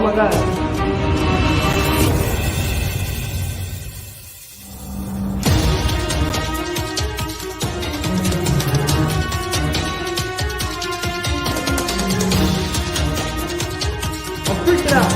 my God. I'm freaking out.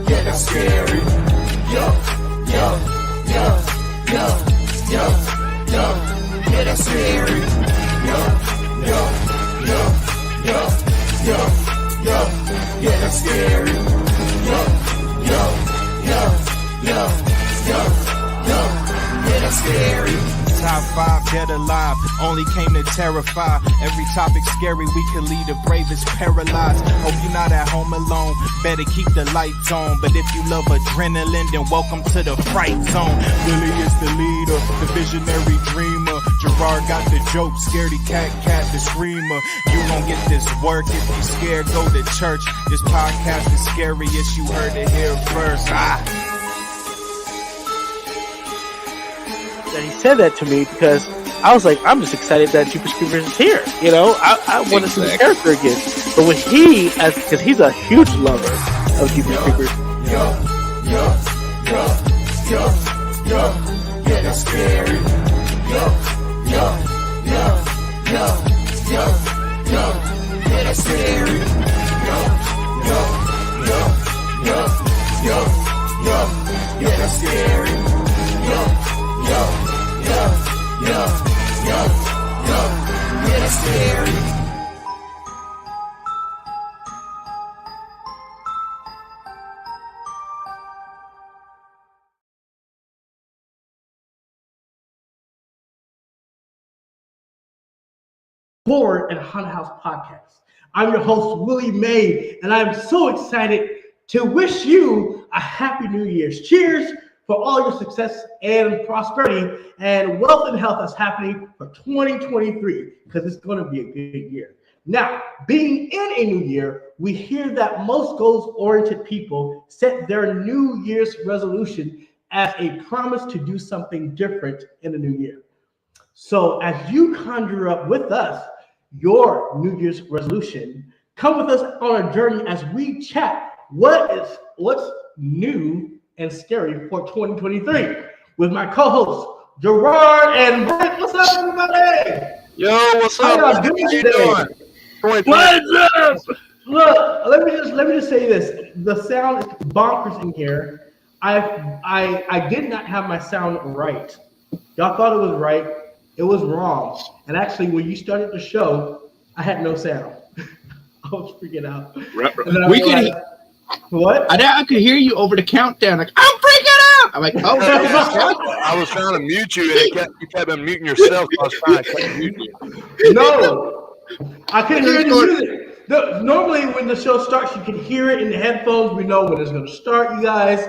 Yeah, that's scary. Yeah, that's scary. Yeah, that's scary. Yeah, that's scary. Top 5 dead alive, only came to terrify. Every topic scary, we could lead the bravest paralyzed. Hope you're not at home alone, better keep the lights on. But if you love adrenaline, then welcome to the fright zone. Willie is the leader, the visionary dreamer. Gerard got the joke, scaredy cat the screamer. You gon' get this work, if you scared, go to church. This podcast is scariest, you heard it here first. And he said that to me because I was like, I'm just excited that Jeepers Creepers is here. You know, I want to see the character again. But when because he's a huge lover of Jeepers Creepers. Yeah, that's scary. Yeah, that's scary. Yeah, that's scary. Yeah, that's scary. Horror and Haunted House podcast. I'm your host, Willie May, and I'm so excited to wish you a happy New Year's. Cheers for all your success and prosperity and wealth and health that's happening for 2023, because it's going to be a good year. Now, being in a new year, we hear that most goals-oriented people set their New Year's resolution as a promise to do something different in the new year. So as you conjure up with us your New Year's resolution, come with us on a journey as we chat what's new and scary for 2023 with my co-hosts Gerard and Brent. What's up, everybody? Yo, what's up? How y'all doing today? What's up? Look, let me just say this: the sound is bonkers in here. I did not have my sound right. Y'all thought it was right. It was wrong. And actually, when you started the show, I had no sound. I was freaking out. We could. What? I could hear you over the countdown. Like, I'm freaking out. I'm like, oh. I was trying to mute you, and you kept unmuting yourself. I was trying to mute you. No, I couldn't hear the music. Normally, when the show starts, you can hear it in the headphones. We know when it's going to start, you guys.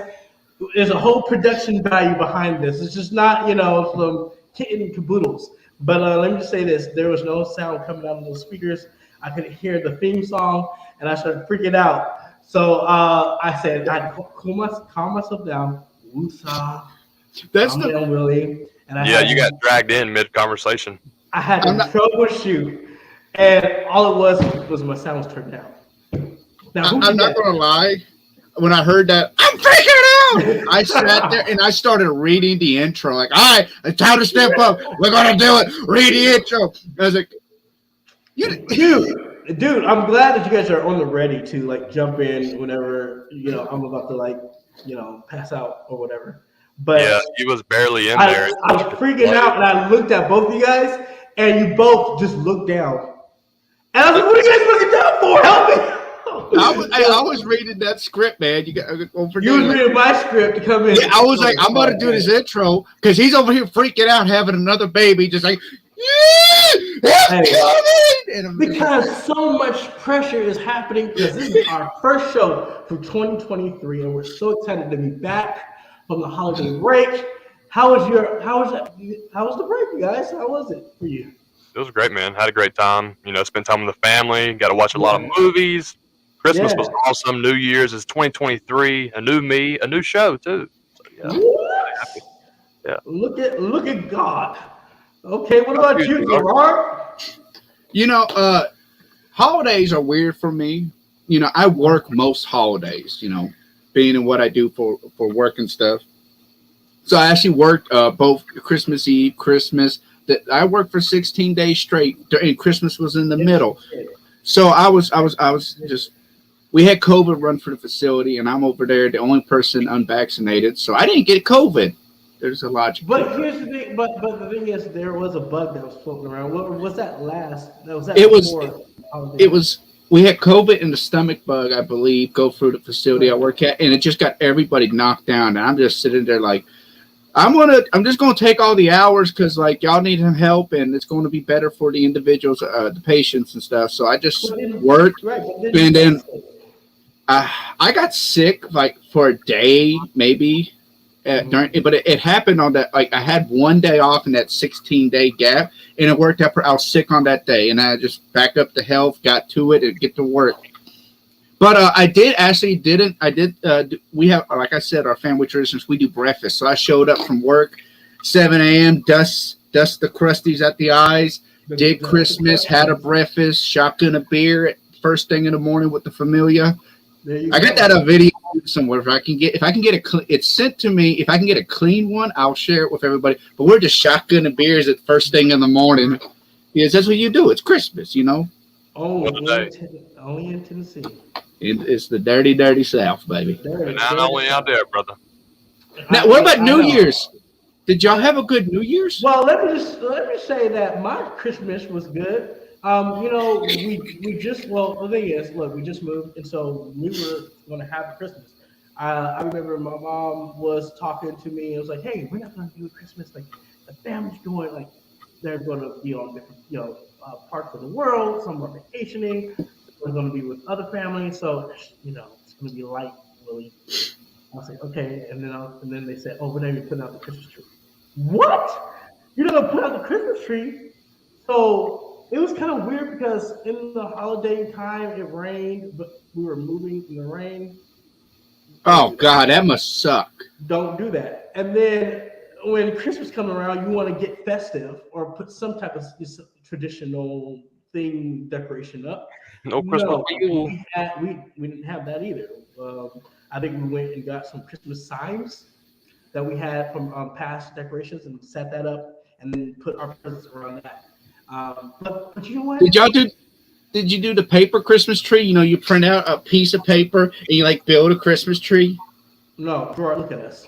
There's a whole production value behind this. It's just not, some kitten and caboodles. But let me just say this. There was no sound coming out of those speakers. I couldn't hear the theme song, and I started freaking out. So I said, I calm myself down. Woosah. That's I'm down, Willie. And You got dragged in mid-conversation. I had to troubleshoot, and all it was my sound was turned down. Now, I'm not going to lie. When I heard that, I'm freaking out. I sat there and I started reading the intro. Like, all right, it's time to step up. We're going to do it. Read the intro. I was like, Dude, I'm glad that you guys are on the ready to jump in whenever I'm about to pass out or whatever. But yeah, he was barely in there. I was freaking out, and I looked at both of you guys, and you both just looked down. And I was like, "What are you guys looking down for? Help me!" I was reading that script, man. You got over You was reading my script to come in. Yeah, I was like, I'm about to do this intro because he's over here freaking out, having another baby, just like, it's coming! And because so much pressure is happening because this is our first show for 2023, and we're so excited to be back from the holiday break. How was the break, you guys? How was it for you? It was great, man. Had a great time. Spent time with the family. Got to watch a lot of movies. Christmas was awesome. New Year's is 2023. A new me, a new show too. So, What? Yeah. Look at God. Okay, what about you, Gerard? Holidays are weird for me. I work most holidays, being in what I do for work and stuff. So I actually worked both Christmas Eve, Christmas. I worked for 16 days straight, and Christmas was in the middle. So I was just. We had COVID run for the facility, and I'm over there, the only person unvaccinated. So I didn't get COVID. There's a logic. But here's the thing. But the thing is, there was a bug that was floating around. What was that last? It was. We had COVID and the stomach bug, I believe, go through the facility I work at, and it just got everybody knocked down. And I'm just sitting there like, I'm just gonna take all the hours because like y'all need some help, and it's going to be better for the individuals, the patients and stuff. So I just worked, and then I got sick like for a day maybe. But it happened on that. Like I had one day off in that 16-day gap, and it worked out. I was sick on that day, and I just backed up to health, got to it, and get to work. But we have, like I said, our family traditions. We do breakfast, so I showed up from work, 7 a.m. Dust the crusties at the eyes, did Christmas, had a breakfast, shotgun a beer first thing in the morning with the familia. I got that a video somewhere. If I can get it's sent to me. If I can get a clean one, I'll share it with everybody. But we're just shotgunning beers at first thing in the morning because that's what you do. It's Christmas, Only in Tennessee. It's the dirty, dirty South, baby. Not only out there, brother. Now, what about New Year's? Did y'all have a good New Year's? Well, let me say that my Christmas was good. We just the thing is, look, we just moved, and so we were going to have Christmas. I remember my mom was talking to me. It was like, hey, we're not going to do Christmas. Like the family's going, like they're going to be on different, parts of the world. Some are vacationing. We're going to be with other families, so it's going to be light, really. I was like, okay, and then they said, oh, we're not even putting out the Christmas tree. What? You're not going to put out the Christmas tree? So it was kind of weird because in the holiday time it rained, but we were moving in the rain. Oh God, that must suck. Don't do that. And then when Christmas comes around, you want to get festive or put some type of traditional thing decoration up. No Christmas. We didn't have that either. I think we went and got some Christmas signs that we had from past decorations and set that up and then put our presents around that. But you know what? Did you do the paper Christmas tree? You print out a piece of paper and you like build a Christmas tree? No, Gerard, look at us.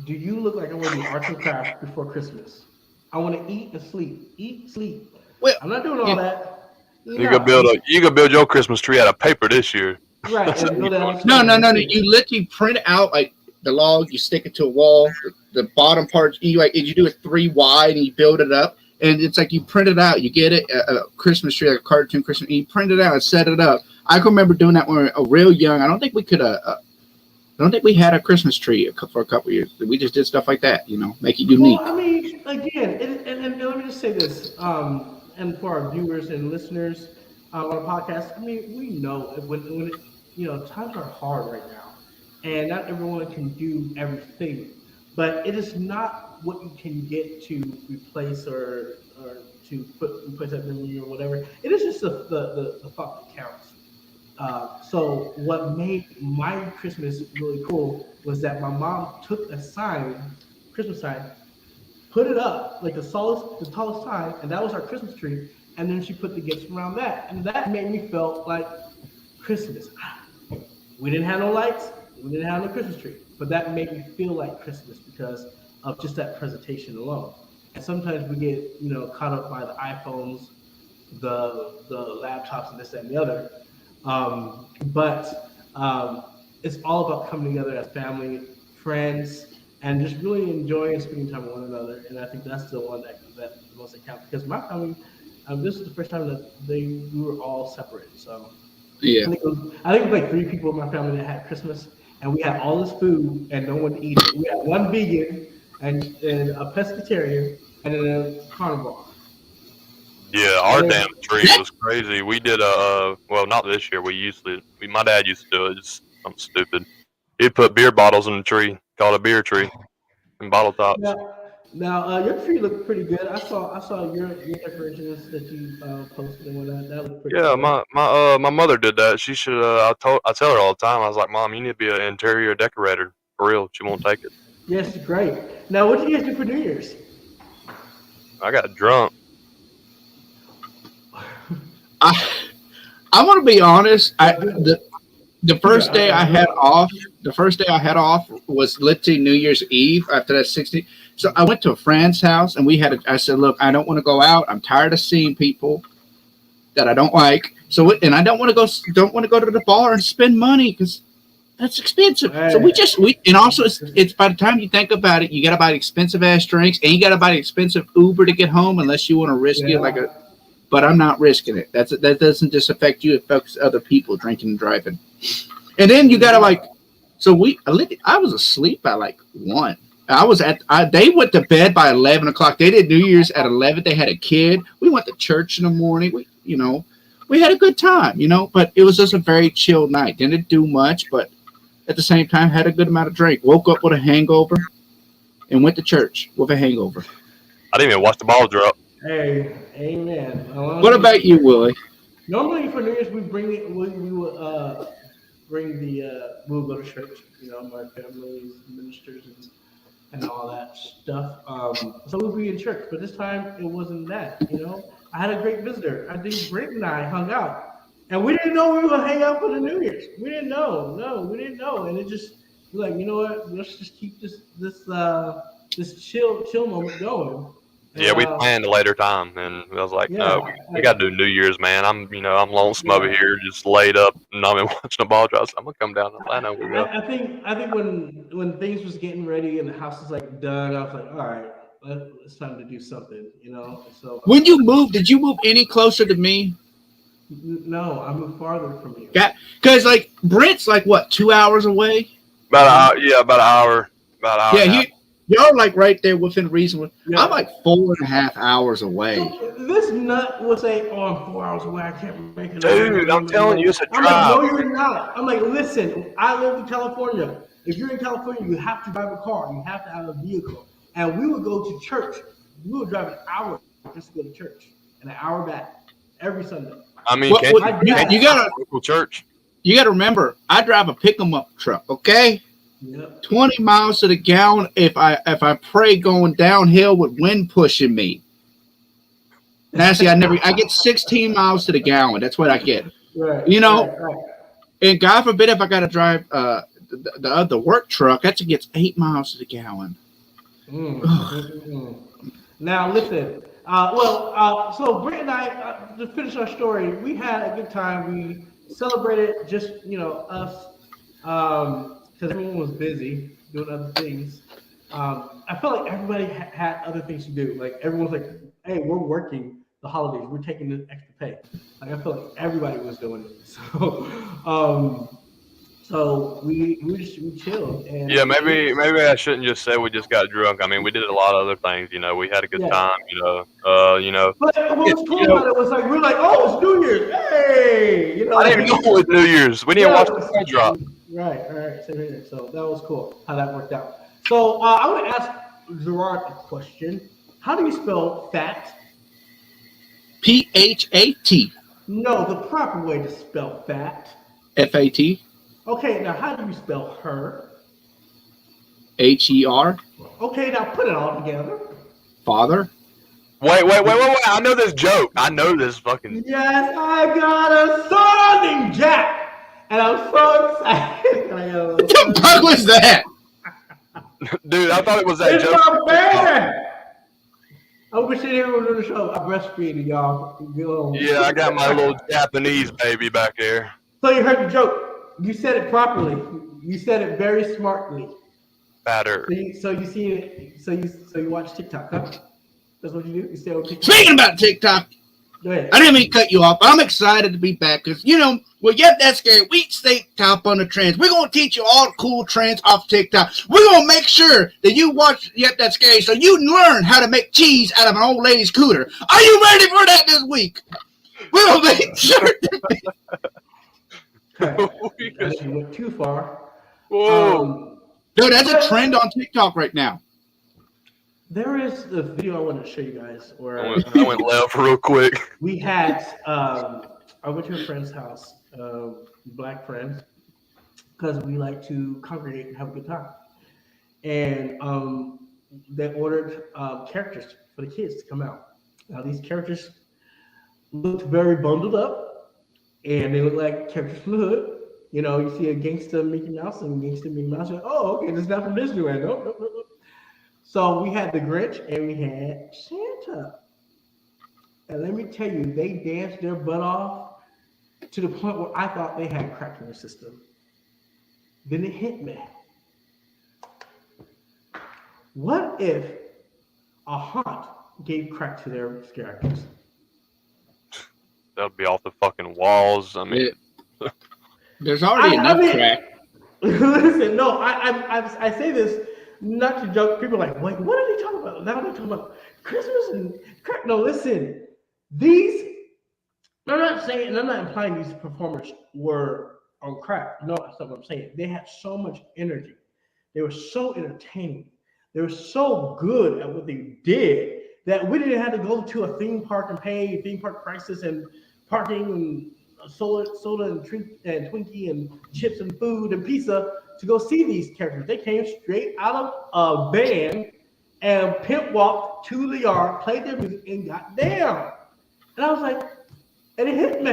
Do you look like I want to do arts and crafts before Christmas? I want to eat and sleep. Eat, sleep. Well, I'm not doing all that. You gonna build your Christmas tree out of paper this year. Right. No. You literally print out like the log, you stick it to a wall, the bottom part, you do it 3 wide and you build it up. And it's like you print it out. You get it a Christmas tree, like a cartoon Christmas, and you print it out and set it up. I can remember doing that when we were real young. I don't think we could. I don't think we had a Christmas tree for a couple of years. We just did stuff like that, make it unique. Well, I mean, again, and let me just say this, and for our viewers and listeners on the podcast, I mean, we know when times are hard right now, and not everyone can do everything, but it is not what you can get to replace or to replace that memory or whatever. It is just the thought that counts. So what made my Christmas really cool was that my mom took a Christmas sign, put it up like the tallest sign, and that was our Christmas tree. And then she put the gifts around that, and that made me feel like Christmas. We didn't have no lights, we didn't have no Christmas tree, but that made me feel like Christmas because of just that presentation alone. And sometimes we get caught up by the iPhones, the laptops, and this, that, and the other. But it's all about coming together as family, friends, and just really enjoying spending time with one another. And I think that's the one that the most that counts. Because my family, this is the first time that we were all separate. So Yeah. I think it was like three people in my family that had Christmas, and we had all this food, and no one to eat it. We had one vegan and a pescatarian, and then a carnivore. Yeah, our And damn tree was crazy. We did well, not this year. My dad used to do it. Just something stupid. He'd put beer bottles in the tree, called a beer tree, and bottle tops. now, your tree looked pretty good. I saw your decorations that you posted and whatnot. That looked pretty Yeah, cool. my mother did that. She should. I tell her all the time. I was like, Mom, you need to be an interior decorator for real. She won't take it. Yes, great. Now, what did you guys do for New Year's? I got drunk. I I want to be honest. The first day I had off, was literally New Year's Eve after that 60. So I went to a friend's house and I said, look, I don't want to go out. I'm tired of seeing people that I don't like. So, and I don't want to go to the bar and spend money because that's expensive. So and also it's by the time you think about it, you got to buy expensive ass drinks and you got to buy expensive Uber to get home unless you want to risk it but I'm not risking it. That doesn't just affect you, it affects other people drinking and driving. And then you gotta I was asleep by like 1. They went to bed by 11 o'clock. They did New Year's at 11. They had a kid. We went to church in the morning. We had a good time, but it was just a very chill night. Didn't do much, but at the same time had a good amount of drink. Woke up with a hangover and went to church with a hangover. I didn't even watch the ball drop. Hey, amen. What about you, Willie? Normally for New Year's we bring it. We will we'll go to church. My family's ministers and all that stuff. So we'll be in church, but this time it wasn't that. I had a great visitor. I think Brent and I hung out, and we didn't know we were gonna hang out for the New Year's. We didn't know. No, we didn't know, and it just like you know what? Let's just keep this chill moment going. Yeah, we planned a later time, and I was like, no, we got to do New Year's, man. I'm lonesome over here, just laid up, and I've been watching the ball drop. So I'm gonna come down to Atlanta. I think when things was getting ready and the house was like done, I was like, all right, it's time to do something, So when you moved, did you move any closer to me? No, I moved farther from you. Yeah, because like Brent's like what, 2 hours away? About an hour. Yeah, y'all like right there within reason. Yeah. I'm like 4.5 hours away. So this nut will say, "Oh, I'm 4 hours away. I can't make it." Dude, I'm telling you, it's a drive. I'm like, no, you're not. I'm like, listen, I live in California. If you're in California, you have to drive a car. You have to have a vehicle. And we would go to church. We would drive an hour just to go to church and an hour back every Sunday. I mean, you gotta local church. You gotta remember, I drive a pick-em-up truck. Okay. Yep. 20 miles to the gallon if I pray going downhill with wind pushing me. Now see, I get 16 miles to the gallon. That's what I get. Right. Right. And God forbid if I gotta drive the work truck, that gets 8 miles to the gallon. Now listen. So Brent and I, to finish our story, we had a good time. We celebrated just us. Because everyone was busy doing other things. I felt like everybody had other things to do. Like everyone was like, "Hey, we're working the holidays. We're taking this extra pay." Like I felt like everybody was doing it. So we chilled. And yeah, maybe I shouldn't just say we just got drunk. I mean, we did a lot of other things. We had a good time. But what was cool about it was like we're like, "Oh, it's New Year's! Hey!" I didn't even know it was New Year's. We didn't watch the ball drop. Right. Same here. So that was cool how that worked out. So I want to ask Gerard a question. How do you spell fat? PHAT. No, the proper way to spell fat. FAT. Okay, now how do you spell her? HER. Okay, now put it all together. Father. Wait. I know this joke. I know this fucking. Yes, I got a son named Jack. And I'm so excited. What the fuck was that? Dude, I thought it was that it's joke. my bad. I wish everyone on the show. I breastfeeding y'all. Yeah, I got my little Japanese baby back there. So you heard the joke. You said it properly. You said it very smartly. Batter. So you watch TikTok, huh? That's what you do. You stay on TikTok. Speaking about TikTok, Go ahead. I didn't mean to cut you off. I'm excited to be back because, well, yep, that's scary. We stay top on the trends. We're going to teach you all the cool trends off TikTok. We're going to make sure that you watch Yep, That's Scary so you learn how to make cheese out of an old lady's cooter. Are you ready for that this week? We're going to make sure. You went too far. Whoa. Dude, that's a trend on TikTok right now. There is the video I want to show you guys where I went left real quick. we had I went to a friend's house, black friend, because we like to congregate and have a good time. And they ordered characters for the kids to come out. Now these characters looked very bundled up, and they look like characters from the hood. You know, you see a gangster Mickey Mouse and gangster Mickey Mouse. You're like, oh, okay, this is not from Disneyland. Nope. So we had the Grinch and we had Santa. And let me tell you, they danced their butt off to the point where I thought they had crack in their system. Then it hit me. What if a haunt gave crack to their characters? That'd be off the fucking walls. I mean, There's already enough crack. Listen, no, I say this not to joke. People are like, wait, what are they talking about? Now they're talking about Christmas and crack. No, listen, I'm not saying, and I'm not implying these performers were on crack. No, that's not what I'm saying. They had so much energy. They were so entertaining. They were so good at what they did that we didn't have to go to a theme park and pay theme park prices and parking and soda and Twinkie and chips and food and pizza to go see these characters. They came straight out of a van and pimp walked to the yard, played their music, and got down. And I was like, and it hit me.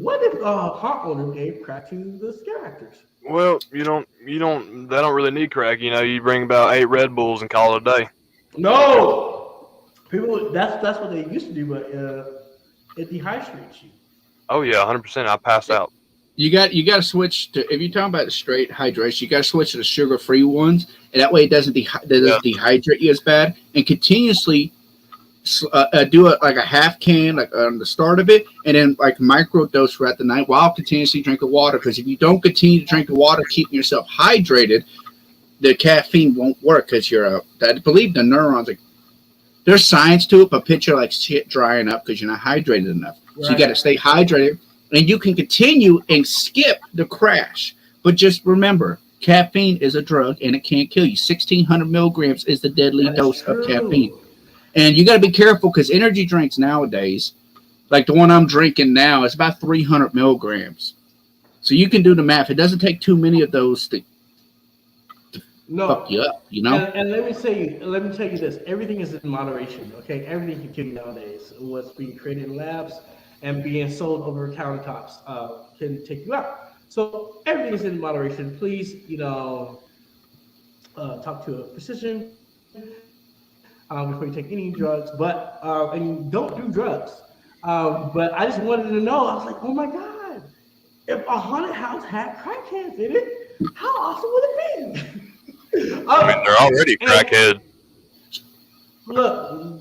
What if a haunt owner gave crack to the scare actors? well, they don't really need crack. You know, you bring about 8 Red Bulls and call it a day. No, people. That's what they used to do, but it dehydrates you. Oh yeah, 100%. I pass out. You got to switch to, if you're talking about the straight hydration, you got to switch to the sugar-free ones, and that way it doesn't dehydrate you as bad. And continuously do it like a half can, like on the start of it, and then like micro dose throughout the night while continuously drinking water. Because if you don't continue to drink the water, keeping yourself hydrated, the caffeine won't work because I believe the neurons there's science to it, but picture like shit drying up because you're not hydrated enough. Right. So you got to stay hydrated, and you can continue and skip the crash. But just remember, caffeine is a drug, and it can't kill you. 1,600 milligrams is the deadly dose of caffeine. And you got to be careful because energy drinks nowadays, like the one I'm drinking now, is about 300 milligrams. So you can do the math. It doesn't take too many of those to fuck you up, you know? And let me tell you this. Everything is in moderation, okay? Everything can kill you nowadays. What's being created in labs and being sold over countertops can take you out. So everything is in moderation. Please, talk to a physician before you take any drugs. But and don't do drugs. But I just wanted to know. I was like, oh my god, if a haunted house had crackheads in it, how awesome would it be? I mean, they're already crackhead. Look.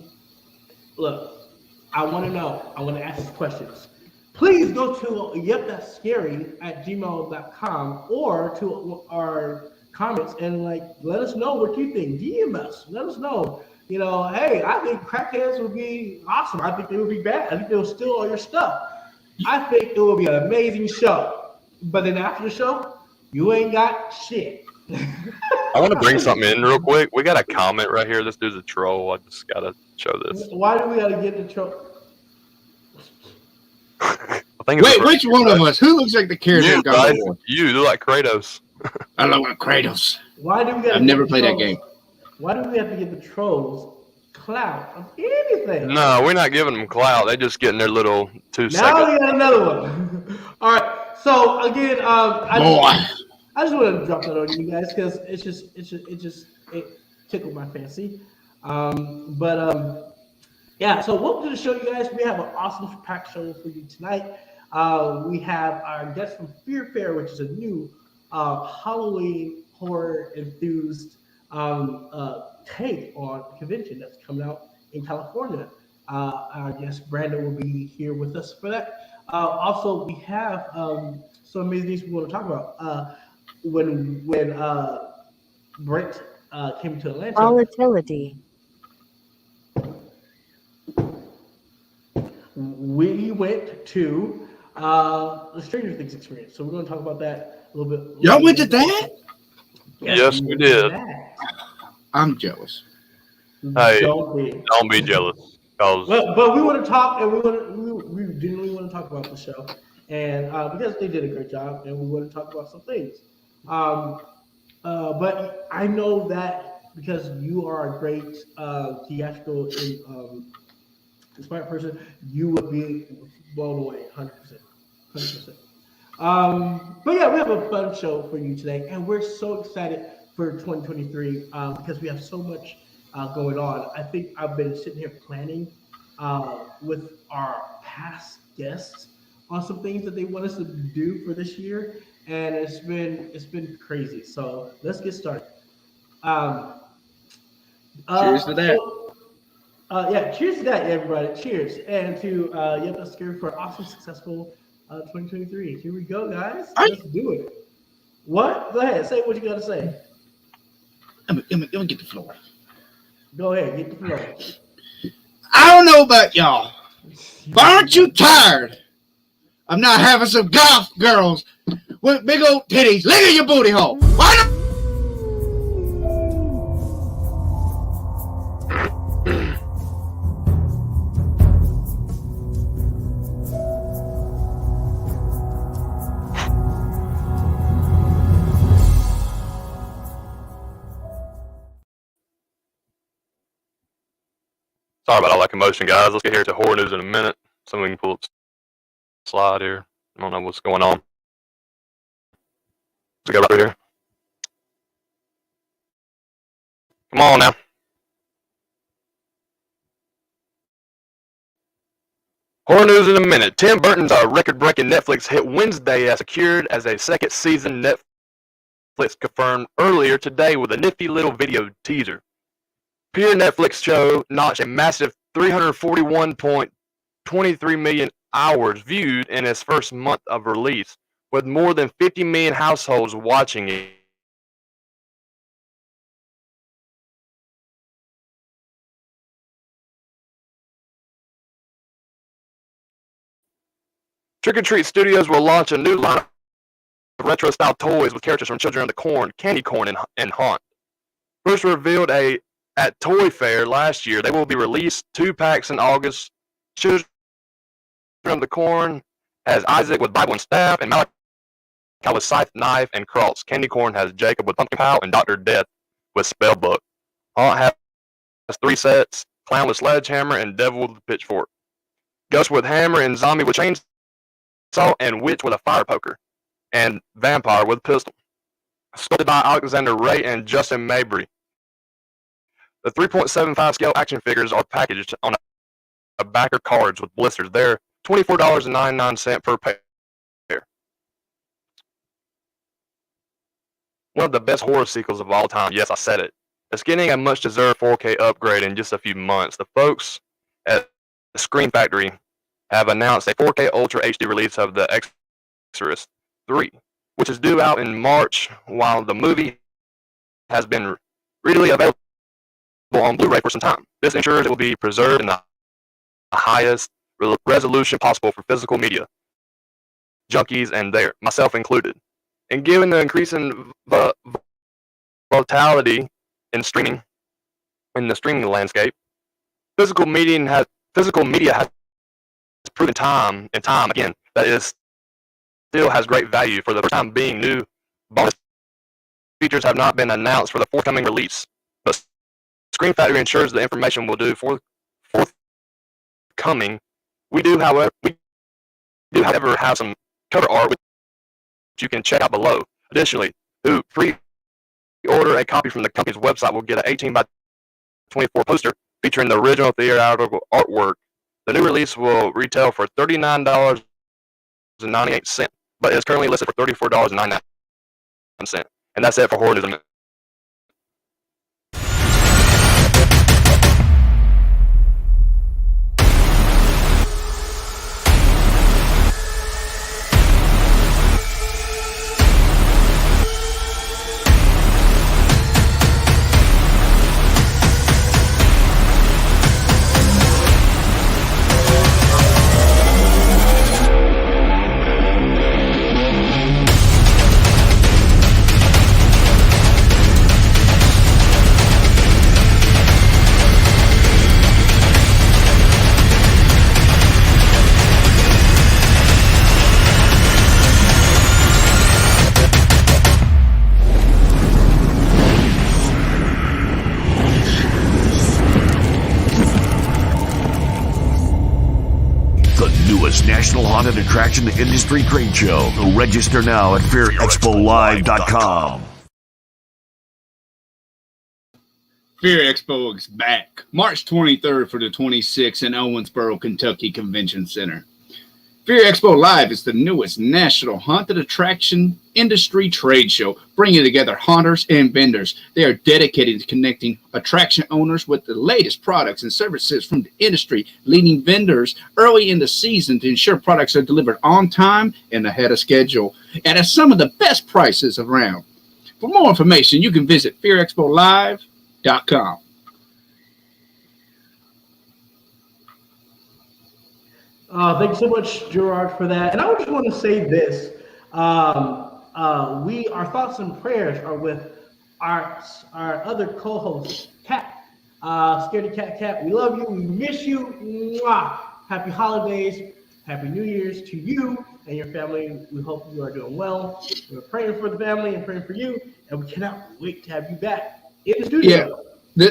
I want to know. I want to ask these questions. Please go to yepthat'sscary@gmail.com or to our comments and let us know what you think. DM us. Let us know. Hey, I think crackheads would be awesome. I think they would be bad. I think they'll steal all your stuff. I think it will be an amazing show. But then after the show, you ain't got shit. I want to bring something in real quick. We got a comment right here. This dude's a troll. I just got to show this. Why do we got to get the troll? Wait, which one of us? Who looks like the character? You look like Kratos. I look like Kratos. Why do we got? I've never played that game. Why do we have to give the trolls clout of anything? No, we're not giving them clout. They're just getting their little 2 seconds. Now we got another one. All right. So again, I just want to drop that on you guys because it tickled my fancy. Yeah, so welcome to the show, you guys. We have an awesome packed show for you tonight. We have our guest from Fear Fair, which is a new Halloween horror enthused take on a convention that's coming out in California. Our guest Brandon will be here with us for that. Also, we have some amazing things we want to talk about. When Brent came to Atlanta, Volatility. we went to the Stranger Things experience. So we're going to talk about that a little bit. Y'all went to that? Yes, we did. I'm jealous. Hey, Don't be. don't be jealous. Cause But we want to talk, and we genuinely want to talk about the show, and because they did a great job, and we want to talk about some things. But I know that because you are a great theatrical inspired person, you would be blown away, 100%, 100%. But yeah, we have a fun show for you today, and we're so excited for 2023 because we have so much going on. I think I've been sitting here planning with our past guests on some things that they want us to do for this year, and it's been crazy. So let's get started. Um, Cheers to that. Yeah, cheers to that, everybody. Cheers. And to Yep, That's Scary for an awesome, successful 2023. Here we go, guys. Let's do it. What? Go ahead. Say what you got to say. Let me get the floor. Go ahead. Get the floor. I don't know about y'all, but aren't you tired of not having some golf girls with big old titties licking your booty hole? Why not? sorry about all that commotion, guys. Let's get here to horror news in a minute. So we can pull up slide here. I don't know what's going on. Let's go right here. Come on now. Horror news in a minute. Tim Burton's record-breaking Netflix hit Wednesday has secured as a second season. Netflix confirmed earlier today with a nifty little video teaser. Peer Netflix show notched a massive 341.23 million hours viewed in its first month of release, with more than 50 million households watching it. Trick or Treat Studios will launch a new line of retro-style toys with characters from Children of the Corn, Candy Corn, and Haunt. First revealed at Toy Fair last year, they will be released 2 packs in August. Children of the Corn has Isaac with Bible and staff, and Malachi with scythe, knife, and cross. Candy Corn has Jacob with pumpkin pile, and Dr. Death with spell book. Haunt has 3 sets: Clown with sledgehammer and Devil with pitchfork. Ghost with hammer and zombie with chainsaw, and witch with a fire poker, and vampire with pistol. Sculpted by Alexander Ray and Justin Mabry. The 3.75 scale action figures are packaged on a backer cards with blisters. They're $24.99 per pair. One of the best horror sequels of all time. Yes, I said it. It's getting a much-deserved 4K upgrade in just a few months. The folks at the Screen Factory have announced a 4K Ultra HD release of The Exorcist 3, which is due out in March, while the movie has been readily available on Blu-ray for some time. This ensures it will be preserved in the highest resolution possible for physical media junkies and myself included. And given the increasing volatility in streaming in the streaming landscape, physical media has proven time and time again that it still has great value. For the first time being, new bonus features have not been announced for the forthcoming release, but Screen Factory ensures the information will do forthcoming. We do, however, have some cover art which you can check out below. Additionally, who pre-order a copy from the company's website will get an 18 by 24 poster featuring the original theatrical artwork. The new release will retail for $39.98, but is currently listed for $34.99. And that's it for Horror News. National Haunted Attraction Industry Trade Show. Register now at fearexpolive.com. Fear Expo is back March 23rd for the 26th in Owensboro, Kentucky Convention Center. Fear Expo Live is the newest national haunted attraction industry trade show, bringing together haunters and vendors. They are dedicated to connecting attraction owners with the latest products and services from the industry, leading vendors early in the season to ensure products are delivered on time and ahead of schedule, and at some of the best prices around. For more information, you can visit fearexpolive.com. Thank you so much, Gerard, for that. And I just want to say this: our thoughts and prayers are with our other co-host, Kat, Scaredy Cat. We love you. We miss you. Mwah. Happy holidays. Happy New Year's to you and your family. We hope you are doing well. We're praying for the family and praying for you, and we cannot wait to have you back in the studio. Yeah.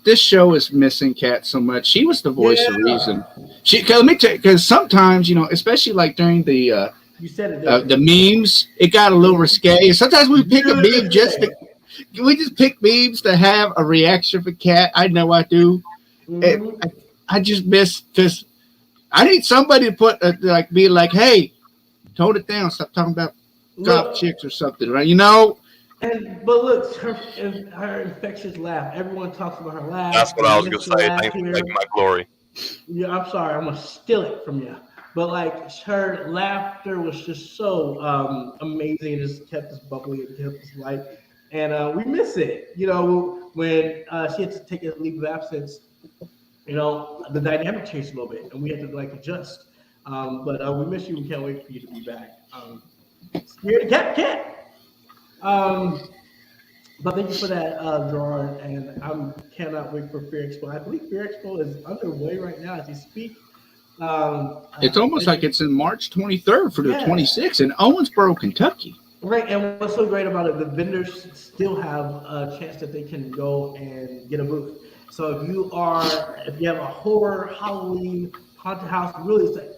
This show is missing Kat so much. She was the voice of reason. Let me tell you, because sometimes, especially like during the you said the memes, it got a little risque. Sometimes we pick a meme we just pick memes to have a reaction for Kat. I know I do. Mm-hmm. I just miss this. I need somebody to put be like, hey, tone it down. Stop talking about top chicks or something, right? But look, her infectious laugh. Everyone talks about her laugh. That's what I was going to say. Thanks for taking my glory. Yeah, I'm sorry. I'm going to steal it from you. But like her laughter was just so amazing. It just kept us bubbly. It kept us light. And we miss it. When she had to take a leave of absence, the dynamic changed a little bit. And we had to adjust. But we miss you. We can't wait for you to be back. Here, Cat. But thank you for that, Gerard, and I cannot wait for Fear Expo. I believe Fear Expo is underway right now as we speak. It's almost like it's in March 23rd for the 26th in Owensboro, Kentucky. Right, and what's so great about it, the vendors still have a chance that they can go and get a booth. So if you have a horror, Halloween, haunted house, really it's an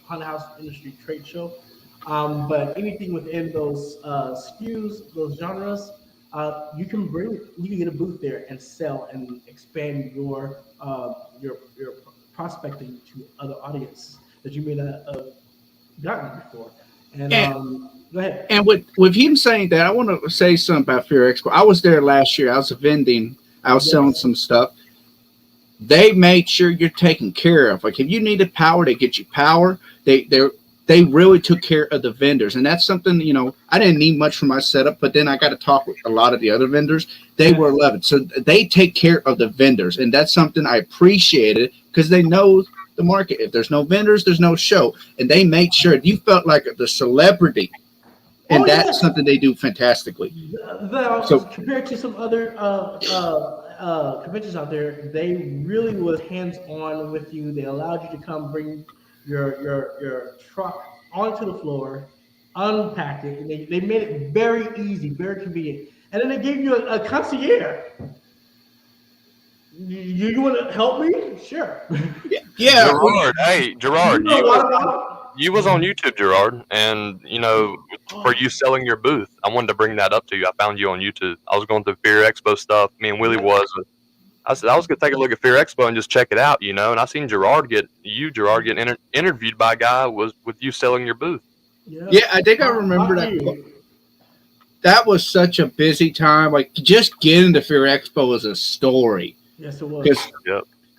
haunted house industry trade show. But anything within those SKUs, those genres, you can get a booth there and sell and expand your prospecting to other audiences that you may not have gotten before. And go ahead. And with him saying that, I want to say something about Fear Expo. I was there last year. I was selling some stuff. They made sure you're taken care of. Like if you needed power, they get you power. They really took care of the vendors. And that's something, I didn't need much for my setup, but then I got to talk with a lot of the other vendors. They were loving. So they take care of the vendors. And that's something I appreciated because they know the market. If there's no vendors, there's no show. And they made sure you felt like the celebrity. And that's something they do fantastically. So compared to some other conventions out there, they really was hands-on with you. They allowed you to come bring your truck onto the floor, unpack it, and they made it very easy, very convenient. And then they gave you a concierge. You want to help me? Sure. Yeah. Gerard, you was on YouTube, Gerard, and for you selling your booth, I wanted to bring that up to you. I found you on YouTube. I was going through Fear Expo stuff. Me and Willie was. I said I was gonna take a look at Fear Expo and just check it out, and I seen Gerard get interviewed by a guy with you selling your booth. Yeah, I think I remember that. That was such a busy time. Like, just getting to Fear Expo was a story. Yes, it was.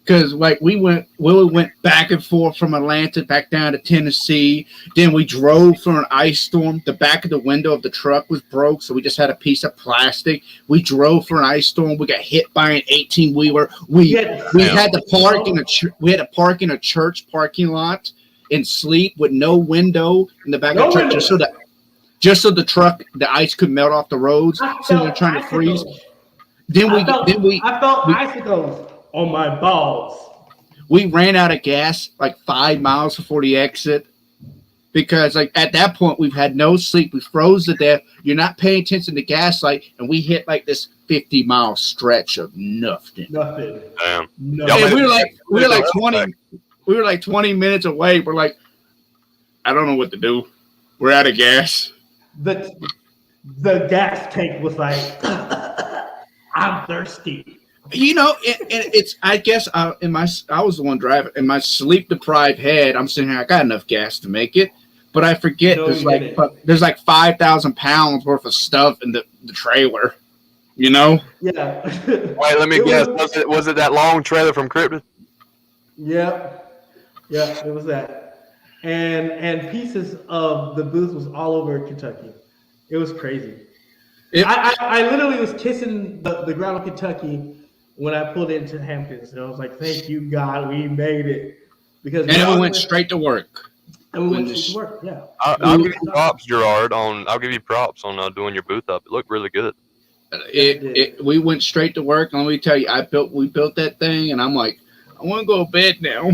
Because like Willie went back and forth from Atlanta back down to Tennessee. Then we drove through an ice storm. The back of the window of the truck was broke, so we just had a piece of plastic. We drove through an ice storm. We got hit by an 18-wheeler. We had to park in a church parking lot and sleep with no window in the back of the truck, just so the ice could melt off the roads. So they're trying to freeze. I felt icicles on my balls. We ran out of gas like 5 miles before the exit because, like, at that point we've had no sleep. We froze to death. You're not paying attention to gaslight, and we hit like this 50-mile stretch of nothing. Damn. And we were like 20 minutes away. We're like, I don't know what to do. We're out of gas. The gas tank was like, I'm thirsty. It's. I guess I was the one driving. In my sleep deprived head, I'm sitting here. I got enough gas to make it, but I forget there's like 5,000 pounds worth of stuff in the trailer. Yeah. Wait, let me guess. Was it that long trailer from Cryptid? Yeah, it was that, and pieces of the booth was all over Kentucky. It was crazy. I literally was kissing the ground of Kentucky when I pulled into Hamptons, and I was like, "Thank you, God, we made it." Because we went straight to work. And we went straight to work. Yeah. I'll give you props, Gerard. I'll give you props on doing your booth up. It looked really good. We went straight to work, and let me tell you, we built that thing, and I'm like, I want to go to bed now.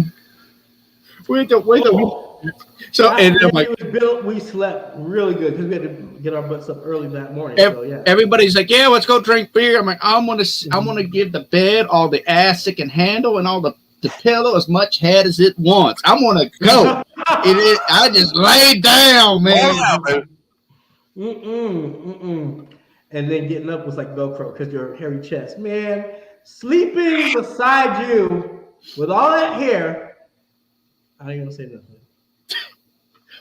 So and I'm like, it was built. We slept really good because we had to get our butts up early that morning. Everybody's like, "Yeah, let's go drink beer." I'm like, I'm gonna give the bed all the ass it can handle and all the pillow as much head as it wants. I'm gonna go. I just laid down, man. And then getting up was like Velcro because your hairy chest, man. Sleeping beside you with all that hair. I ain't gonna say nothing.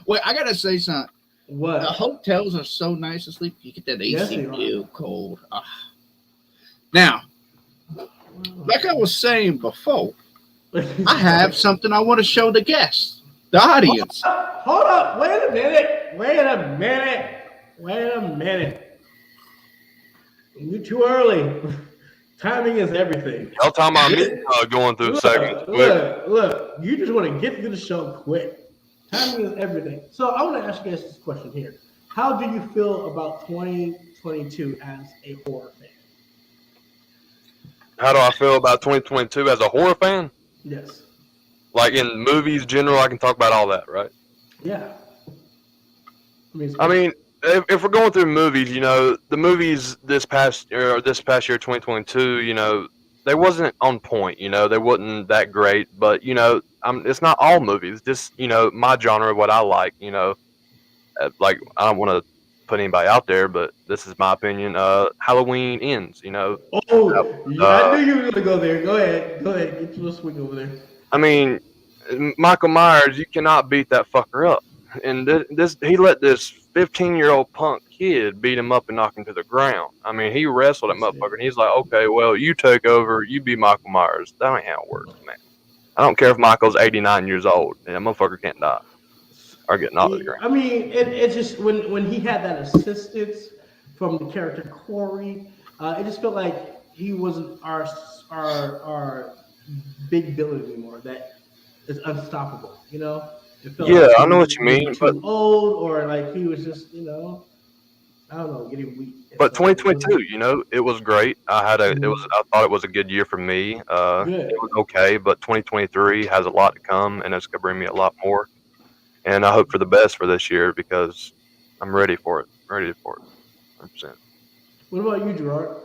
Wait, I gotta say something. What? The hotels are so nice to sleep. You get that AC real cold. Now, like I was saying before, I have something I want to show the guests, the audience. Hold up. Wait a minute. You're too early. Timing is everything. Y'all talking about me going through the seconds. Look, you just want to get through the show quick. Timing is everything. So I want to ask you guys this question here. How do you feel about 2022 as a horror fan? How do I feel about 2022 as a horror fan? Yes. Like in movies, general, I can talk about all that, right? Yeah. I mean, if we're going through movies, the movies this past year, 2022, they wasn't on point. They wasn't that great. But it's not all movies. Just my genre, what I like. Like I don't want to put anybody out there, but this is my opinion. Halloween Ends. I knew you were gonna go there. Go ahead. Get your little swing over there. I mean, Michael Myers, you cannot beat that fucker up. And he let this 15-year-old punk kid beat him up and knock him to the ground. I mean, he wrestled that motherfucker, and he's like, okay, well, you take over, you be Michael Myers. That ain't how it works, man. I don't care if Michael's 89 years old, and that motherfucker can't die or get knocked to the ground. I mean, it's just when he had that assistance from the character Corey, it just felt like he wasn't our big villain anymore. That is unstoppable, It felt like I know what you mean. But old, or like he was just, I don't know, getting weak. But 2022, it was great. I thought it was a good year for me. It was okay, but 2023 has a lot to come, and it's gonna bring me a lot more. And I hope for the best for this year because I'm ready for it. 100%. What about you, Gerard?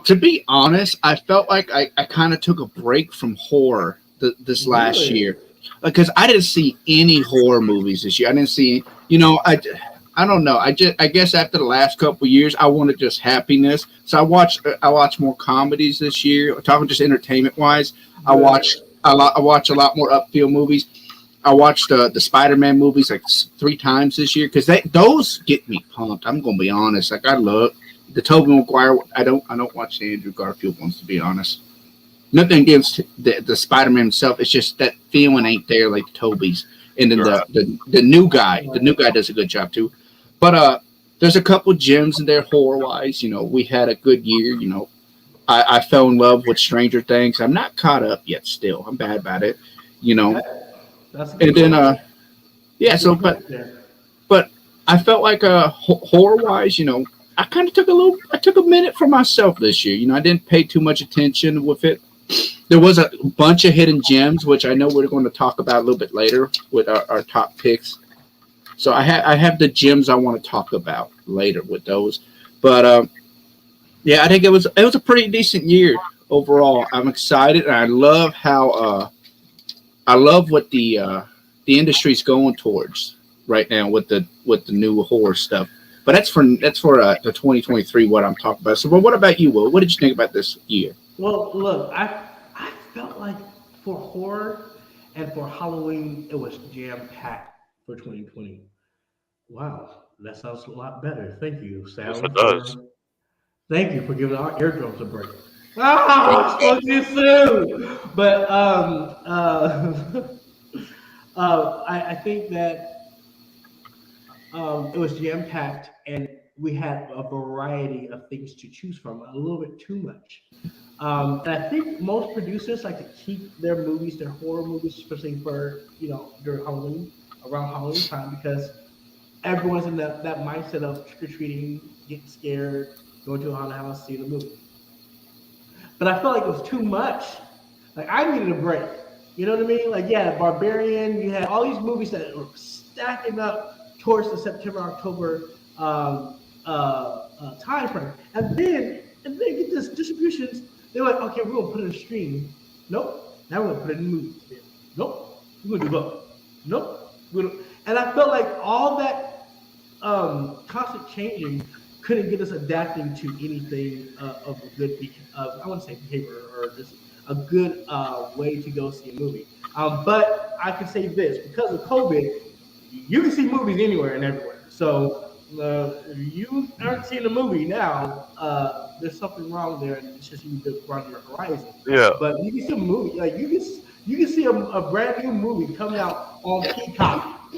To be honest, I felt like I kind of took a break from horror this last year. Because I didn't see any horror movies this year. I didn't see, I I don't know. I guess after the last couple of years, I wanted just happiness. So I watch more comedies this year. Talking just entertainment wise, I watch I watch a lot more upfield movies. I watched the Spider-Man movies like 3 times this year because those get me pumped. I'm gonna be honest. Like I love the Tobey Maguire. I don't watch the Andrew Garfield ones, to be honest. Nothing against the Spider-Man himself. It's just that feeling ain't there like Tobey's. And then the new guy does a good job too. But there's a couple gems in there horror wise. We had a good year. I fell in love with Stranger Things. I'm not caught up yet. Still, I'm bad about it. That's And then yeah. So but I felt like horror wise. I kind of took a minute for myself this year. I didn't pay too much attention with it. There was a bunch of hidden gems, which I know we're going to talk about a little bit later with our top picks. So I have the gems I want to talk about later with those. But yeah, I think it was a pretty decent year overall. I'm excited, and I love how I love what the industry's going towards right now with the new horror stuff. But that's for the 2023 what I'm talking about. So, but what about you, Will? What did you think about this year? Well, look, I felt like for horror and for Halloween, it was jam packed for 2020. Wow, that sounds a lot better. Thank you, Yes, Sam. it does. Thank you for giving our eardrums a break. Ah, I spoke too soon. But I think that it was jam packed, and we had a variety of things to choose from. A little bit too much. And I think most producers like to keep their movies, their horror movies, especially for during Halloween, around Halloween time, because everyone's in that mindset of trick or treating, getting scared, going to a haunted house, seeing a movie. But I felt like it was too much. Like I needed a break. You know what I mean? Like yeah, Barbarian. You had all these movies that were stacking up towards the September October time frame, and then get this distributions. They're like, okay, we're gonna put it in stream. Nope. Now we're gonna put it in the movie. Nope. We're gonna do both. Nope. And I felt like all that constant changing couldn't get us adapting to anything of a good, I wouldn't say behavior or just a good way to go see a movie. But I can say this because of COVID, you can see movies anywhere and everywhere. So if you aren't seeing a movie now, there's something wrong there, and it's just you to run your horizon. Yeah. But you can see a movie, like you can see a brand new movie coming out on Peacock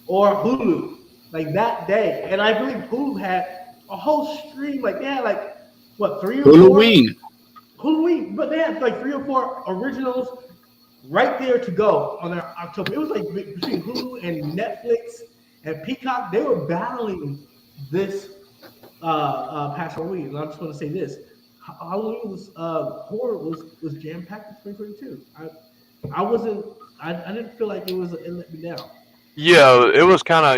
or Hulu like that day, and I believe Hulu had a whole stream. Like they had like what 3 or 4 Halloween, but they had like 3 or 4 originals right there to go on their October. It was like between Hulu and Netflix and Peacock, they were battling this past Halloween. And I just want to say this: Halloween was horror was jam packed in 2022. I didn't feel like it let me down. Yeah, it was kind of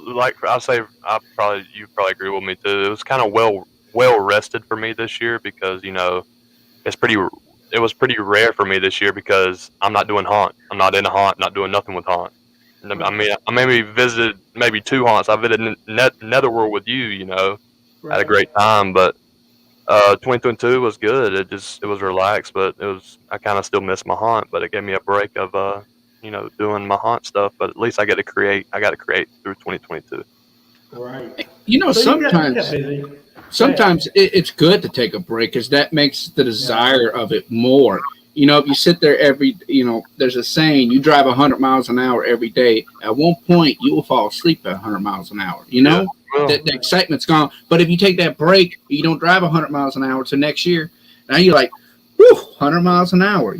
like I say, you probably agree with me too. It was kind of well rested for me this year because it's pretty. It was pretty rare for me this year because I'm not doing haunt. I'm not in a haunt. Not doing nothing with haunt. I Right, mean, I maybe visited maybe 2 haunts. I visited Netherworld with you. Had a right. great time, but 2022 was good. It was relaxed, but I kind of still miss my haunt, but it gave me a break of doing my haunt stuff. But at least I get to create. I got to create through 2022. Right. So you kept Sometimes busy. Go ahead. sometimes it's good to take a break because that makes the Yeah. desire of it more. If you sit there there's a saying, you drive 100 miles an hour every day. At one point, you will fall asleep at 100 miles an hour. Yeah. Well, The excitement's gone. But if you take that break, you don't drive 100 miles an hour to next year. Now you're like, whew, 100 miles an hour.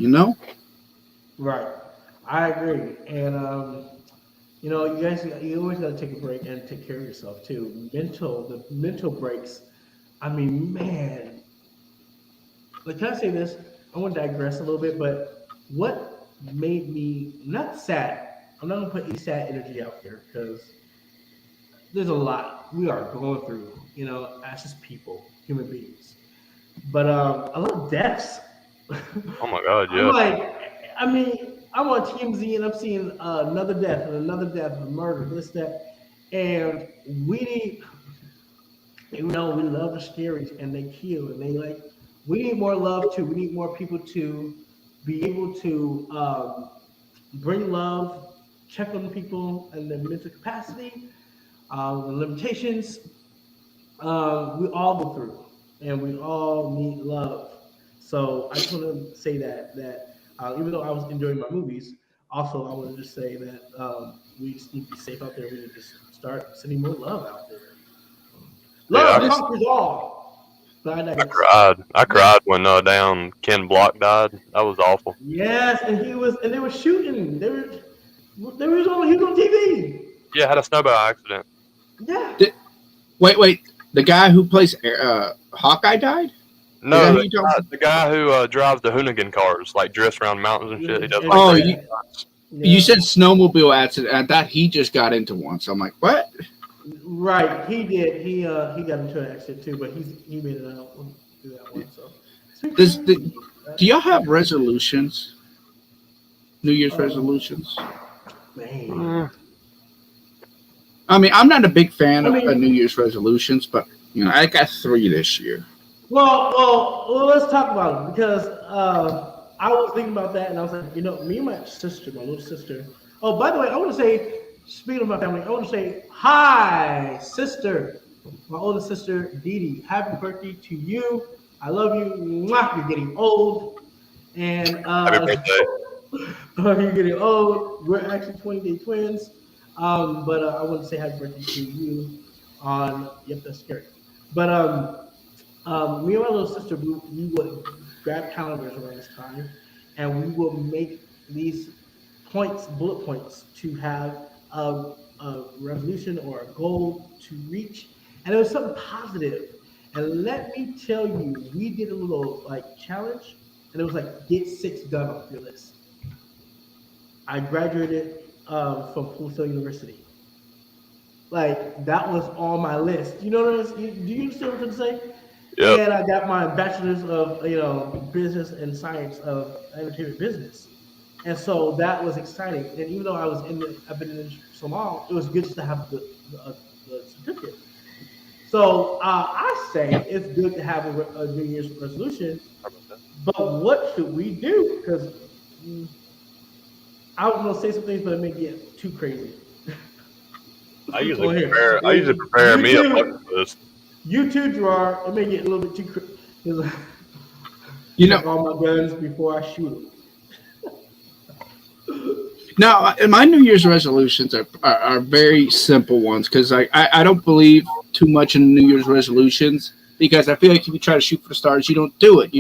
Right. I agree. And you guys, you always got to take a break and take care of yourself too. The mental breaks. I mean, man. Like, can I say this? I want to digress a little bit, but what made me not sad? I'm not gonna put any sad energy out there because there's a lot we are going through, as just people, human beings. But a lot of deaths. oh my God, I'm yeah. like, I'm on TMZ and I'm seeing another death and another death, and murder, this, that, And we need, we love the scaries and they kill and they like. We need more love too. We need more people to be able to bring love, check on people and their mental capacity, the limitations. We all go through, and we all need love. So I just want to say that even though I was enjoying my movies, also I want to just say that we just need to be safe out there. We need to just start sending more love out there. Yeah, Love conquers all. But I I digress. cried. I cried when down Ken Block died. That was awful. Yes, and they were shooting. They was on. He was on TV. Yeah, had a snowball accident. Yeah. Wait. The guy who plays Hawkeye died. Is No, that who the you talking? the guy who drives the Hoonigan cars, like drifts around mountains and shit. He does like Oh, crazy you, stunts. you Yeah. said snowmobile accident. I thought he just got into one. So I'm like, what? Right, he did. He got into an accident too, but he made it out through that one. So, sweet Does thing. the, do y'all have resolutions? New Year's resolutions? Man, Mm. I mean, I'm not a big fan I of mean, New Year's resolutions, but I got 3 this year. well, let's talk about it because I was thinking about that, and I was like, me and my sister, my little sister. Oh, by the way, I want to say, speaking of my family, I want to say hi, sister, my oldest sister, Dee Dee. Happy birthday to you. I love you. Mwah. You're getting old, and Happy birthday. you're getting old. We're actually 20-day twins. But I want to say happy birthday to you on. Yep, that's scary. But me and my little sister, we would grab calendars around this time, and we will make these points, bullet points, to have a resolution or a goal to reach, and it was something positive. And let me tell you, we did a little like challenge, and it was like get 6 done off your list. I graduated from Full Sail University. Like that was on my list. You know what I'm, do you understand what I'm trying to say? Yep. And I got my bachelor's of business and science of entertainment business, and so that was exciting. And even though I've been in the industry for so long, it was good just to have the certificate. So I say it's good to have a New Year's resolution, but what should we do? Because I was gonna say some things, but it may get too crazy. I usually On here, prepare. I usually prepare me a bucket list. you too, Gerard. It may get a little bit too crazy. You Check know, all my guns before I shoot them. now my New Year's resolutions are very simple ones because I don't believe too much in New Year's resolutions because I feel like if you try to shoot for the stars, you don't do it.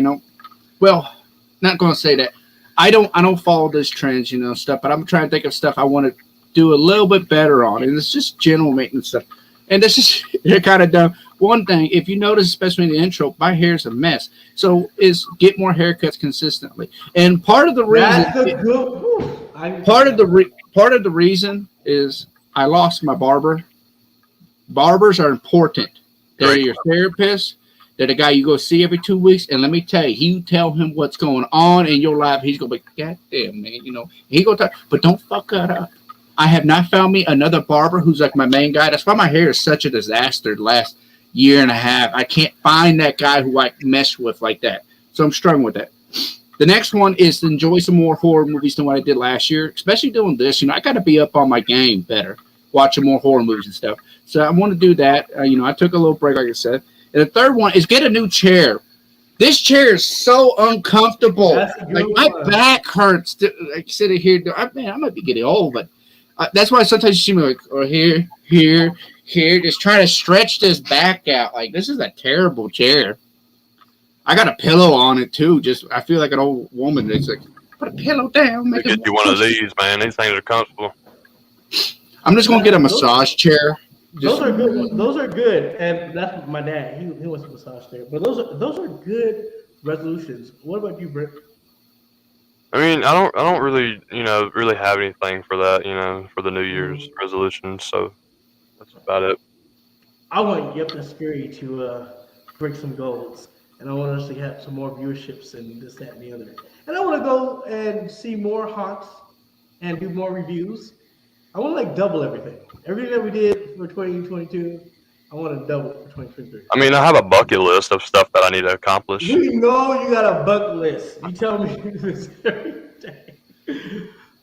Well, not going to say that. I don't follow those trends, stuff, but I'm trying to think of stuff I want to do a little bit better on, and it's just general maintenance stuff. And this is they're kind of dumb. One thing, if you notice, especially in the intro, my hair's a mess. So is get more haircuts consistently. And part of the reason, That's a good. part of the reason is I lost my barber. Barbers are important. They're Great. your therapist. They're the guy you go see every 2 weeks. And let me tell you, you tell him what's going on in your life. He's gonna be, God damn, man, he gonna talk, but don't fuck that up. I have not found me another barber who's like my main guy. That's why my hair is such a disaster the last year and a half. I can't find that guy who I mesh with like that. So I'm struggling with that. The next one is to enjoy some more horror movies than what I did last year, especially doing this. I got to be up on my game better, watching more horror movies and stuff. So I want to do that. I took a little break, like I said. And the third one is get a new chair. This chair is so uncomfortable. That's a good Like my one. back hurts. Like sitting here, I might be getting old, but that's why sometimes you see me like, oh, here, just trying to stretch this back out. Like this is a terrible chair. I got a pillow on it too. Just I feel like an old woman. It's like put a pillow down. They get you one of these, man. These things are comfortable. I'm just gonna get a massage chair. Those are good. Those are good, and that's my dad. He wants a massage there. But those are good resolutions. What about you, Britt? I mean, I don't really, really have anything for that, for the New Year's resolutions. So that's about it. I want Yep That's Scary to break some goals, and I want us to have some more viewerships and this, that, and the other. And I want to go and see more haunts and do more reviews I want to like double everything. Everything that we did for 2022, I want to double it for 2023. I mean, I have a bucket list of stuff that I need to accomplish. We know you got a bucket list. You tell me this every day.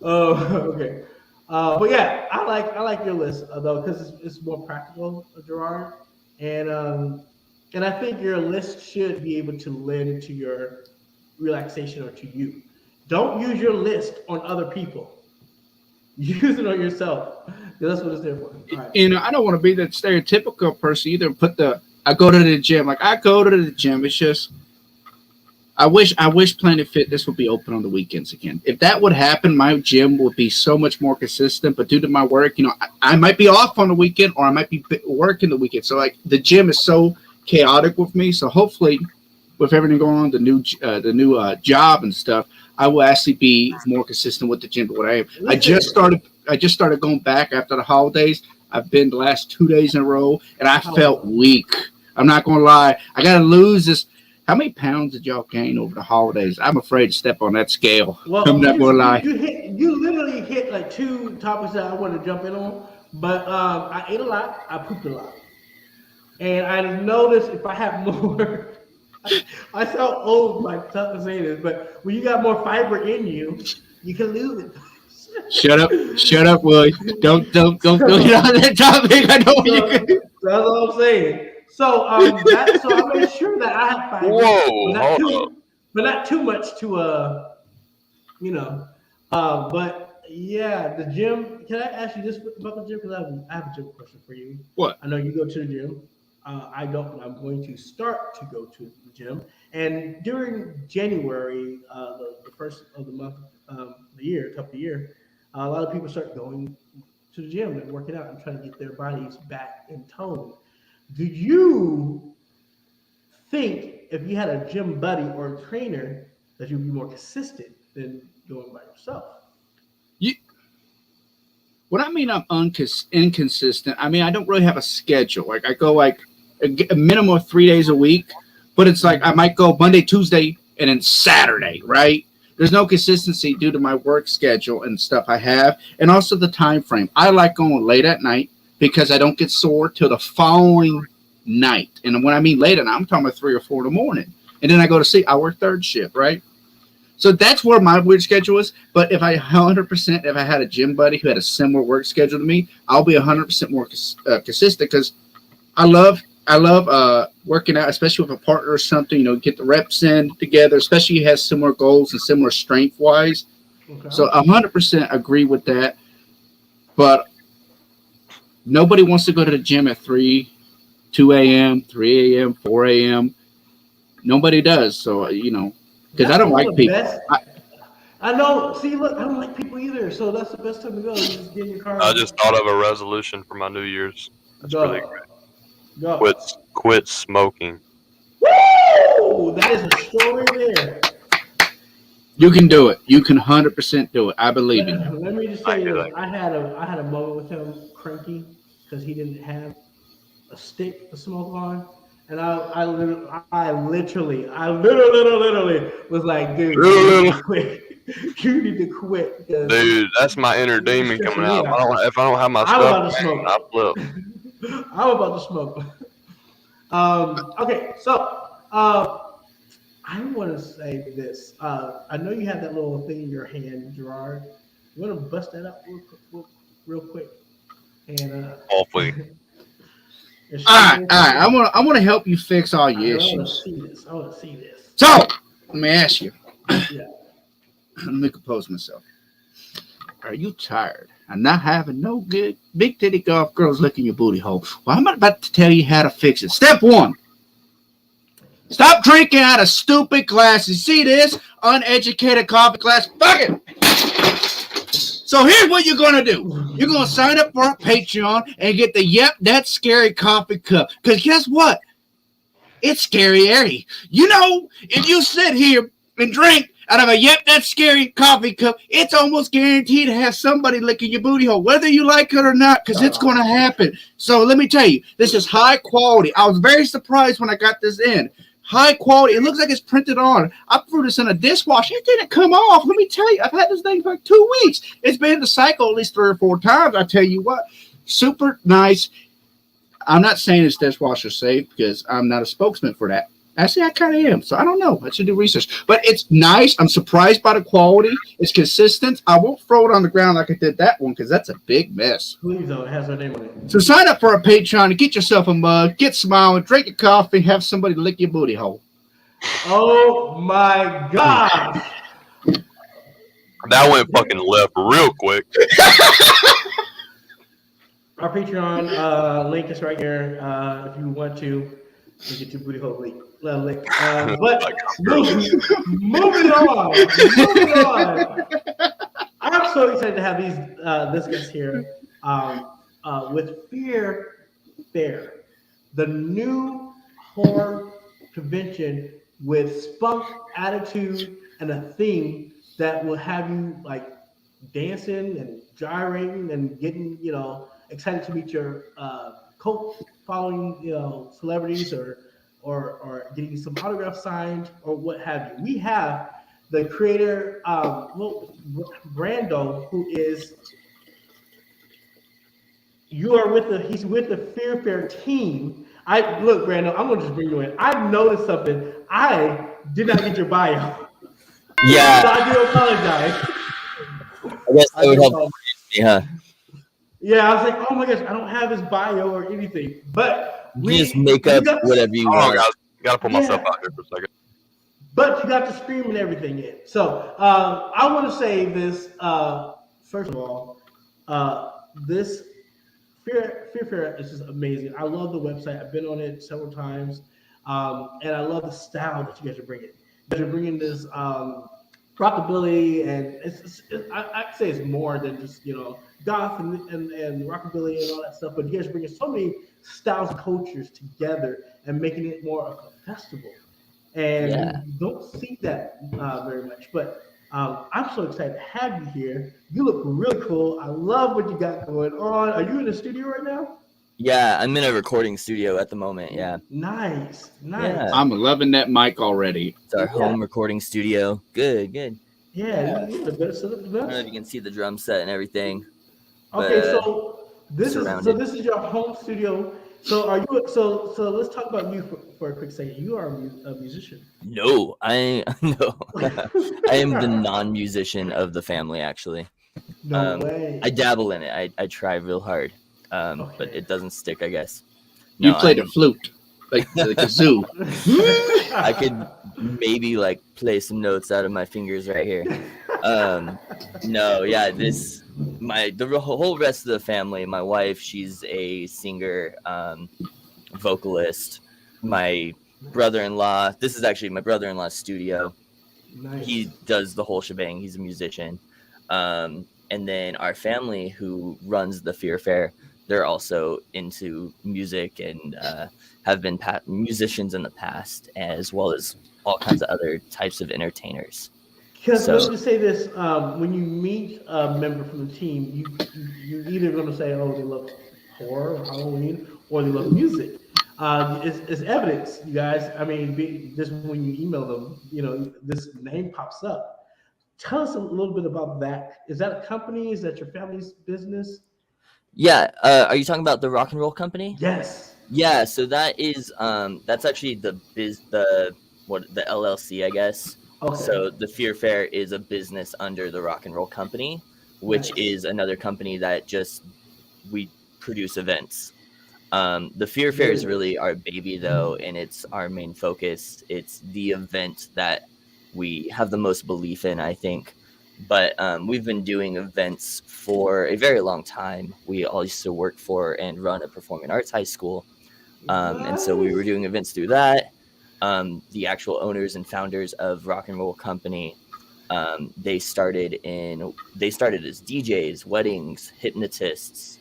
Okay. But yeah, I like your list though because it's more practical, Gerard, and I think your list should be able to lend to your relaxation or to you. Don't use your list on other people. Use it on yourself. That's what it's there for. All right. You know, I don't want to be the stereotypical person either. I go to the gym. Like I go to the gym. It's just I wish Planet Fitness would be open on the weekends again. If that would happen, my gym would be so much more consistent. But due to my work, you know, I might be off on the weekend or I might be working the weekend. So like the gym is so chaotic with me. So hopefully, with everything going on, the new job and stuff, I will actually be more consistent with the gym than what I am. I just started going back after the holidays. I've been the last 2 days in a row, and I felt weak. I'm not gonna lie. I gotta lose this. How many pounds did y'all gain over the holidays? I'm afraid to step on that scale. Well, I'm not gonna lie. You literally hit like two topics that I want to jump in on. But I ate a lot. I pooped a lot, and I noticed if I have more. I sound old by saying this, but when you got more fiber in you, you can lose it. Shut up, Willie. Don't get on that topic. I know you can. That's all I'm saying. So I made sure that I have fiber. Whoa, but not too much to but yeah, the gym. Can I ask you this about the gym? Because I have a gym question for you. What? I know you go to the gym. I don't. I'm going to start to go to the gym, and during January, the first of the month, the year, couple of year, a lot of people start going to the gym and working out and trying to get their bodies back in tone. Do you think if you had a gym buddy or a trainer that you'd be more consistent than going by yourself? What I mean, I'm inconsistent. I mean, I don't really have a schedule. Like I go like a minimum of 3 days a week, but it's like I might go Monday, Tuesday, and then Saturday, right? There's no consistency due to my work schedule and stuff I have, and also the time frame. I like going late at night because I don't get sore till the following night. And when I mean late at night, I'm talking about 3 or 4 in the morning. And then I go to sleep. I work third shift, right? So that's where my weird schedule is. But if I 100%, if I had a gym buddy who had a similar work schedule to me, I'll be 100% more consistent because I love working out, especially with a partner or something, you know, get the reps in together, especially he has similar goals and similar strength wise. Okay. So 100% agree with that. But nobody wants to go to the gym at 2 a.m., 3 a.m., 4 a.m. Nobody does. So, you know, because I don't like people. I know. See, look, I don't like people either. So that's the best time to go. You just get in your car. I just thought of a resolution for my New Year's. That's really great. Go. Quit smoking. Woo! That is a story there. You can do it. You can 100% do it. I believe in you. Let me just say this. I had a moment with him, cranky, because he didn't have a stick to smoke on. And I literally was like, dude, you need to quit. You need to quit. Dude, that's my inner demon coming out. If I don't have my stuff, I flip. I'm about to smoke. Okay, so I want to say this. I know you have that little thing in your hand, Gerard. You want to bust that up real quick? And hopefully. All right. I want to help you fix all your issues. I want to see this. So let me ask you. Yeah. Let me compose myself. Are you tired of not having no good big titty golf girls licking your booty hole? Well, I'm about to tell you how to fix it. Step 1. Stop drinking out of stupid glasses. See this? Uneducated coffee glass. Fuck it. So here's what you're going to do. You're going to sign up for our Patreon and get the Yep, That's Scary coffee cup. Because guess what? It's scary. You know, if you sit here and drink out of a Yep, That's Scary coffee cup, it's almost guaranteed to have somebody licking your booty hole, whether you like it or not, because it's going to happen. So let me tell you, this is high quality. I was very surprised when I got this in. high quality. It looks like it's printed on. I threw this in a dishwasher. It didn't come off. Let me tell you, I've had this thing for like 2 weeks. It's been in the cycle at least 3 or 4 times. I tell you what, super nice. I'm not saying it's dishwasher safe because I'm not a spokesman for that. Actually, I kind of am, so I don't know. I should do research. But it's nice. I'm surprised by the quality. It's consistent. I won't throw it on the ground like I did that one because that's a big mess. Please though, it has her name on it. So sign up for a Patreon and get yourself a mug, get smiling, drink your coffee, have somebody lick your booty hole. Oh my God. That went fucking left real quick. Our Patreon link is right here. If you want to get your booty hole lick. But moving on. I'm so excited to have this guest here with Fear Fair, the new horror convention with spunk, attitude, and a theme that will have you like dancing and gyrating and getting, excited to meet your cult following, celebrities or getting some autographs signed or what have you. We have the creator, Brando, who is he's with the Fear Fair team. Look, Brando, I'm gonna just bring you in. I've noticed something. I did not get your bio. Yeah. So I do apologize. I guess that would help me, huh? Yeah, I was like, oh my gosh, I don't have his bio or anything. But You just make up whatever you want. Gotta pull myself out here for a second. But you got to scream and everything in. So I want to say this. First of all, this Fear Fair is just amazing. I love the website. I've been on it several times, and I love the style that you guys are bringing. You guys are bringing this rockabilly, and I'd say it's more than just goth and rockabilly and all that stuff. But you guys are bringing so many styles and cultures together and making it more of a festival. And you don't see that very much. But I'm so excited to have you here. You look really cool. I love what you got going on. Are you in the studio right now? Yeah, I'm in a recording studio at the moment. Yeah. Nice. Yeah. I'm loving that mic already. It's our home recording studio. Good. Yeah. You need a better setup than I don't know us. if you can see the drum set and everything. Okay, but, so this is your home studio. So are you? So let's talk about you for a quick second. You are a musician. No, I am the non-musician of the family, actually. No way. I dabble in it. I try real hard, but it doesn't stick, I guess. You played a flute, like the kazoo. I could maybe play some notes out of my fingers right here. No, yeah, the whole rest of the family. My wife, she's a singer, vocalist. My brother-in-law. This is actually my brother-in-law's studio. Nice. He does the whole shebang. He's a musician. And then our family, who runs the Fear Fair, they're also into music and have been musicians in the past, as well as all kinds of other types of entertainers. Because let's just say this: when you meet a member from the team, you're either going to say, "Oh, they love horror or Halloween," or they love music. It's evidence, you guys. I mean, just when you email them, this name pops up. Tell us a little bit about that. Is that a company? Is that your family's business? Yeah. Are you talking about the rock and roll company? Yes. Yeah. So that is that's actually the LLC, I guess. Okay. So the Fear Fair is a business under the Rock and Roll Company, which is another company that we produce events. The Fear Fair is really our baby, though, and it's our main focus. It's the event that we have the most belief in, I think. But we've been doing events for a very long time. We all used to work for and run a performing arts high school. And so we were doing events through that. The actual owners and founders of Rock and Roll Company, they started as DJs, weddings, hypnotists.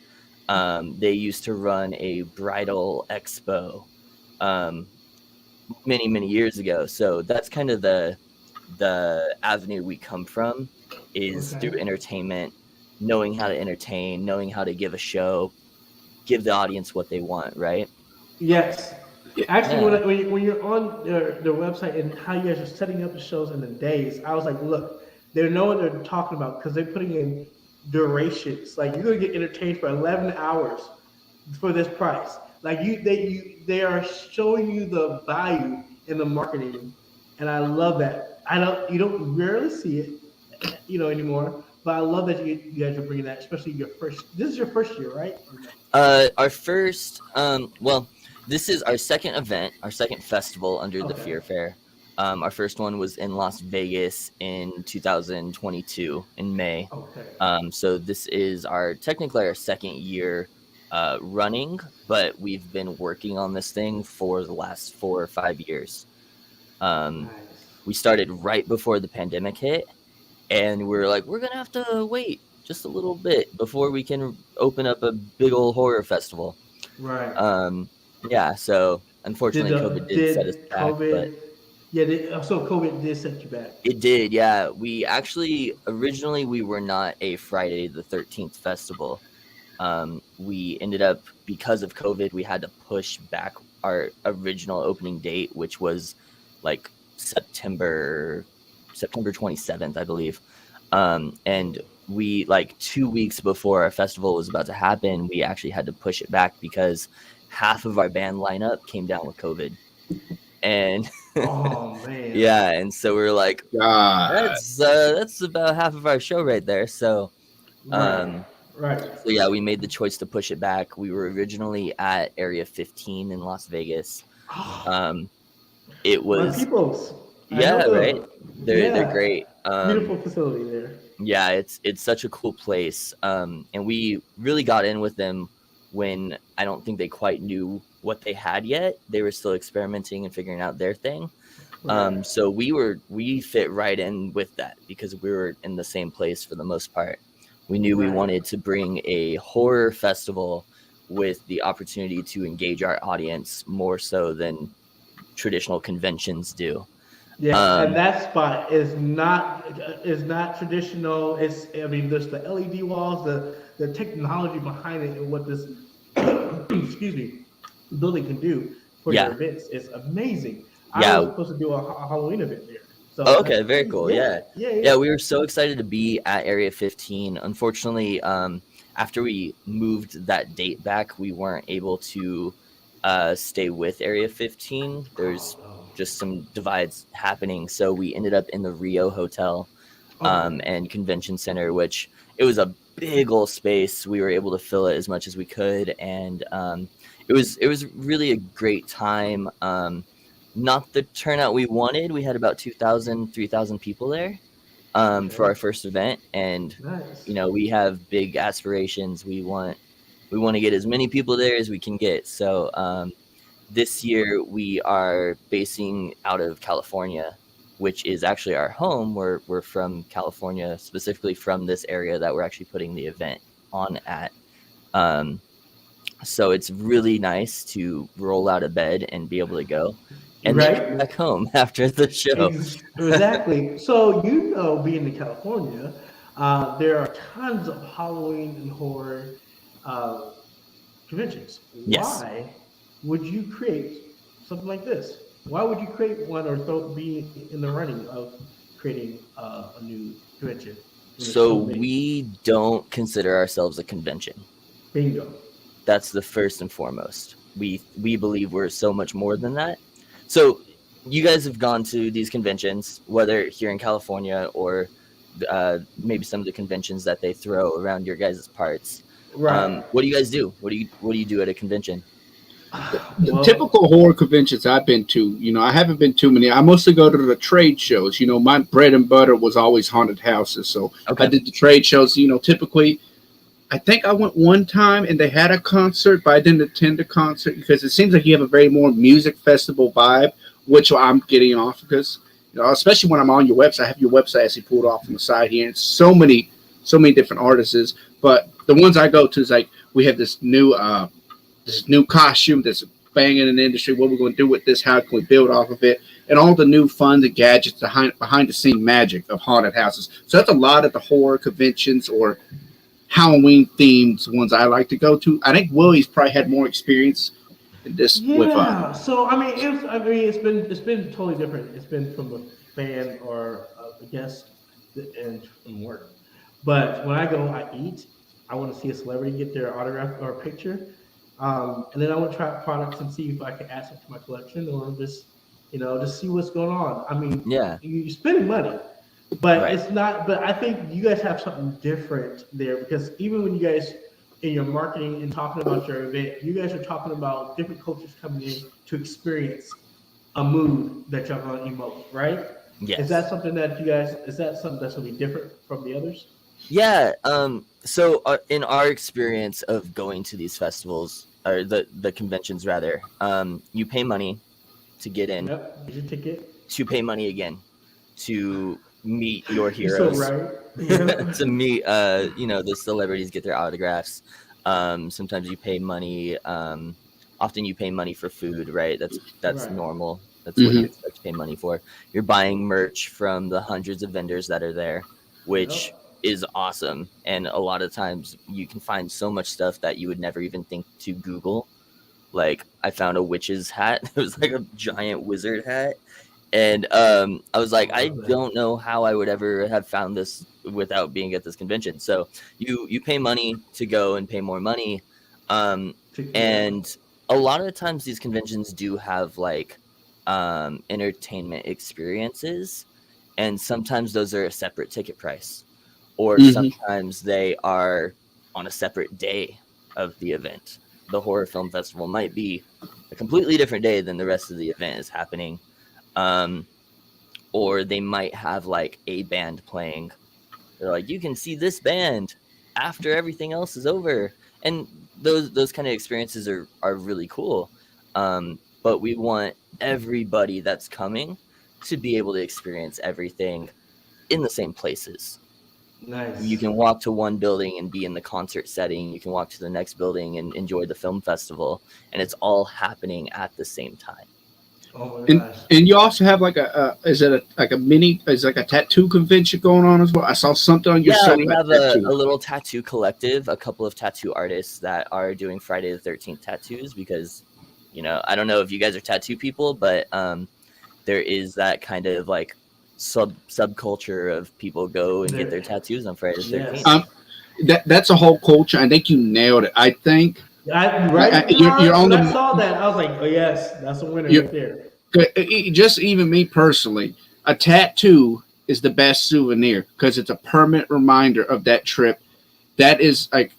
They used to run a bridal expo many years ago. So that's kind of the avenue we come from, is through entertainment, knowing how to entertain, knowing how to give a show, give the audience what they want, right? Yes. Actually, Yeah. when you're on their website and how you guys are setting up the shows and the days, I was like, look, they know what they're talking about because they're putting in durations. Like you're gonna get entertained for 11 hours for this price. Like they are showing you the value in the marketing, and I love that. You don't rarely see it, anymore. But I love that you guys are bringing that, especially your first. This is your first year, right? Or no? Our first, well, this is our second event, our second festival under the Okay. Fear Fair. Our first one was in Las Vegas in 2022 in May. Okay. So this is technically our second year running, but we've been working on this thing for the last 4 or 5 years. Nice. We started right before the pandemic hit, and we're like, we're gonna have to wait just a little bit before we can open up a big old horror festival. Right. Yeah, so unfortunately COVID did set us Did back, but COVID? Yeah. So COVID did set you back. it did. Yeah, we actually originally we were not a Friday the 13th festival. We ended up, because of COVID, we had to push back our original opening date, which was like September 27th, I believe. And we, like 2 weeks before our festival was about to happen, we actually had to push it back because half of our band lineup came down with COVID. And Oh man. yeah, and so we were like, God. that's about half of our show right there. So Right. Right. so yeah, we made the choice to push it back. We were originally at Area 15 in Las Vegas. It My was peoples. I yeah, know them. right. They're Yeah. great. Beautiful facility there. Yeah, it's such a cool place. And we really got in with them when I don't think they quite knew what they had yet. They were still experimenting and figuring out their thing. Right. So we fit right in with that because we were in the same place for the most part. We knew we Right. wanted to bring a horror festival with the opportunity to engage our audience more so than traditional conventions do. Yes, and Um, that spot is not traditional. There's the LED walls, the technology behind it, and what this excuse me building can do for your yeah, events is amazing. I was yeah. supposed to do a Halloween event there, so Oh, that's okay, very crazy. cool. Yeah, Yeah. yeah, Yeah, yeah. we were so excited to be at Area 15. Unfortunately, after we moved that date back, we weren't able to stay with Area 15. There's Oh just some divides happening. So we ended up in the Rio Hotel no. Okay. and Convention Center, which it was a big old space. We were able to fill it as much as we could. And it was really a great time. Not the turnout we wanted. We had about 2,000, 3,000 people there for Okay. our first event, and Nice. we have big aspirations. We want to get as many people there as we can get. So this year we are basing out of California, which is actually our home. We're from California, specifically from this area that we're actually putting the event on at. Um, so it's really nice to roll out of bed and be able to go and then come Right. back home after the show. Exactly. So being in California, there are tons of Halloween and horror uh, conventions. Yes. Why would you create something like this? Why would you create one or be in the running of creating a new convention? When there's So so many. we don't consider ourselves a convention. Bingo. That's the first and foremost. We believe we're so much more than that. So you guys have gone to these conventions, whether here in California or maybe some of the conventions that they throw around your guys' parts. Right. What do you guys do? What do you do at a convention? The Well, typical horror conventions I've been to, I haven't been too many. I mostly go to the trade shows. My bread and butter was always haunted houses. So Okay. I did the trade shows. Typically, I think I went one time and they had a concert, but I didn't attend the concert because it seems like you have a very more music festival vibe, which I'm getting off because, especially when I'm on your website, I have your website actually pulled off on the side here, and so many different artists. But the ones I go to is like we have this new costume that's banging in the industry. What we're going to do with this? How can we build off of it? And all the new fun, the gadgets, behind the scene magic of haunted houses. So that's a lot of the horror conventions or Halloween themed ones I like to go to. I think Willie's probably had more experience this with Yeah. So I mean, it's been totally different. It's been from a fan or a guest and from work. But when I go, I eat. I want to see a celebrity get their autograph or picture, and then I want to try out products and see if I can add something to my collection or just see what's going on. I mean, Yeah. you're spending money, but Right. it's not. But I think you guys have something different there because even when you guys in your marketing and talking about your event, you guys are talking about different cultures coming in to experience a mood that y'all gonna emote, right? Is Yes. that something that you guys? Is that something that's gonna be different from the others? Yeah. So in our experience of going to these festivals or the conventions rather, you pay money to get in, Yep. Get your ticket. to pay money again to meet your You're so heroes, right. Yeah. to meet the celebrities, get their autographs. Sometimes you pay money. Often you pay money for food, right? That's Right. normal. That's what you Mhm. expect to pay money for. You're buying merch from the hundreds of vendors that are there, which Yep. is awesome. And a lot of times you can find so much stuff that you would never even think to Google. Like I found a witch's hat. It was like a giant wizard hat. And I was I like, I love that. don't know how I would ever have found this without being at this convention. So you pay money to go and pay more money. Um, Yep. and a lot of the times these conventions do have like entertainment experiences, and sometimes those are a separate ticket price, or Mhm. sometimes they are on a separate day of the event. The horror film festival might be a completely different day than the rest of the event is happening. Um, or they might have like a band playing. They're like, you can see this band after everything else is over, and those kind of experiences are really cool. But we want everybody that's coming to be able to experience everything in the same places. You Nice. can walk to one building and be in the concert setting. You can walk to the next building and enjoy the film festival, and it's all happening at the same time. Oh my And gosh. and you also have like is it like a mini, is like a tattoo convention going on as well? I saw something on your Yeah, site we about have a tattoo. little tattoo collective, a couple of tattoo artists that are doing Friday the 13th tattoos because, I don't know if you guys are tattoo people, but there is that kind of like subculture of people go and get their There. tattoos on Friday the 13th. Yes. That's a whole culture. I think you nailed it. I think Right. you're on When I the saw that, I was like, oh yes, that's a winner you right there. just even me personally, a tattoo is the best souvenir because it's a permanent reminder of that trip. That is like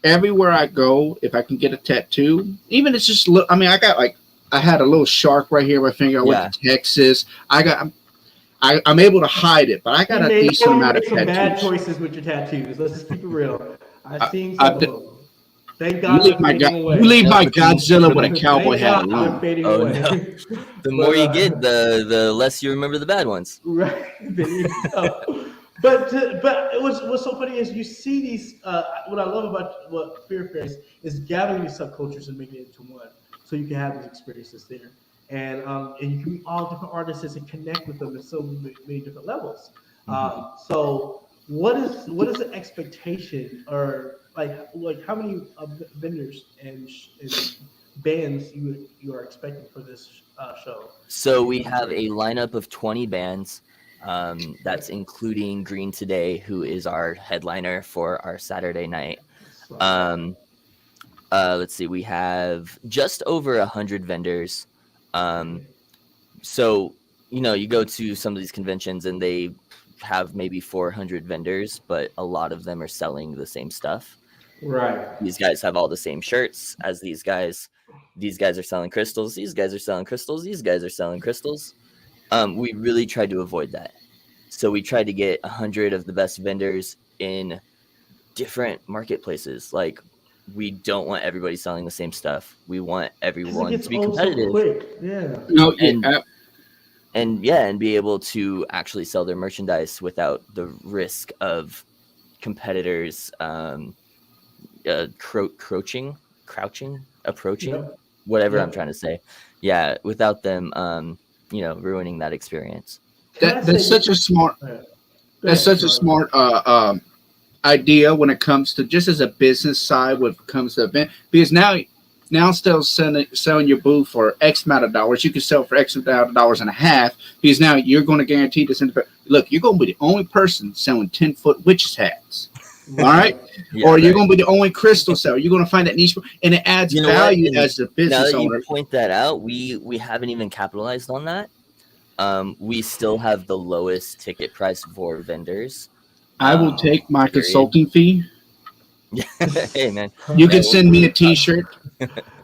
everywhere I go, if I can get a tattoo, even it's just I mean, I had a little shark right here on my finger. I went Yeah. to Texas. I'm able to hide it, but I got He a made, decent you amount of made some bad tattoos. choices with your tattoos. Let's just keep it real. I've I, seen some I've, of them. Thank you God leave they're fading you away. leave my But the Godzilla with a cowboy Thank hat God they're alone. fading oh no, away. the but more you get, the less you remember the bad ones. right there you go. But what's so funny is you see these. What I love about what Fear Fairs is gathering these subcultures and making it into one, so you can have these experiences there, and you can meet all different artists and connect with them at so many different levels. Mhm. So what is the expectation or like how many vendors and bands you are expecting for this show So in we have Detroit? a lineup of 20 bands. That's Right. including Green Today, who is our headliner for our Saturday night. So that. Um, let's see, we have just over 100 vendors. Um, Okay. so you go to some of these conventions and they have maybe 400 vendors, but a lot of them are selling the same stuff. Right. These guys have all the same shirts as these guys. These guys are selling crystals. These guys are selling crystals. These guys are selling crystals. We really tried to avoid that. So we tried to get 100 of the best vendors in different marketplaces. Like we don't want everybody selling the same stuff. We want Because it everyone gets to be old so competitive quick. Yeah. No, yeah, and and be able to actually sell their merchandise without the risk of competitors crouching, approaching, Yep. whatever I'm trying Yep. to say. Yeah, without them, ruining that experience. Can I that's say such this? a smart Go ahead. Go that's ahead, such a Charlie. smart idea when it comes to just as a business side when it comes to event, because now now instead of selling your booth for X amount of dollars, you can sell for X amount of dollars and a half, because now you're going to guarantee this. Look, you're going to be the only person selling 10-foot witches hats. All right. Yeah, or you're going to be the only crystal seller. You're going to find that niche, and it adds value as a business now that owner. you point that out, we haven't even capitalized on that. We still have the lowest ticket price for vendors. I will take my consulting fee. Hey man, you can send me a T-shirt.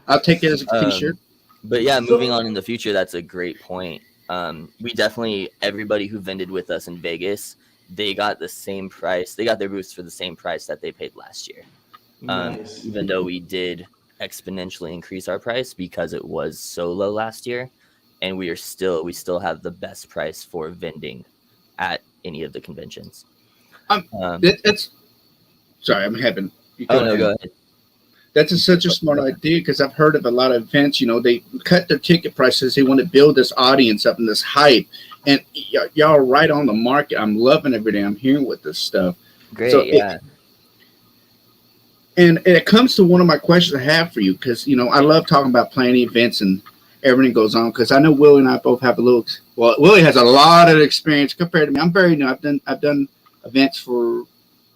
I'll take it as a T-shirt. But yeah, moving on in the future, that's a great point. We definitely, everybody who vended with us in Vegas, they got the same price. They got their booths for the same price that they paid last year. Nice. Even though we did exponentially increase our price because it was so low last year, and we still have the best price for vending at any of the conventions. That's sorry, I'm having. Go ahead. That's such a smart idea, because I've heard of a lot of events. They cut their ticket prices. They want to build this audience up and this hype. And y'all are right on the market. I'm loving everything I'm hearing with this stuff. Great, so yeah. And it comes to one of my questions I have for you, because I love talking about planning events and everything goes on. Because I know Willie and I both have a little. Well, Willie has a lot of experience compared to me. I'm very new. I've done events for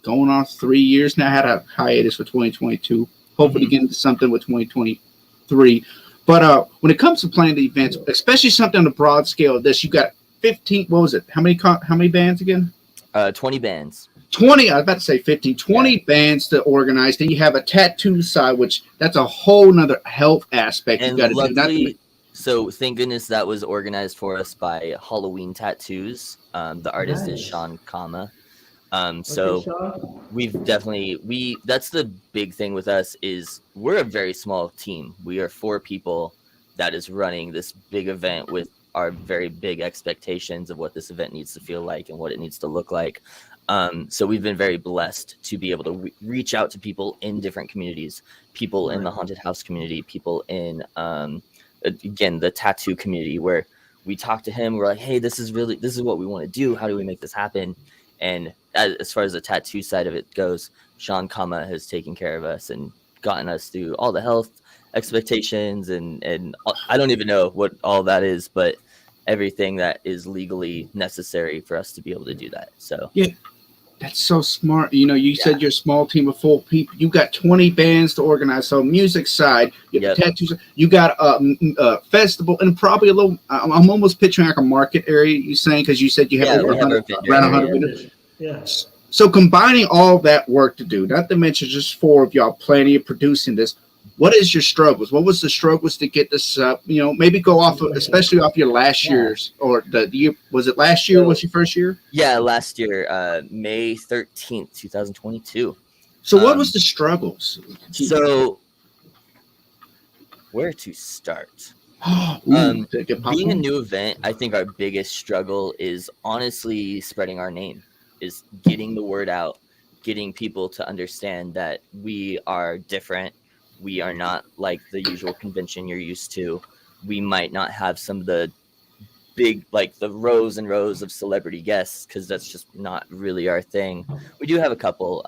going on 3 years now. I had a hiatus for 2022. Hopefully get into something with 2023. But when it comes to planning the events, especially something on a broad scale of this, you got 15. What was it? How many bands again? 20 bands. 20. I was about to say 15. 20 bands to organize. Then you have a tattoo side, which that's a whole nother health aspect you got to do. So thank goodness that was organized for us by Halloween Tattoos. The artist is Sean Kama. So we've definitely that's the big thing with us is we're a very small team. We are 4 people that is running this big event with our very big expectations of what this event needs to feel like and what it needs to look like. So we've been very blessed to be able to reach out to people in different communities, people in the haunted house community, people in again the tattoo community, where we talk to him. We're like, hey, this is what we want to do. How do we make this happen? And as far as the tattoo side of it goes, Sean Kama has taken care of us and gotten us through all the health expectations and I don't even know what all that is, but everything that is legally necessary for us to be able to do that. So yeah, that's so smart. You said you're a small team of 4 people. You got 20 bands to organize. So music side, you got tattoos, you got a festival, and probably a little. I'm almost picturing like a market area. You saying, because you said you have around 100 vendors. Yeah. So combining all that work to do, not to mention just 4 of y'all planning and producing this, what is your struggles? What was the struggles to get this up? Maybe go off of, especially off your last year's, or the year. Was it last year? Was your first year? Yeah, last year, May 13th, 2022. So what was the struggles? So where to start? Being a new event, I think our biggest struggle is honestly spreading our name, is getting the word out, getting people to understand that we are different. We are not like the usual convention you're used to. We might not have some of the big, like the rows and rows of celebrity guests, because that's just not really our thing. We do have a couple,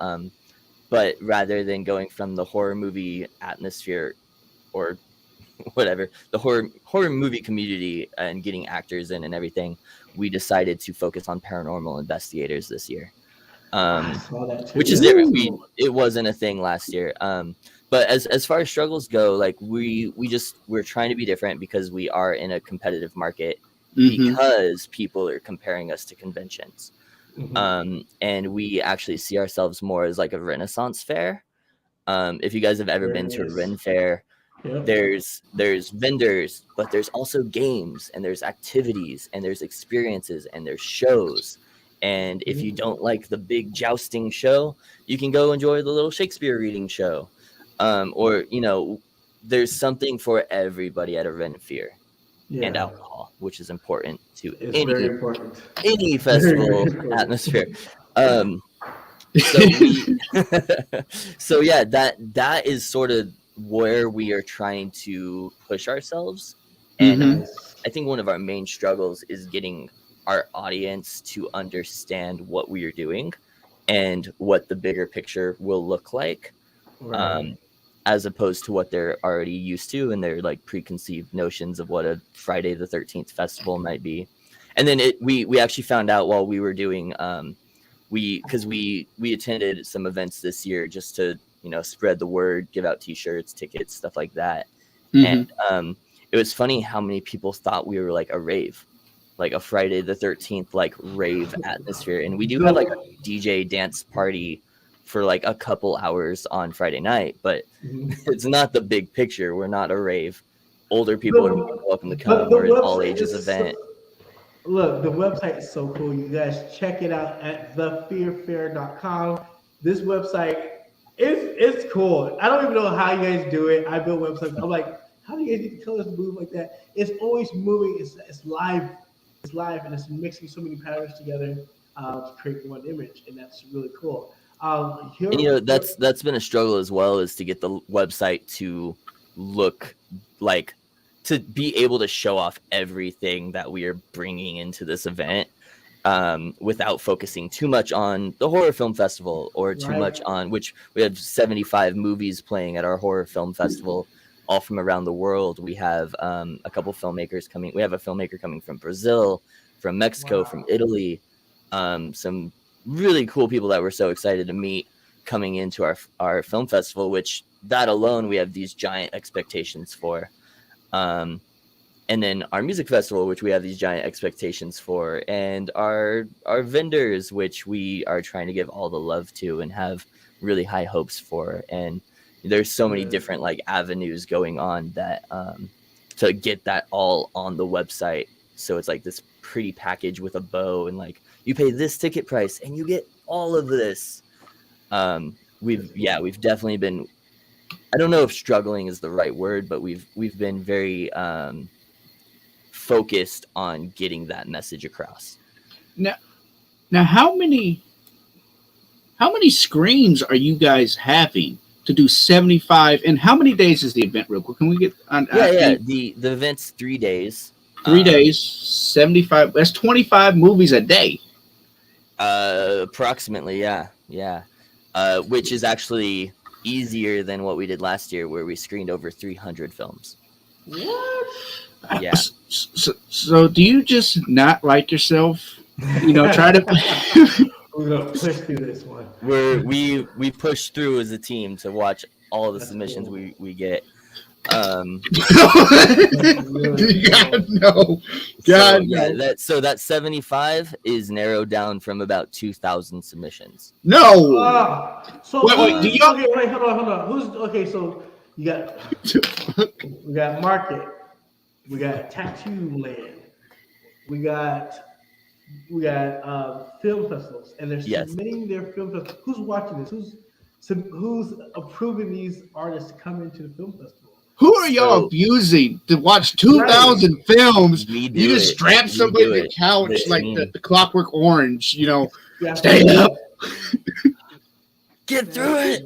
but rather than going from the horror movie atmosphere or whatever, the horror movie community and getting actors in and everything, we decided to focus on paranormal investigators this year, which is different. It wasn't a thing last year. But as far as struggles go, like we're trying to be different because we are in a competitive market, because people are comparing us to conventions. And we actually see ourselves more as like a Renaissance fair. If you guys have ever been to a Ren fair, there's vendors, but there's also games, and there's activities, and there's experiences, and there's shows. And if you don't like the big jousting show, you can go enjoy the little Shakespeare reading show. Or there's something for everybody at a Ren fair. And alcohol, which is important to any festival atmosphere. So yeah, that is sort of where we are trying to push ourselves. And I think one of our main struggles is getting our audience to understand what we are doing and what the bigger picture will look like. as opposed to what they're already used to and their like preconceived notions of what a Friday the 13th festival might be. And then we actually found out while we were doing we attended some events this year just to, you know, spread the word, give out t-shirts, tickets, stuff like that. Mhm. And it was funny how many people thought we were like a rave, like a Friday the 13th like rave atmosphere. And we do have like a DJ dance party for like a couple hours on Friday night, but it's not the big picture. We're not a rave. Older people are welcome to come. We're an all ages event. Look, the website is so cool. You guys check it out at thefearfair.com. This website it's cool. I don't even know how you guys do it. I build websites. I'm like, how do you guys get the colors to move like that? It's always moving. It's live. It's live, and it's mixing so many patterns together to create one image, and that's really cool. And, you know, that's been a struggle as well, is to get the website to look like, to be able to show off everything that we are bringing into this event without focusing too much on the horror film festival or too much on, which we have 75 movies playing at our horror film festival, all from around the world. We have a couple filmmakers coming. We have a filmmaker coming from Brazil, from Mexico, from Italy, some really cool people that we're so excited to meet coming into our film festival, which that alone we have these giant expectations for. And then our music festival, which we have these giant expectations for, and our vendors, which we are trying to give all the love to and have really high hopes for. And there's so many different like avenues going on that to get that all on the website. So it's like this pretty package with a bow, and like you pay this ticket price and you get all of this. We've definitely been, I don't know if struggling is the right word, but we've been very focused on getting that message across. Now, how many screens are you guys having to do 75? And how many days is the event? Real quick, can we get on? The event's 3 days. 3 days, 75. That's 25 movies a day. Approximately, yeah. Which is actually easier than what we did last year, where we screened over 300 films. What? Yeah. So do you just not like yourself? You know, try to. We're gonna push through this one. We push through as a team to watch all the submissions we get. God no. God no. So that 75 is narrowed down from about 2,000 submissions. No. So wait, do y'all? Okay, wait, hold on. Who's okay? So we got Market, we got Tattoo Land, we got film festivals, and they're submitting their film festivals. Who's watching this? Who's approving these artists to come into the film festival? Who are y'all abusing to watch 2,000 films? You just strap somebody to the couch like the Clockwork Orange, you know. Stay up. Get through it.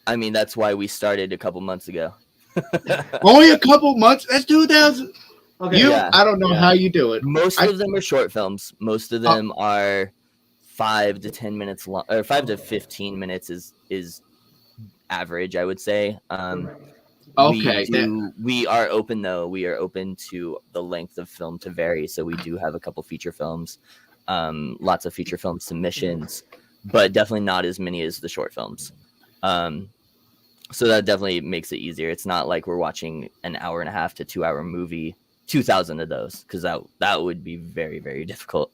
I mean, that's why we started a couple months ago. Only a couple months? That's 2,000. Okay. I don't know how you do it. Most of them are short films. Most of them are 5 to 10 minutes long, or 5 to 15 minutes is average, I would say. Okay. We are open though. We are open to the length of film to vary. So we do have a couple feature films, lots of feature film submissions, but definitely not as many as the short films. So that definitely makes it easier. It's not like we're watching an hour and a half to 2 hour movie, 2,000 of those, because that would be very, very difficult.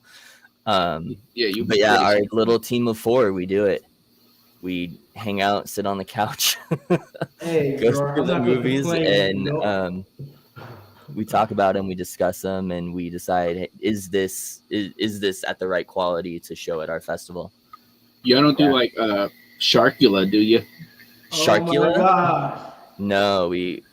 Our little team of 4, we do it. We hang out, sit on the couch, go through the movies, and we talk about them, we discuss them, and we decide, hey, is this at the right quality to show at our festival? You don't do like Sharkula, do you? Sharkula? Oh my gosh. No, we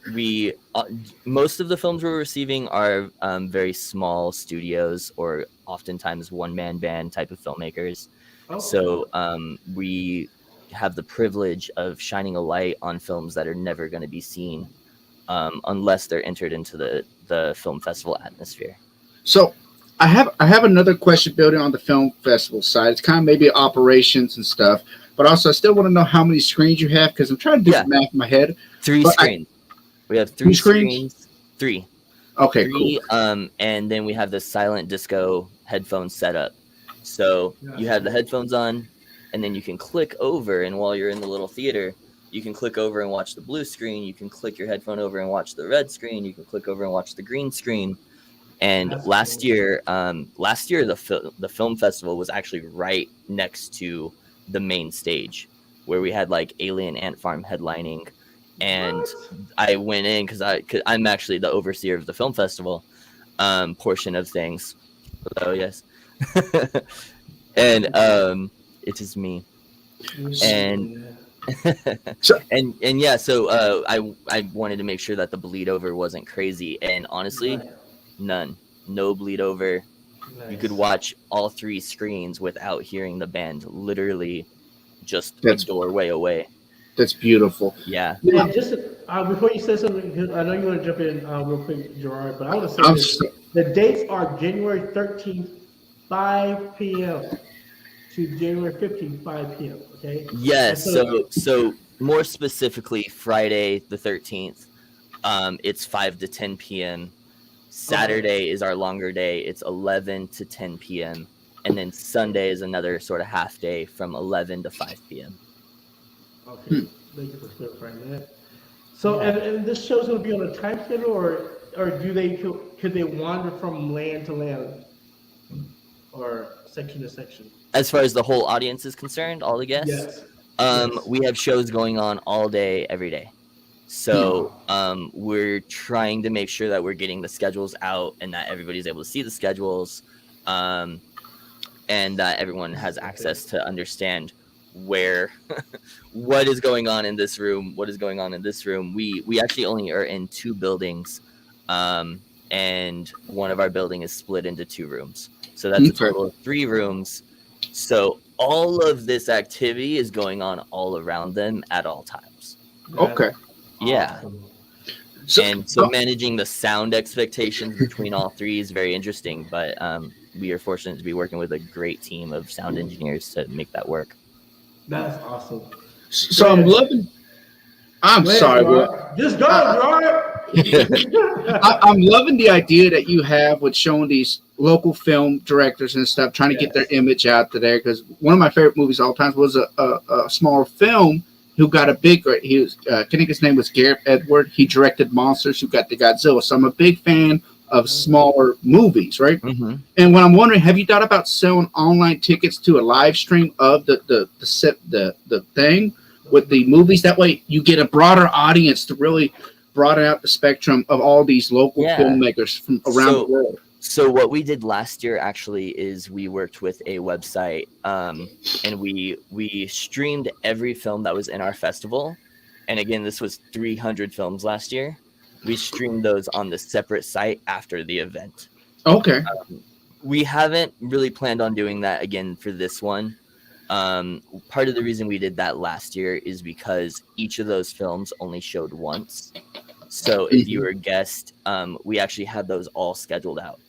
most of the films we're receiving are very small studios or oftentimes one-man band type of filmmakers. Oh. So we have the privilege of shining a light on films that are never going to be seen unless they're entered into the film festival atmosphere. So I have another question building on the film festival side. It's kind of maybe operations and stuff. but also I still want to know how many screens you have because I'm trying to do Yeah. the math in my head. Three But screens. We have three screens? screens. Three. Okay, Three. cool. And then we have the silent disco headphone setup. So you have the headphones on, and then you can click over, and while you're in the little theater, you can click over and watch the blue screen. You can click your headphone over and watch the red screen. You can click over and watch the green screen. And last year, the film festival was actually right next to the main stage, where we had like Alien Ant Farm headlining, and I went in because I'm actually the overseer of the film festival portion of things. Oh yes, and it is me, and and yeah. So I wanted to make sure that the bleed over wasn't crazy, and honestly, no bleed over. Nice. You could watch all three screens without hearing the band, literally just a doorway away. That's beautiful. Yeah. And just before you say something, 'cause I know you want to jump in real quick, Gerard, but I want to say this. The dates are January 13th, 5 p.m. to January 15th, 5 p.m. Okay. Yes. So more specifically, Friday the 13th, it's 5 to 10 p.m. Saturday is our longer day. It's 11 to 10 p.m. And then Sunday is another sort of half day from 11 to 5 p.m. Okay, thank you for clarifying that. So, and this show's going to be on a time schedule, or could they wander from land to land, or section to section? As far as the whole audience is concerned, all the guests, we have shows going on all day, every day. So we're trying to make sure that we're getting the schedules out and that everybody's able to see the schedules, and that everyone has access to understand what is going on in this room, what is going on in this room. We actually only are in two buildings, and one of our building is split into two rooms. So that's a total of 3 rooms. So all of this activity is going on all around them at all times. Okay. Yeah. So managing the sound expectations between all 3 is very interesting, but we are fortunate to be working with a great team of sound engineers to make that work. That's awesome. So I'm loving. I'm sorry, just go, Gerard. I'm loving the idea that you have with showing these local film directors and stuff, trying to get their image out there. Because one of my favorite movies of all time was a smaller film who got a big. He was, I think his name was Garrett Edward. He directed Monsters, who got the Godzilla. So I'm a big fan of smaller movies, right? Mm-hmm. And what I'm wondering, have you thought about selling online tickets to a live stream of the thing with the movies? That way you get a broader audience to really broaden out the spectrum of all these local filmmakers from around the world. So what we did last year actually is we worked with a website, and we streamed every film that was in our festival. And again, this was 300 films last year. We streamed those on the separate site after the event. Okay. We haven't really planned on doing that again for this one. Part of the reason we did that last year is because each of those films only showed once. So if you were a guest, we actually had those all scheduled out.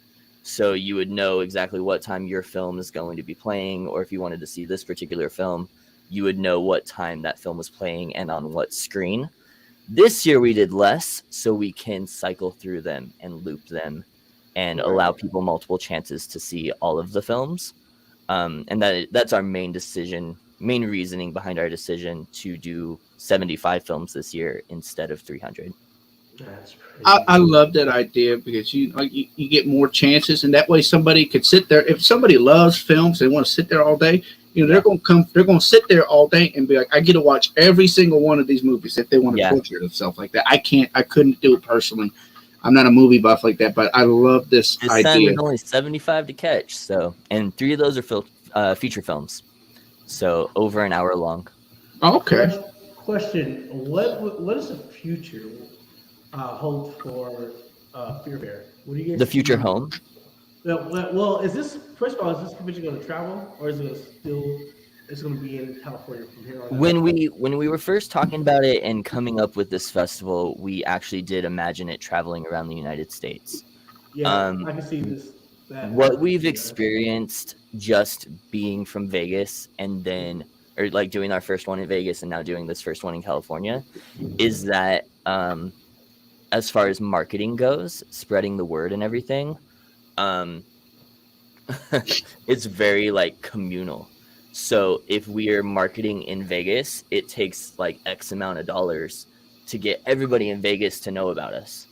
So you would know exactly what time your film is going to be playing, or if you wanted to see this particular film, you would know what time that film was playing and on what screen. This year we did less, so we can cycle through them and loop them and allow people multiple chances to see all of the films. And that's our main reasoning behind our decision to do 75 films this year instead of 300. I love that idea because you get more chances, and that way somebody could sit there. If somebody loves films, they want to sit there all day. They're going to sit there all day and be like, I get to watch every single one of these movies if they want to butcher themselves like that. I couldn't do it personally. I'm not a movie buff like that, but I love this idea. This time there's only 75 to catch, and 3 of those are feature films, so over an hour long. Okay. Question: What is the future hold for Fear Fair? What do you guys? The future home. Well, is this first of all? Is this convention going to travel, or is it it's going to be in California from here on out? When we were first talking about it and coming up with this festival, we actually did imagine it traveling around the United States. Yeah, I can see this. What we've experienced just being from Vegas and then or like doing our first one in Vegas and now doing this first one in California, is that as far as marketing goes, spreading the word and everything, it's very like communal. So if we are marketing in Vegas, it takes like X amount of dollars to get everybody in Vegas to know about us.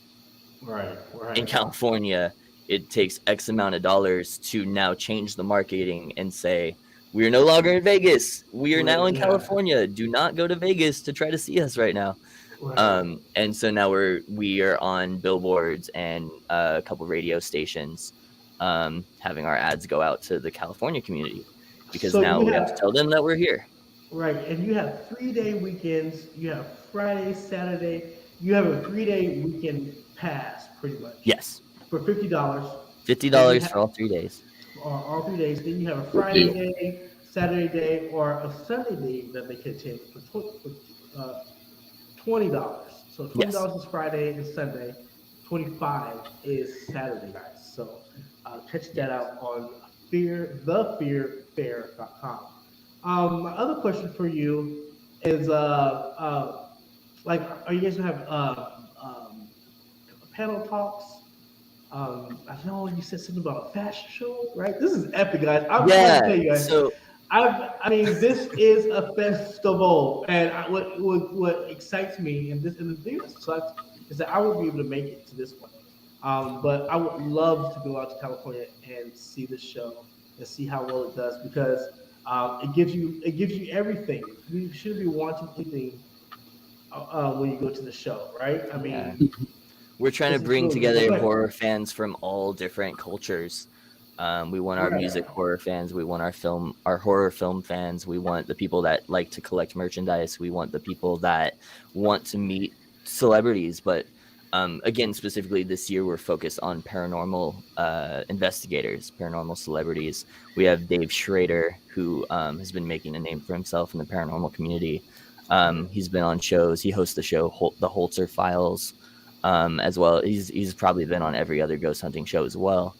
Right. In California, it takes X amount of dollars to now change the marketing and say, we are no longer in Vegas. We are now in California. Do not go to Vegas to try to see us right now. Right. And so now we are on billboards and a couple radio stations, having our ads go out to the California community, because So now you we have to have tell them that we're here. right, and you have 3 day weekends. You have Friday, Saturday. You have a 3 day weekend pass, pretty much, Yes, for $50. $50 for all 3 days. All 3 days. Then you have a Good Friday deal. day, Saturday day, or a Sunday day that they can attend for $20. So $20 is Friday and Sunday. 25 is Saturday nights. So check that out on thefearfair.com. My other question for you is like, are you guys gonna have panel talks? I know you said something about a fashion show, right? This is epic, guys. I'm trying to tell you guys. So I mean, this is a festival, and what excites me, and the thing that sucks is that I won't be able to make it to this one. But I would love to go out to California and see the show and see how well it does, because it gives you everything. You shouldn't be wanting anything when you go to the show, right? I mean, Yeah. We're trying to This is bring really together good. horror fans from all different cultures. We want our Right. music horror fans. We want our horror film fans. We want the people that like to collect merchandise. We want the people that want to meet celebrities. But again, specifically this year, we're focused on paranormal investigators, paranormal celebrities. We have Dave Schrader, who has been making a name for himself in the paranormal community. He's been on shows. He hosts the show, The Holzer Files. As well. He's probably been on every other ghost hunting show as well.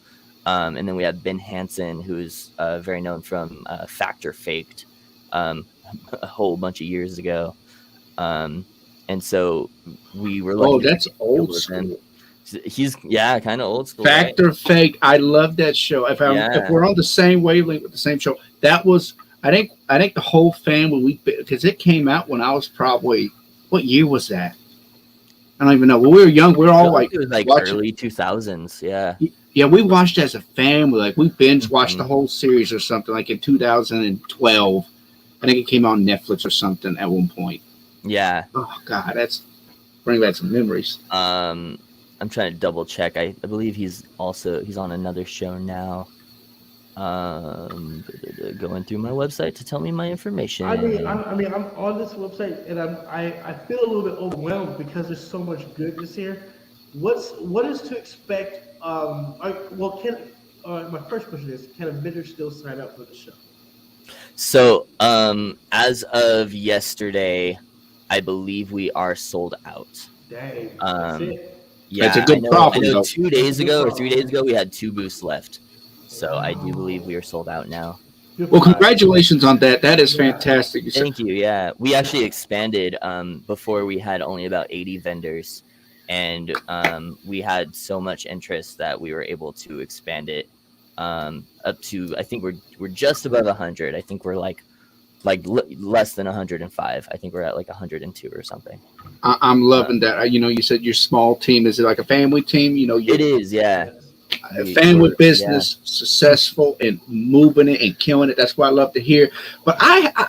And then we have Ben Hansen, who's very known from Fact or Faked, a whole bunch of years ago. And so we were lucky. Oh, that's old with him. school. He's kind of old school. Fact Right? or Fake. I love that show. If we're on the same wavelength with the same show, that was I think the whole family because it came out when I was probably, what year was that? I don't even know. When we were young, we were all like it was like watching. early 2000s. Yeah. Yeah, we watched as a family. Like we binge watched the whole series or something. Like in 2012, I think it came out on Netflix or something at one point. Yeah. Oh God, that's bring back some memories. I'm trying to double check. I believe he's on another show now. Going through my website to tell me my information. I mean, I'm on this website, and I feel a little bit overwhelmed because there's so much goodness here. What is to expect? My first question is, can a vendor still sign up for the show? So, as of yesterday, I believe we are sold out. Dang, that's it. Yeah, That's a good problem, I know though. 2 days ago or 3 days ago, we had 2 booths left. So I do believe we are sold out now. Well, congratulations on that. That is fantastic. Thank you. Yeah, we actually expanded. Before we had only about 80 vendors, and we had so much interest that we were able to expand it up to. I think we're just above 100. I think we're like less than 105. I think we're at like 102 or something. I'm loving that. You said your small team. Is it like a family team? It is. Yeah. Family business, successful and moving it and killing it. That's what I love to hear. But I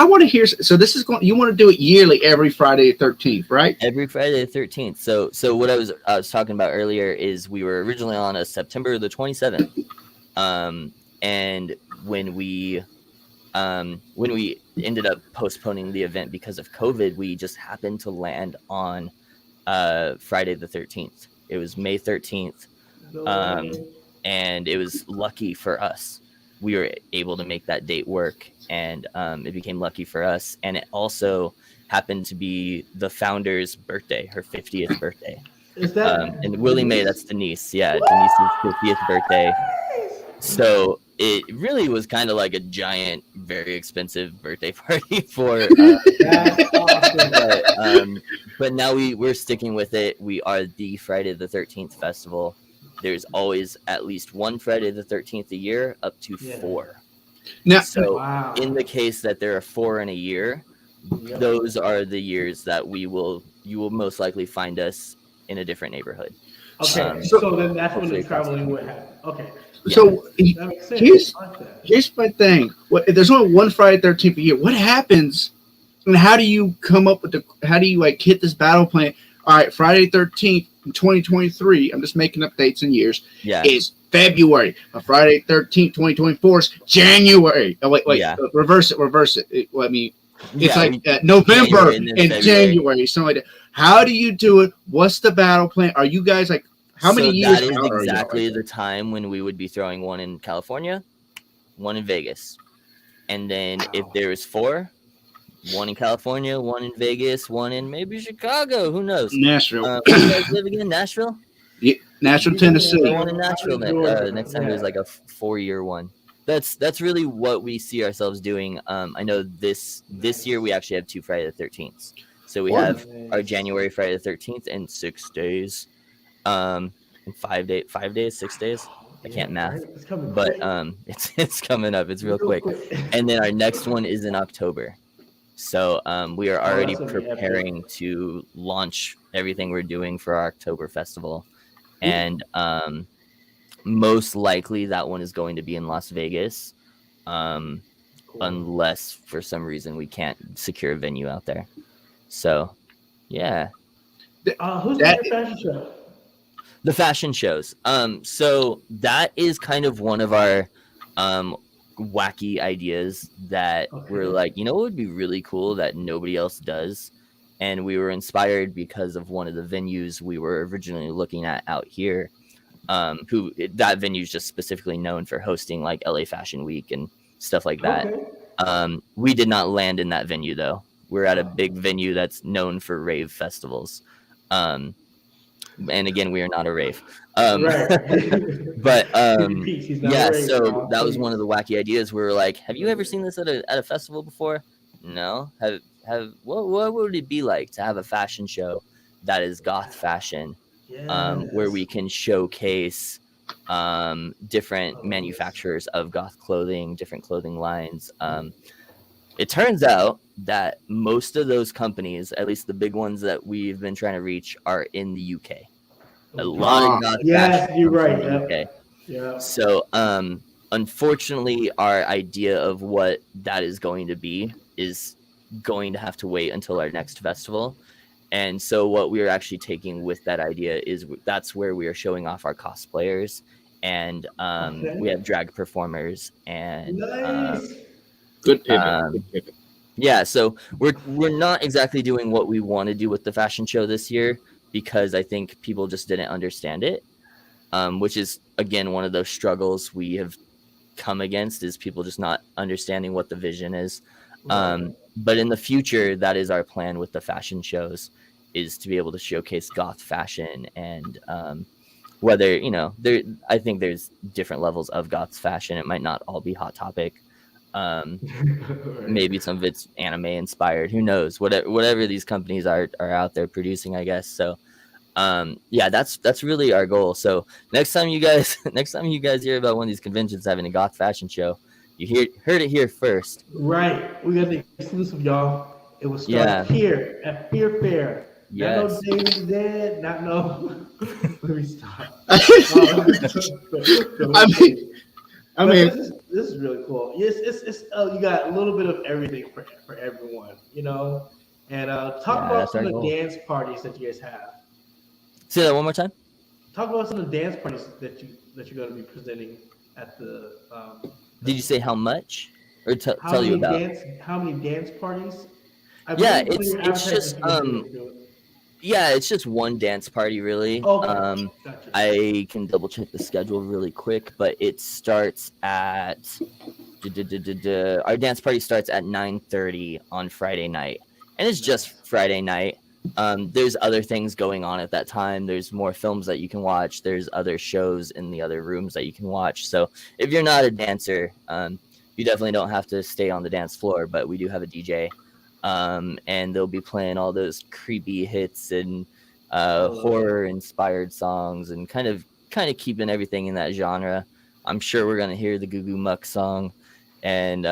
want to hear. So this is going. You want to do it yearly, every Friday the 13th, right? Every Friday the 13th. So what I was talking about earlier is we were originally on a September the 27th, and when we ended up postponing the event because of COVID, we just happened to land on Friday the 13th. It was May 13th. And it was lucky for us. We were able to make that date work, and it became lucky for us. And it also happened to be the founder's birthday, her 50th birthday. Is that and Willie Mae, that's Denise. Yeah, Denise's 50th birthday. So it really was kind of like a giant, very expensive birthday party for. That's awesome. But now we're sticking with it. We are the Friday the 13th festival. There's always at least one Friday the 13th a year, up to four. Now, So Wow. in the case that there are 4 in a year, Yep. those are the years that you will most likely find us in a different neighborhood. Okay, so then that's when the hopefully traveling would happen. Okay, so that makes sense. here's I like that. here's my thing. What if there's only one Friday 13th a year? What happens? And how do you come up with how do you like hit this battle plan? All right, Friday 13th in 2023. I'm just making up dates and years. Yeah. Is February. Friday 13th, 2024 is January. Oh wait, Yeah. reverse it. I mean, it's Yeah, like November January and then and February. January, something like that. How do you do it? What's the battle plan? Are you guys like how many years That is out are you? exactly the time when we would be throwing one in California, one in Vegas. And then if there is 4, one in California, one in Vegas, one in maybe Chicago, who knows? Nashville, Where do you guys live again? Nashville? Nashville, Tennessee. One in Nashville. Next time there's like a 4-year one. That's really what we see ourselves doing. I know this year we actually have 2 Friday the 13th. So we have our January Friday the 13th in 6 days. In 5 days, 6 days. I can't math, It's coming but quick. it's coming up. It's real quick. And then our next one is in October. So we are already that's gonna be preparing to launch everything we're doing for our October festival, and most likely that one is going to be in Las Vegas, unless for some reason we can't secure a venue out there. So, yeah. Who's doing your fashion show? The fashion shows. So that is kind of one of our wacky ideas that we're like, what would be really cool that nobody else does. And we were inspired because of one of the venues we were originally looking at out here. That venue is just specifically known for hosting like LA Fashion Week and stuff like that. Okay. We did not land in that venue though. We're at a big venue that's known for rave festivals. And again, we are not a rave. Right. But He's not yeah, a rave, so y'all. that was one of the wacky ideas. We were like, have you ever seen this at a festival before? No. What would it be like to have a fashion show that is goth fashion, where we can showcase different manufacturers of goth clothing, different clothing lines. It turns out that most of those companies, at least the big ones that we've been trying to reach, are in the UK. A lot of goth fashion you're right. comes from the UK. Yeah. So, unfortunately, our idea of what that is going to be is going to have to wait until our next festival. And so what we are actually taking with that idea is that's where we are showing off our cosplayers, and we have drag performers and Nice. Good pivot. Good pivot. yeah, so we're not exactly doing what we want to do with the fashion show this year because I think people just didn't understand it, which is again one of those struggles we have come against is people just not understanding what the vision is. But in the future, that is our plan with the fashion shows, is to be able to showcase goth fashion and whether I think there's different levels of goth fashion. It might not all be Hot Topic. Maybe some of it's anime inspired. Who knows? Whatever these companies are out there producing, I guess. So, yeah, that's really our goal. So next time you guys hear about one of these conventions having a goth fashion show, you heard it here first. Right. We got the exclusive, y'all. It was start here at Fear Fair. Yes. Not no James dead. Not no. Let me stop. I mean, this is really cool. Yes, it's you got a little bit of everything for everyone, And talk about some of the dance parties that you guys have. Say that one more time. Talk about some of the dance parties that you're going to be presenting at the. Did you say how much, or tell you about? How many dance parties? Yeah, it's just yeah, it's just one dance party really. Okay. Gotcha. I can double check the schedule really quick, but it starts at our dance party starts at 9:30 on Friday night, and it's just Friday night. There's other things going on at that time. There's more films that you can watch. There's other shows in the other rooms that you can watch. So if you're not a dancer, you definitely don't have to stay on the dance floor, but we do have a DJ. And they'll be playing all those creepy hits and horror inspired songs, and kind of keeping everything in that genre. I'm sure we're gonna hear the Goo Goo Muck song, and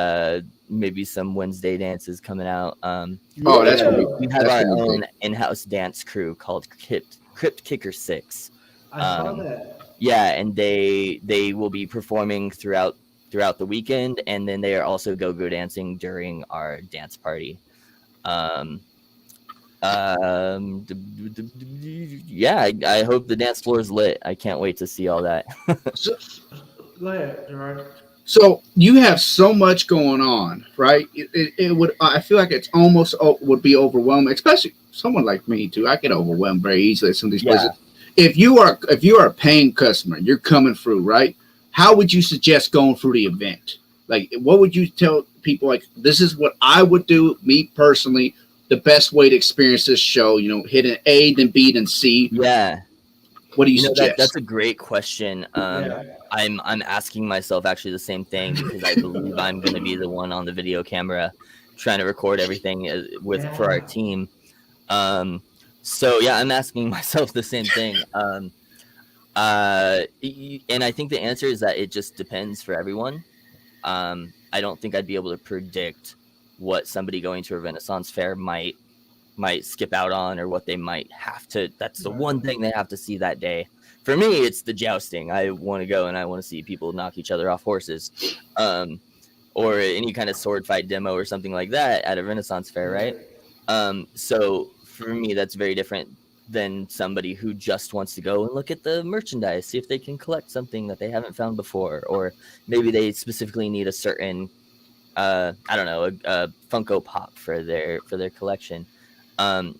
maybe some Wednesday dances coming out. Oh, that's Yeah. gonna be. We have That's our gonna be own big. in-house dance crew called Crypt Kicker 6. I saw that. Yeah, and they will be performing throughout the weekend, and then they are also go-go dancing during our dance party. Yeah, I hope the dance floor is lit. I can't wait to see all that. So, Go ahead, Gerard. so you have so much going on, right? It would. I feel like it's almost would be overwhelming, especially someone like me too. I get overwhelmed very easily at some of these Yeah. places. If you are a paying customer, you're coming through, right? How would you suggest going through the event? Like, what would you tell people? Like, this is what I would do, me personally. The best way to experience this show, hit an A, then B, then C. Yeah. What do you suggest? That's a great question. Yeah. I'm asking myself actually the same thing, because I believe I'm going to be the one on the video camera trying to record everything for our team. So yeah, I'm asking myself the same thing. And I think the answer is that it just depends for everyone. I don't think I'd be able to predict what somebody going to a Renaissance fair might skip out on, or what they might have to. That's the one thing they have to see that day. For me, it's the jousting. I want to go and I want to see people knock each other off horses, or any kind of sword fight demo or something like that at a Renaissance fair, right? So for me, that's very different than somebody who just wants to go and look at the merchandise, see if they can collect something that they haven't found before, or maybe they specifically need a certain, I don't know, a Funko Pop for their collection.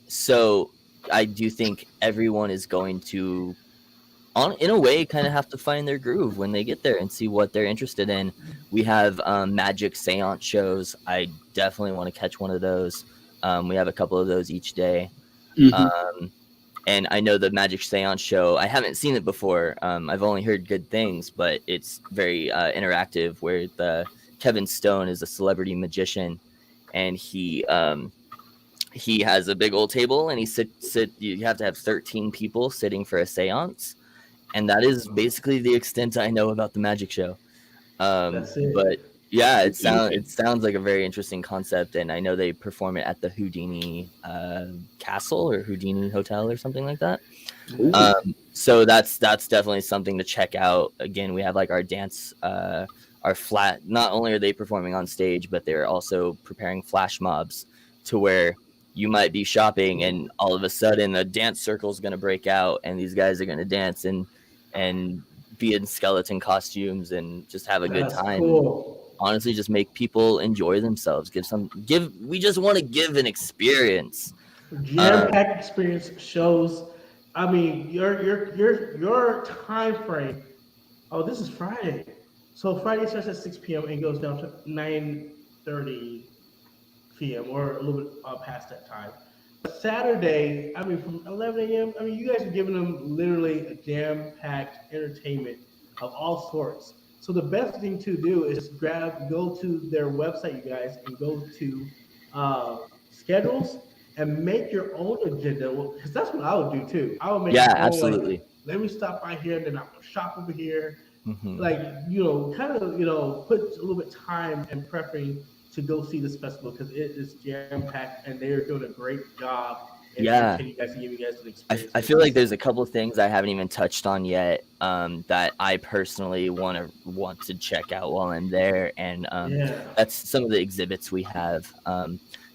So I do think everyone is going to, in a way, kind of have to find their groove when they get there and see what they're interested in. We have magic seance shows. I definitely want to catch one of those. We have a couple of those each day. And I know the magic seance show, I haven't seen it before. I've only heard good things, but it's very interactive, where Kevin Stone is a celebrity magician, and he has a big old table, and you have to have 13 people sitting for a seance. And that is basically the extent I know about the magic show. That's it. But yeah, it sounds like a very interesting concept, and I know they perform it at the Houdini Castle or Houdini Hotel or something like that. So that's definitely something to check out. Again, we have like our dance, our flat. Not only are they performing on stage, but they're also preparing flash mobs, to where you might be shopping and all of a sudden a dance circle is going to break out, and these guys are going to dance and be in skeleton costumes and just have a good time. Cool. Honestly, just make people enjoy themselves. We just want to give an experience. Jam-packed experience shows. I mean, your time frame. Oh, this is Friday. So Friday starts at 6 p.m. and goes down to 9:30 p.m. or a little bit past that time. Saturday, I mean, from 11 a.m. I mean, you guys are giving them literally a jam-packed entertainment of all sorts. So the best thing to do is go to their website, you guys, and go to schedules and make your own agenda. Because that's what I would do too. I would make my own, absolutely. Like, let me stop by here, then I'm gonna shop over here. Mm-hmm. Like, kind of, put a little bit of time and prepping to go see this festival, because it is jam-packed and they're doing a great job. Yeah. You guys to give you guys an experience. I feel like there's a couple of things I haven't even touched on yet, that I personally want to check out while I'm there, and that's some of the exhibits we have.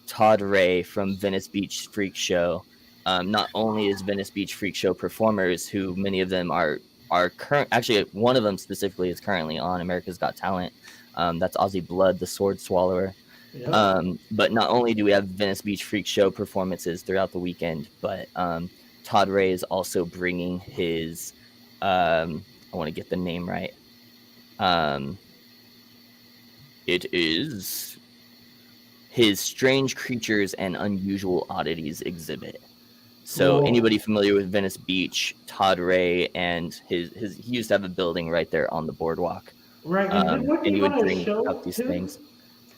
Todd Ray from Venice Beach Freak Show. Not only is Venice Beach Freak Show performers, who many of them are current. Actually, one of them specifically is currently on America's Got Talent. That's Ozzy Blood, the Sword Swallower. Yeah. But not only do we have Venice Beach Freak Show performances throughout the weekend, but Todd Ray is also bringing his, I want to get the name right. It is his Strange Creatures and Unusual Oddities exhibit. So Cool. anybody familiar with Venice Beach, Todd Ray and his he used to have a building right there on the boardwalk. Right, and then wasn't And he he on would a bring show out these too? things.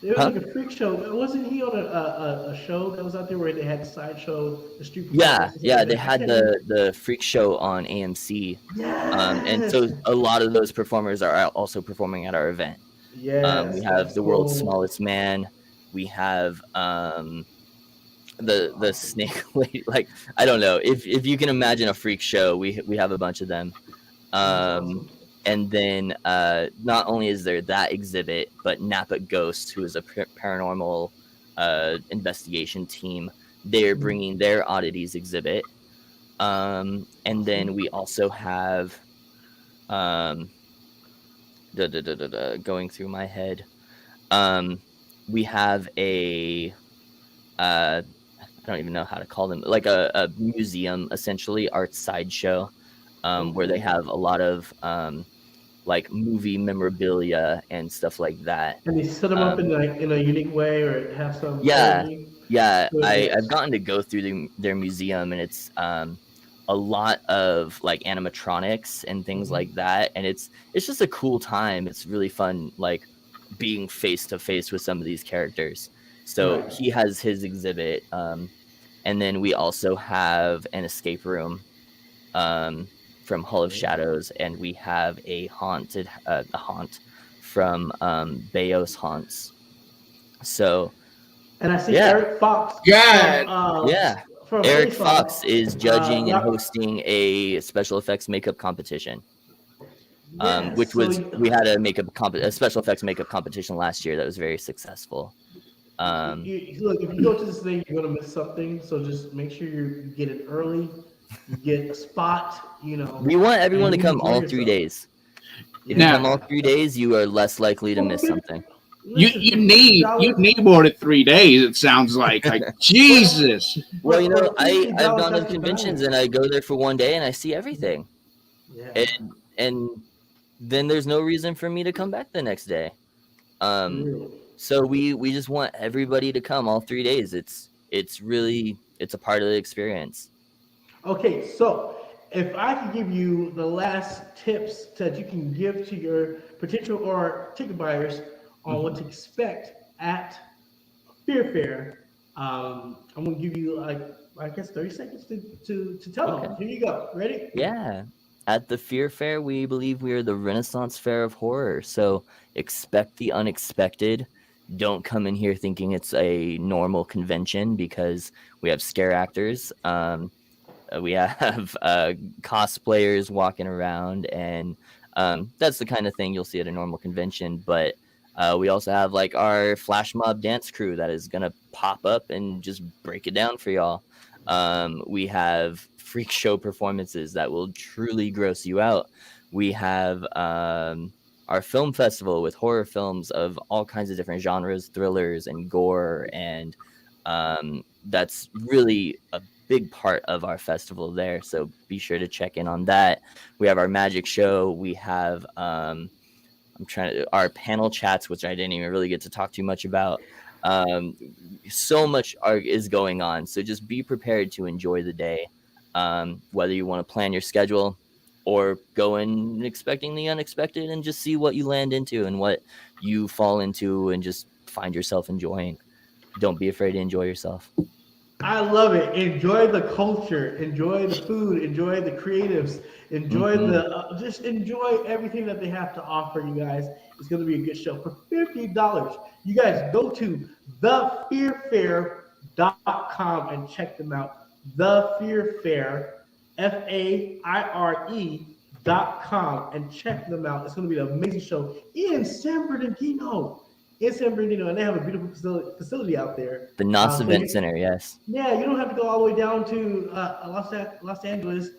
It was Huh? like a freak show. Wasn't he on a show that was out there where they had the sideshow, the street Yeah, performers and stuff yeah, like they that? I had can't remember. the freak show on AMC. And Yes, so a lot of those performers are also performing at our event. We yes, have that's the world's cool. smallest man. We have the snake lady. Like, I don't know if you can imagine a freak show. We have a bunch of them. That's Um, awesome. and then not only is there that exhibit, but Napa Ghost, who is a paranormal investigation team, they're bringing their oddities exhibit. And then we also have um, going through my head. We have a I don't even know how to call them, like a museum, essentially, art sideshow, where they Okay. have a lot of like movie memorabilia and stuff like that. And they set them up Um, in a unique way, or have some yeah, energy. yeah, Good I've mix. gotten to go through their museum, and it's a lot of like animatronics and things like that, and it's just a cool time. It's really fun, like being face to face with some of these characters. So Right. he has his exhibit, and then we also have an escape room from Hall of Shadows, and we have a haunt from Bayos Haunts. So And I see yeah, Eric Fox God, yeah. from Eric Face Fox Off. is judging and Rock, hosting a special effects makeup competition. yes. Which So was we had a special effects makeup competition last year that was very successful. look, if you go to this thing, you're gonna miss something. So just make sure you get it early. You get a spot. We want everyone and to you come enjoy all 3 yourself. days. If you Yeah. come now all 3 days, you are less likely to Well, miss something. listen, you for need $50, more than 3 days. It sounds like Jesus. Well, for I've $50, gone to that's the conventions value. and I go there for one day and I see everything, Yeah, and then there's no reason for me to come back the next day. for Um, real. so we just want everybody to come all 3 days. It's really a part of the experience. Okay, so if I could give you the last tips that you can give to your potential or ticket buyers on what to expect at Fear Fair, I'm gonna give you like I guess 30 seconds to tell Okay. them. Here you go. Ready? Yeah. At the Fear Fair, we believe we are the Renaissance Fair of horror. So expect the unexpected. Don't come in here thinking it's a normal convention, because we have scare actors. We have cosplayers walking around, and that's the kind of thing you'll see at a normal convention. But we also have like our flash mob dance crew that is gonna pop up and just break it down for y'all. We have freak show performances that will truly gross you out. We have our film festival with horror films of all kinds of different genres, thrillers and gore, and that's really a big part of our festival there. So be sure to check in on that. We have our magic show. We have our panel chats, which I didn't even really get to talk too much about. So much is going on, so just be prepared to enjoy the day, whether you want to plan your schedule or go in expecting the unexpected and just see what you land into and what you fall into and just find yourself enjoying. Don't be afraid to enjoy yourself. I love it. Enjoy the culture, enjoy the food, enjoy the creatives, enjoy Mm-hmm. just enjoy everything that they have to offer. You guys, it's going to be a good show for $50. You guys go to thefearfair.com and check them out. The Fear Fair, FAIRE.com, and check them out. It's going to be an amazing show in San Bernardino. In San Bernardino, and they have a beautiful facility out there. The NOS So Event Center, yes. yeah, you don't have to go all the way down to Los Angeles,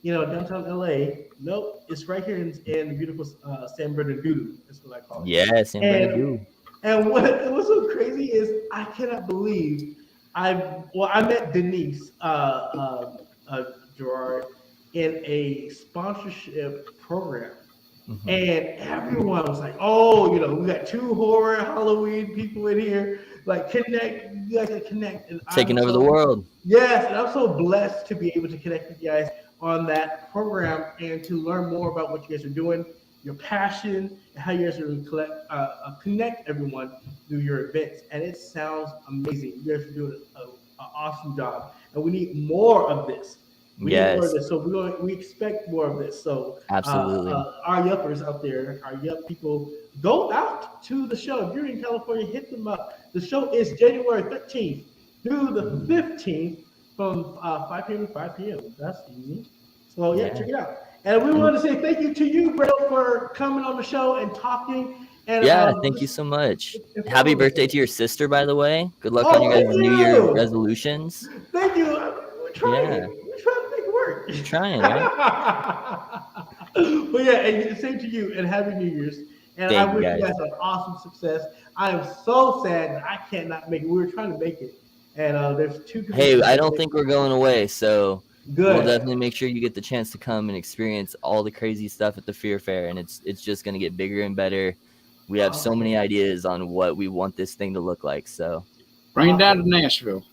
downtown LA. Nope, it's right here in beautiful San Bernardino. That's what I call it. Yeah, San Bernardino. And what's so crazy is I cannot believe I met Denise Gerard in a sponsorship program And everyone was like, "Oh, we got 2 horror Halloween people in here. Like, connect. You guys can connect." And Taking over the world. yes, and I'm so blessed to be able to connect with you guys on that program and to learn more about what you guys are doing, your passion, and how you guys are going to connect everyone through your events. And it sounds amazing. You guys are doing an awesome job, and we need more of this. We need more of Yes, this. So we expect more of this. So absolutely. our yuppers out there, our yup people, go out to the show. If you're in California, hit them up. The show is January 13th through the 15th from 5 p.m. to 5 p.m. That's easy. So yeah, Yeah. check it out. And we want to say thank you to you, bro, for coming on the show and talking. And Yeah, thank you so much. Happy birthday to your sister, by the way. Good luck on your thank guys' New Year you. resolutions. Thank you. We're trying. Yeah. We're trying to make it work. You're trying, right? But yeah, and same to you, and happy New Year's. And Thank I you, wish you guys. guys an awesome success. I am so sad that I cannot make it. We were trying to make it, and there's 2 Hey, I don't think we're going away, so we'll good. definitely make sure you get the chance to come and experience all the crazy stuff at the Fear Fair, and it's just gonna get bigger and better. We have so many ideas on what we want this thing to look like. So Bring it down to Nashville,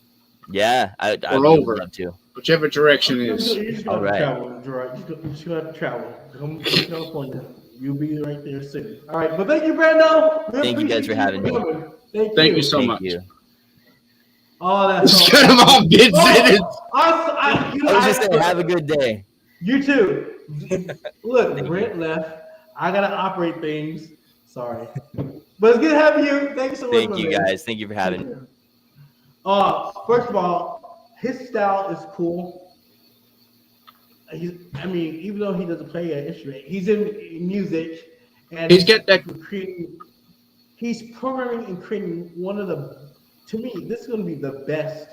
yeah, I Or would over. love to. whichever direction it is. You just All got to right. travel, Gerard. You just got to travel. Come to California. You'll be right there soon. All right, but thank you, Brando. We Thank you guys appreciate for having me. coming. Thank you so Thank much. you. Oh, that's It's so kind of all good sentence. I I was just saying, have a good day. You too. Look, Brent left. I gotta operate things. Sorry, but it's good having you. Thank you so much. Thank my you man. guys. Thank you for having me. First of all, his style is cool. Even though he doesn't play an instrument, he's in music, and He's got that. he's programming and creating one of the. To me, this is going to be the best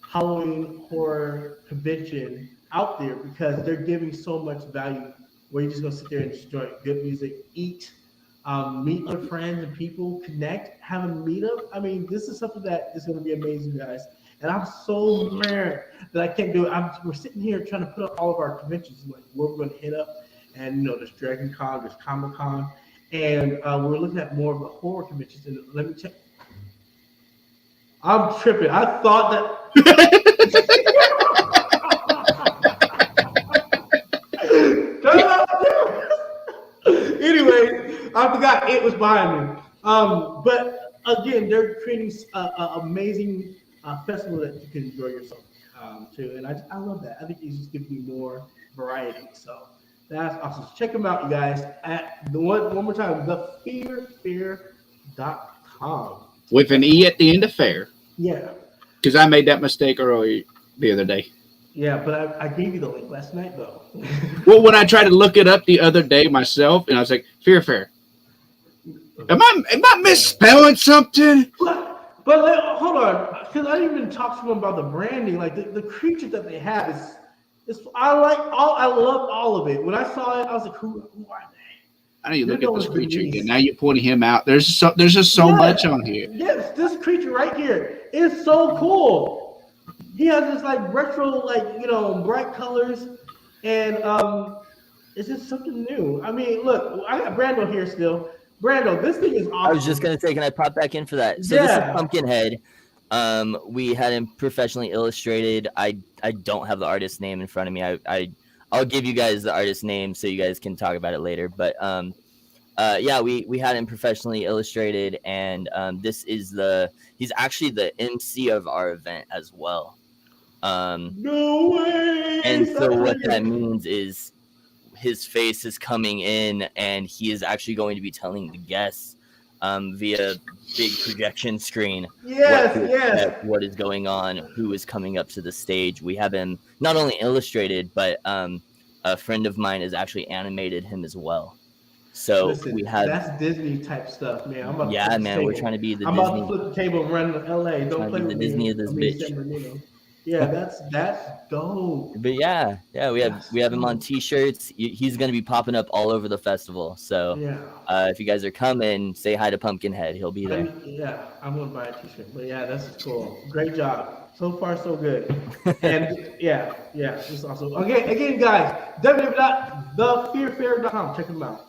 Halloween horror convention out there because they're giving so much value. Where you're just going to sit there and enjoy good music, eat, meet your friends and people, connect, have a meetup. I mean, this is something that is going to be amazing, guys. And I'm so mad that I can't do it. We're sitting here trying to put up all of our conventions, like where we're going to hit up. And, there's Dragon Con, there's Comic Con. And we're looking at more of the horror conventions. And let me check. I'm tripping. I thought that. Anyway, I forgot it was behind me. But again, they're creating an amazing festival that you can enjoy yourself too, and I love that. I think it's just giving you more variety. So that's awesome. Check them out, you guys. At the one more time, thefearfair.com. With an E at the end of fair. Yeah. Because I made that mistake earlier the other day. Yeah, but I gave you the link last night, though. Well, when I tried to look it up the other day myself, and I was like, Fear Fair. Am I misspelling something? But hold on, because I didn't even talk to them about the branding. Like the creature that they have is I love all of it. When I saw it, I was like, who are they? I need to look at this creature again. Now you're pointing him out. There's just so much on here. Yes, this creature right here is so cool. He has this retro, bright colors, and it's just something new. I mean, look, I got Brando here still. Brando, this thing is awesome. I was just gonna say, can I pop back in for that? So this is Pumpkinhead. We had him professionally illustrated. I don't have the artist's name in front of me. I'll give you guys the artist's name so you guys can talk about it later. But we had him professionally illustrated, and he's actually the MC of our event as well. No way. And so what that means is his face is coming in, and he is actually going to be telling the guests via big projection screen what is going on, who is coming up to the stage. We have him not only illustrated, but a friend of mine has actually animated him as well. So listen, that's Disney type stuff, man. We're trying to be the I'm Disney. about to flip the table and run to LA. Don't play with the Disney of this bitch. San Bernardino. Yeah, that's dope. But we have him on T-shirts. He's gonna be popping up all over the festival. So if you guys are coming, say hi to Pumpkinhead. He'll be there. I'm gonna buy a T-shirt. But yeah, that's cool. Great job. So far, so good. And it's awesome. Okay, again, guys, www.thefearfair.com. Check them out.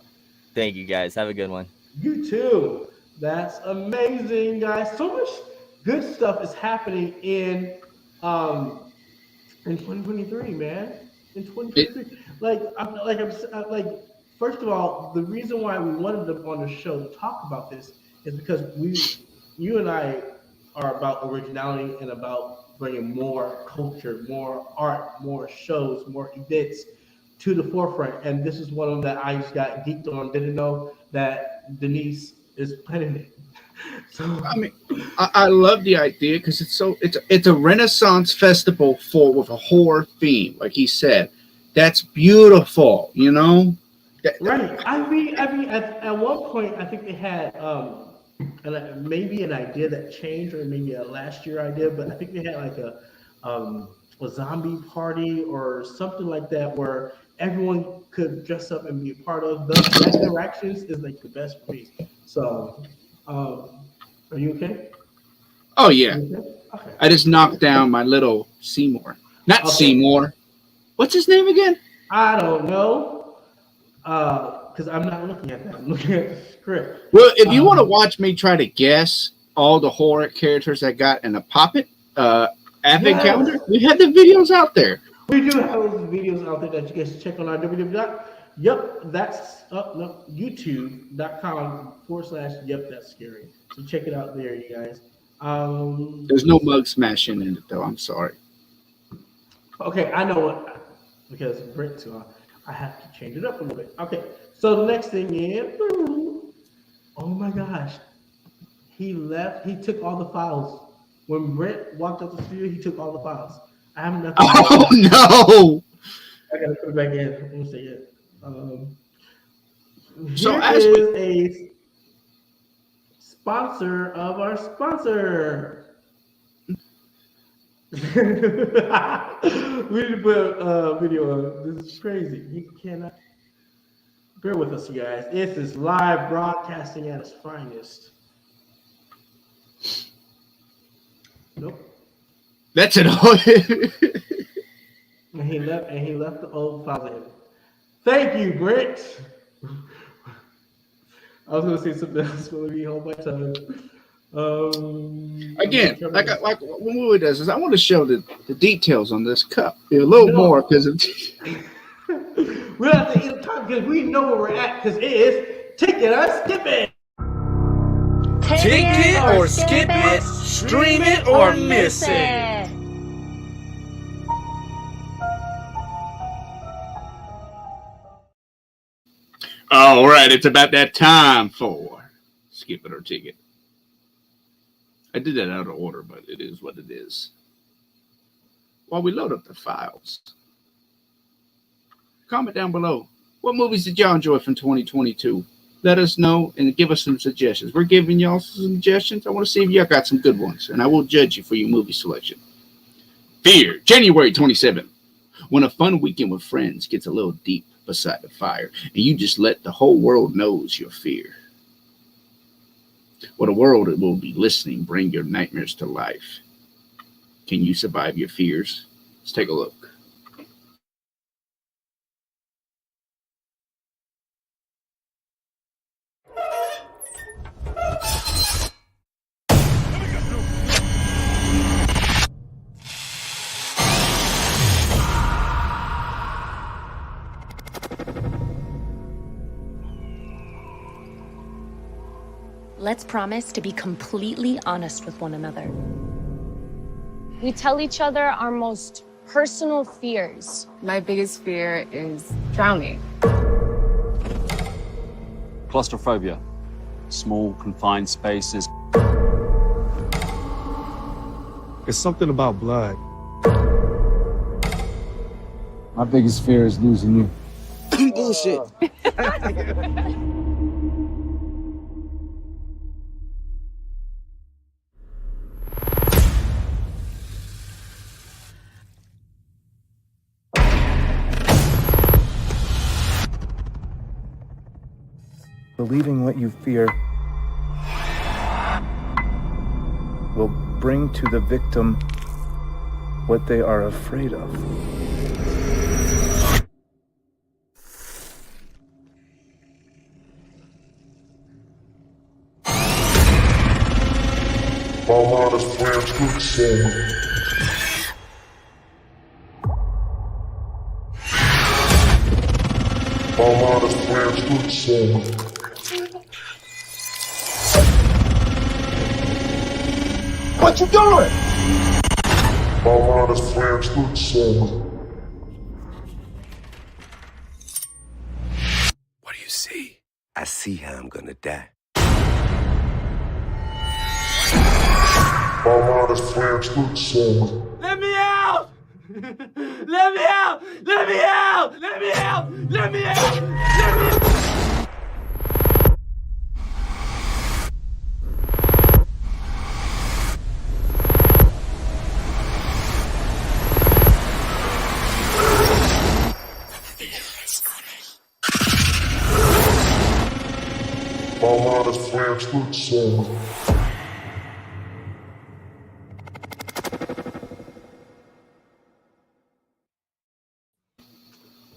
Thank you, guys. Have a good one. You too. That's amazing, guys. So much good stuff is happening in 2023, man. In It, 2023, like first of all, the reason why we wanted them on the show to talk about this is because you and I are about originality and about bringing more culture, more art, more shows, more events to the forefront. And this is one of them that I just got geeked on. Didn't know that Denise is planning it. So I mean, I love the idea because it's a Renaissance festival with a horror theme, like he said. That's beautiful, you know. right. I mean, at one point, I think they had maybe an idea that changed, or maybe a last year idea, but I think they had like a zombie party or something like that, where everyone could dress up and be a part of. That interactions is like the best for me. So, are you okay? Oh yeah, You okay? Okay. I just knocked down my little Seymour, not Okay. Seymour. What's his name again? I don't know, because I'm not looking at that. I'm looking at the script. Well, if you want to watch me try to guess all the horror characters I got in a Poppet advent Yes. calendar, we have the videos out there. We do have those videos out there that you guys check on our www. Yep, that's no, youtube.com/yep, that's scary. So check it out there, you guys. There's no mug smashing in it, though. I'm sorry. Okay, I know what, because Brent's I have to change it up a little bit. Okay, so the next thing is, oh my gosh, he left. He took all the files. When Brent walked out the studio, he took all the files. I have nothing. Oh no! I gotta put it back in. Let me see it. So Here as is a sponsor of our sponsor. We need to put a video on. This is crazy. You cannot. Bear with us, you guys. This is live broadcasting at its finest. Nope. That's it. And he left the old father. Thank you, Brent. I was gonna say something else, but let me hold my tongue. Again, like what movie does is I want to show the details on this cup a little more because we have to eat time because we know where we're at because it is Take It or Skip It. Take it or skip it, stream it or miss it. all right, it's about that time for skip it or take it. I did that out of order, but it is what it is. While we load up the files, comment down below. What movies did y'all enjoy from 2022? Let us know and give us some suggestions. We're giving y'all some suggestions. I want to see if y'all got some good ones, and I will judge you for your movie selection. Fear, January 27th. When a fun weekend with friends gets a little deep beside the fire, and you just let the whole world knows your fear. What a world it will be listening, bring your nightmares to life. Can you survive your fears? Let's take a look. Let's promise to be completely honest with one another. We tell each other our most personal fears. My biggest fear is drowning. Claustrophobia. Small, confined spaces. It's something about blood. My biggest fear is losing you. Bullshit. Believing what you fear will bring to the victim what they are afraid of. What you doing? What do you see? I see how I'm gonna die. Let me out! Let me out! Let me out! Let me out! Let me out! Let me out!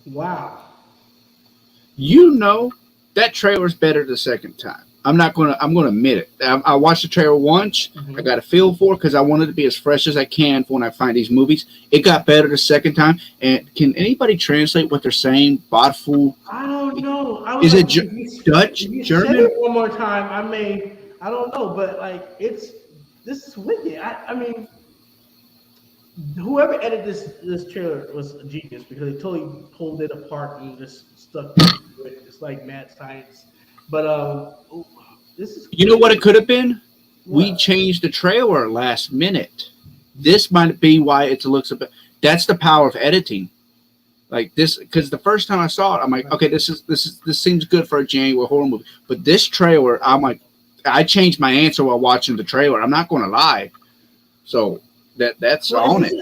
Wow. You know, that trailer's better the second time. I'm gonna admit it. I watched the trailer once. I got a feel for it because I wanted to be as fresh as I can for when I find these movies. It got better the second time. And can anybody translate what they're saying? Bodful? I don't know. Is it Dutch? If you German? said it one more time, I don't know, but like this is wicked. I mean, whoever edited this trailer was a genius because they totally pulled it apart and just stuck to it. It's like mad science. But this is. You know what it could have been? What? We changed the trailer last minute. This might be why it looks a bit. That's the power of editing. Like this, because the first time I saw it, I'm like, okay, this seems good for a January horror movie. But this trailer, I'm like, I changed my answer while watching the trailer. I'm not going to lie. So that's on it.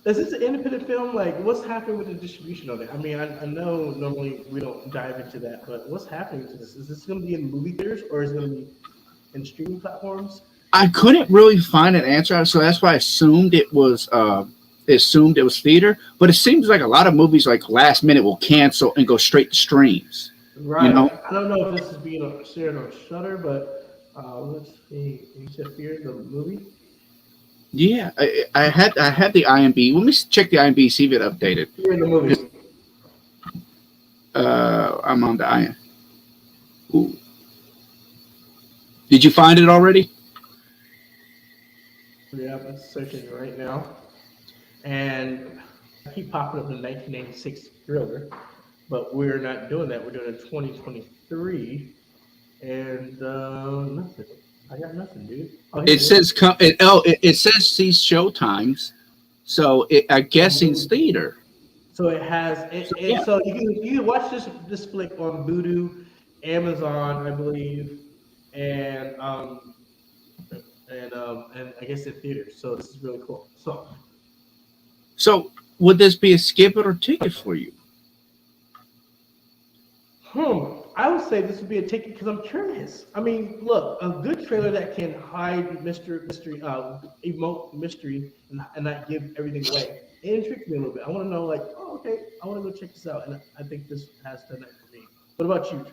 Is this an independent film? Like, what's happening with the distribution of it? I mean, I know normally we don't dive into that, but what's happening to this? Is this going to be in movie theaters or is it going to be in streaming platforms? I couldn't really find an answer, so that's why I assumed it was theater. But it seems like a lot of movies, like last minute, will cancel and go straight to streams. Right. You know? I don't know if this is being shared on Shudder, but let's see. You said Fear the movie. Yeah, I had the IMB. Let me check the IMB, see if it updated. Fear the movie. I'm on the IMB. Ooh. Did you find it already? Yeah, I'm searching it right now. And I keep popping up the 1996 thriller, but we're not doing that. We're doing it in 2023. And nothing. I got nothing, dude. It says it says see showtimes, so I'm guessing it's theater. So it has so you can watch this flick on Vudu, Amazon, I believe, and I guess in theaters. So this is really cool. So would this be a skip it or ticket for you? I would say this would be a ticket because I'm curious. I mean, look, a good trailer that can hide mystery, emote mystery, and not give everything away. It intrigues me a little bit. I want to know, like, oh, okay, I want to go check this out, and I think this has done that for me. What about you?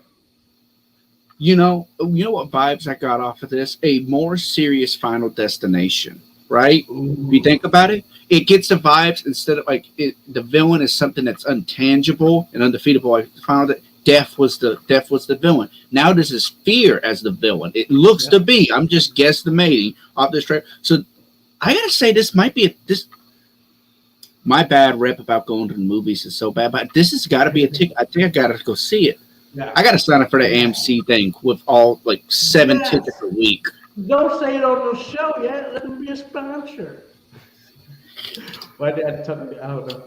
You know what vibes I got off of this? A more serious Final Destination, right? Ooh. If you think about it, it gets the vibes instead of like the villain is something that's untangible and undefeatable. Like Death was the villain. Now this is Fear as the villain. It looks to be. I'm just guesstimating off this trailer. So I gotta say this might be this. My bad rep about going to the movies is so bad, but this has got to be a ticket. I think I gotta go see it. Yeah. I gotta sign up for the AMC thing with all like 7 tickets a week. Don't say it on the show yet. Let me be a sponsor. My dad told me, I don't know.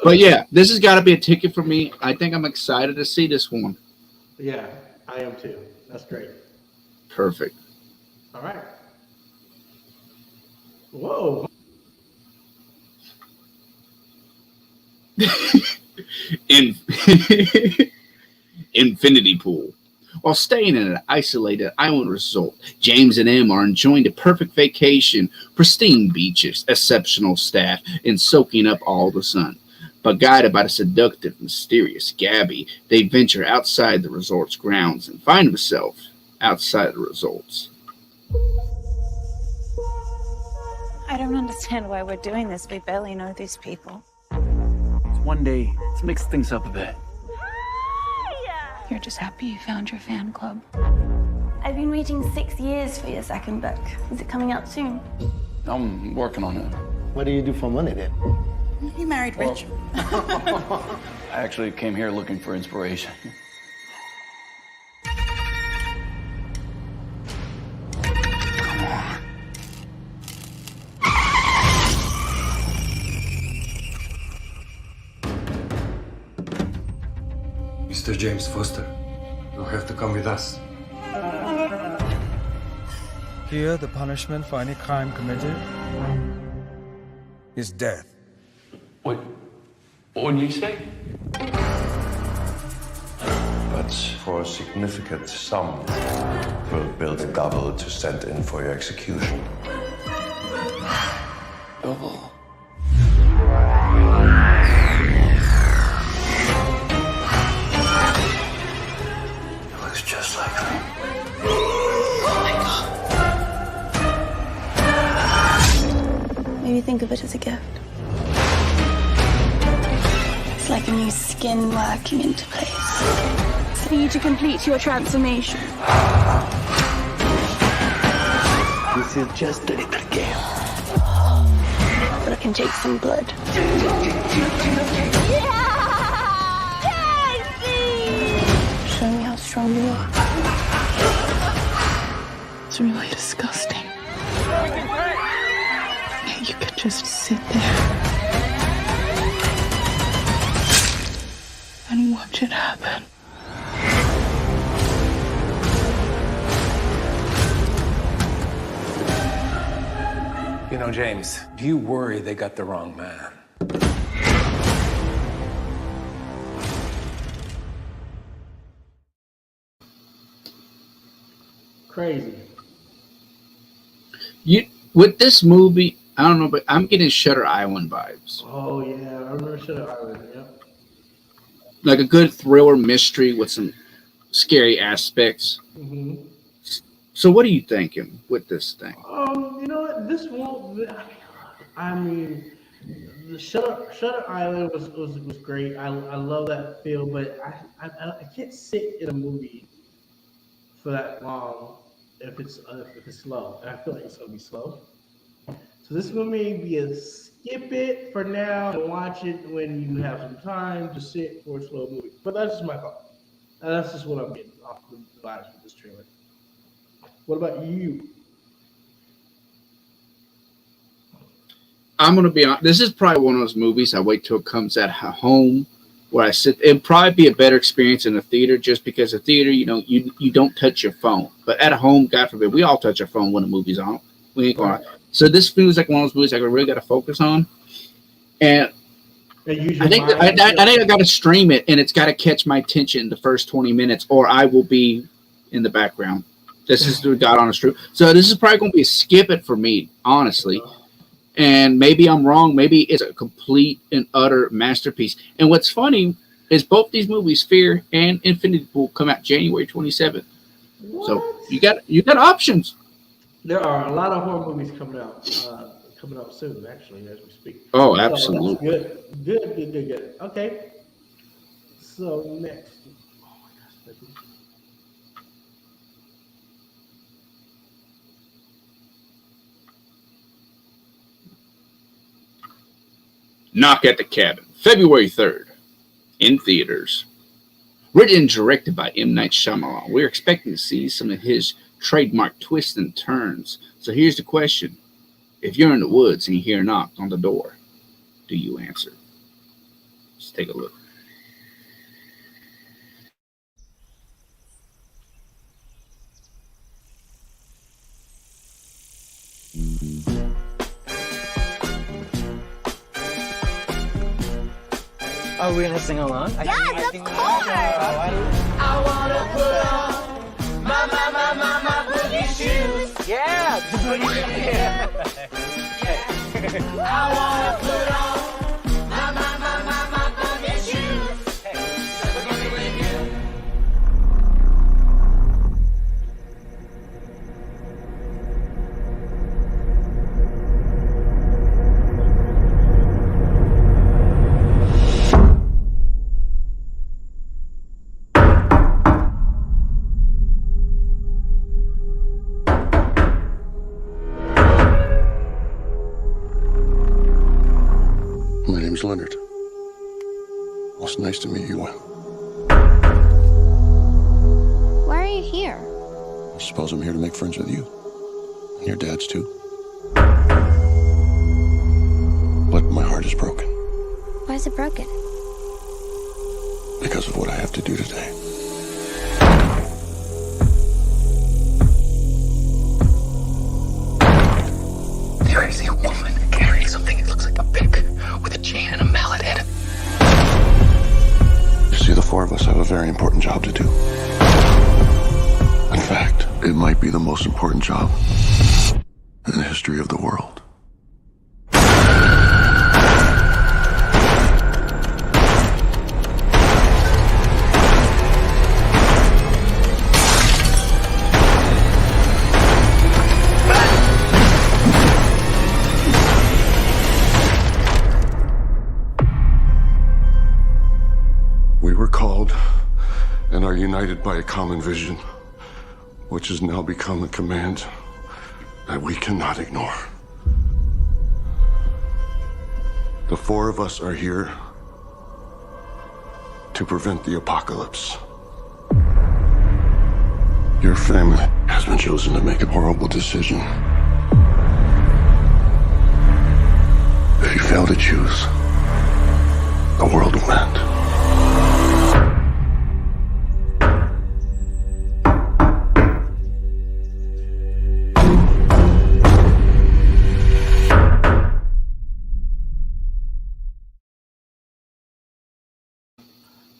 But yeah, this has got to be a ticket for me. I think I'm excited to see this one. Yeah, I am too. That's great. Perfect. All right. Whoa. Infinity Pool. While staying in an isolated island resort, James and Em are enjoying the perfect vacation, pristine beaches, exceptional staff, and soaking up all the sun. But guided by the seductive, mysterious Gabby, they venture outside the resort's grounds and find themselves outside the resorts. I don't understand why we're doing this. We barely know these people. It's one day. Let's mix things up a bit. You're just happy you found your fan club. I've been waiting 6 years for your second book. Is it coming out soon? I'm working on it. What do you do for money then? You married rich. I actually came here looking for inspiration. Mr. James Foster, you'll have to come with us. Here, the punishment for any crime committed is death. What did you say? But for a significant sum, we'll build a double to stand in for your execution. Double? It looks just like me. Maybe think of it as a gift. It's like a new skin working into place. For you to complete your transformation. This is just a little game. But I can take some blood. Show me how strong you are. It's really disgusting. You could just sit there and watch it happen. You know, James, do you worry they got the wrong man? Crazy. With this movie, I don't know, but I'm getting Shutter Island vibes. Oh yeah, I remember Shutter Island. Yeah. Like a good thriller mystery with some scary aspects. Mm-hmm. So, what are you thinking with this thing? You know what? This won't. I mean, the Shutter Island was great. I love that feel, but I can't sit in a movie for that long if it's slow. And I feel like it's gonna be slow. So this one may be a skip it for now and watch it when you have some time to sit for a slow movie. But that's just my thought. And that's just what I'm getting off the vibes with this trailer. What about you? I'm gonna be honest. This is probably one of those movies I wait till it comes at home, where I sit. It'd probably be a better experience in the theater, just because the theater, you don't touch your phone. But at home, God forbid, we all touch our phone when the movie's on. We ain't going. So this feels like one of those movies I really got to focus on. And I think I got to stream it, and it's got to catch my attention the first 20 minutes, or I will be in the background. This is the God honest truth. So this is probably going to be a skip it for me, honestly. And maybe I'm wrong. Maybe it's a complete and utter masterpiece. And what's funny is both these movies, Fear and Infinity, will come out January 27th. What? So you got options. There are a lot of horror movies coming out soon, actually, as we speak. Oh, absolutely. So good. Okay. So next. Oh my gosh. Knock at the Cabin, February 3rd, in theaters. Written and directed by M. Night Shyamalan. We're expecting to see some of his trademark twists and turns. So here's the question. If you're in the woods and you hear a knock on the door, do you answer? Let's take a look. Are we gonna sing along? Yes, of course! I wanna put on my boogie shoes. Yeah, the boogie shoes. I wanna put on my boogie shoes. Hey, with you. name's Leonard. Well, it's nice to meet you, Will. Why are you here? I suppose I'm here to make friends with you. And your dad's too. But my heart is broken Why is it broken? because of what I have to do today. There is a woman carrying something that looks like a pick with a chain and a mallet head. You see, the four of us have a very important job to do. In fact, it might be the most important job in the history of the world. We were called and are united by a common vision, which has now become a command that we cannot ignore. The four of us are here to prevent the apocalypse. Your family has been chosen to make a horrible decision. If you fail to choose, the world will end.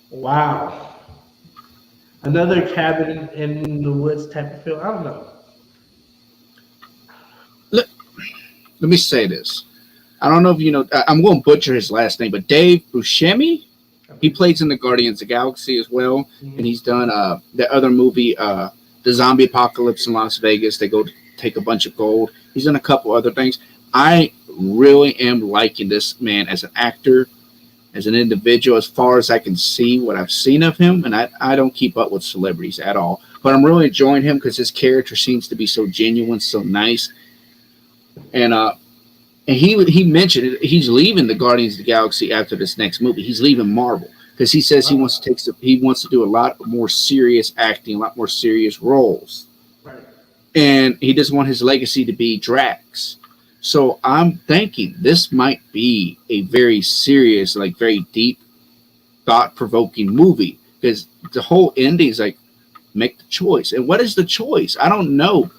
Wow. Another cabin in the woods type of feel. I don't know. Let me say this. I don't know if you know. I'm going to butcher his last name, but Dave Buscemi. He plays in the Guardians of the Galaxy as well, and he's done the other movie, the Zombie Apocalypse in Las Vegas. They go to take a bunch of gold. He's done a couple other things. I really am liking this man as an actor, as an individual, as far as I can see what I've seen of him. And I don't keep up with celebrities at all, but I'm really enjoying him because his character seems to be so genuine, so nice. And he mentioned it, he's leaving the Guardians of the Galaxy after this next movie. He's leaving Marvel because he says he wants to do a lot more serious acting, a lot more serious roles. Right. And he doesn't want his legacy to be Drax. So I'm thinking this might be a very serious, like very deep, thought-provoking movie because the whole ending is like, make the choice. And what is the choice? I don't know.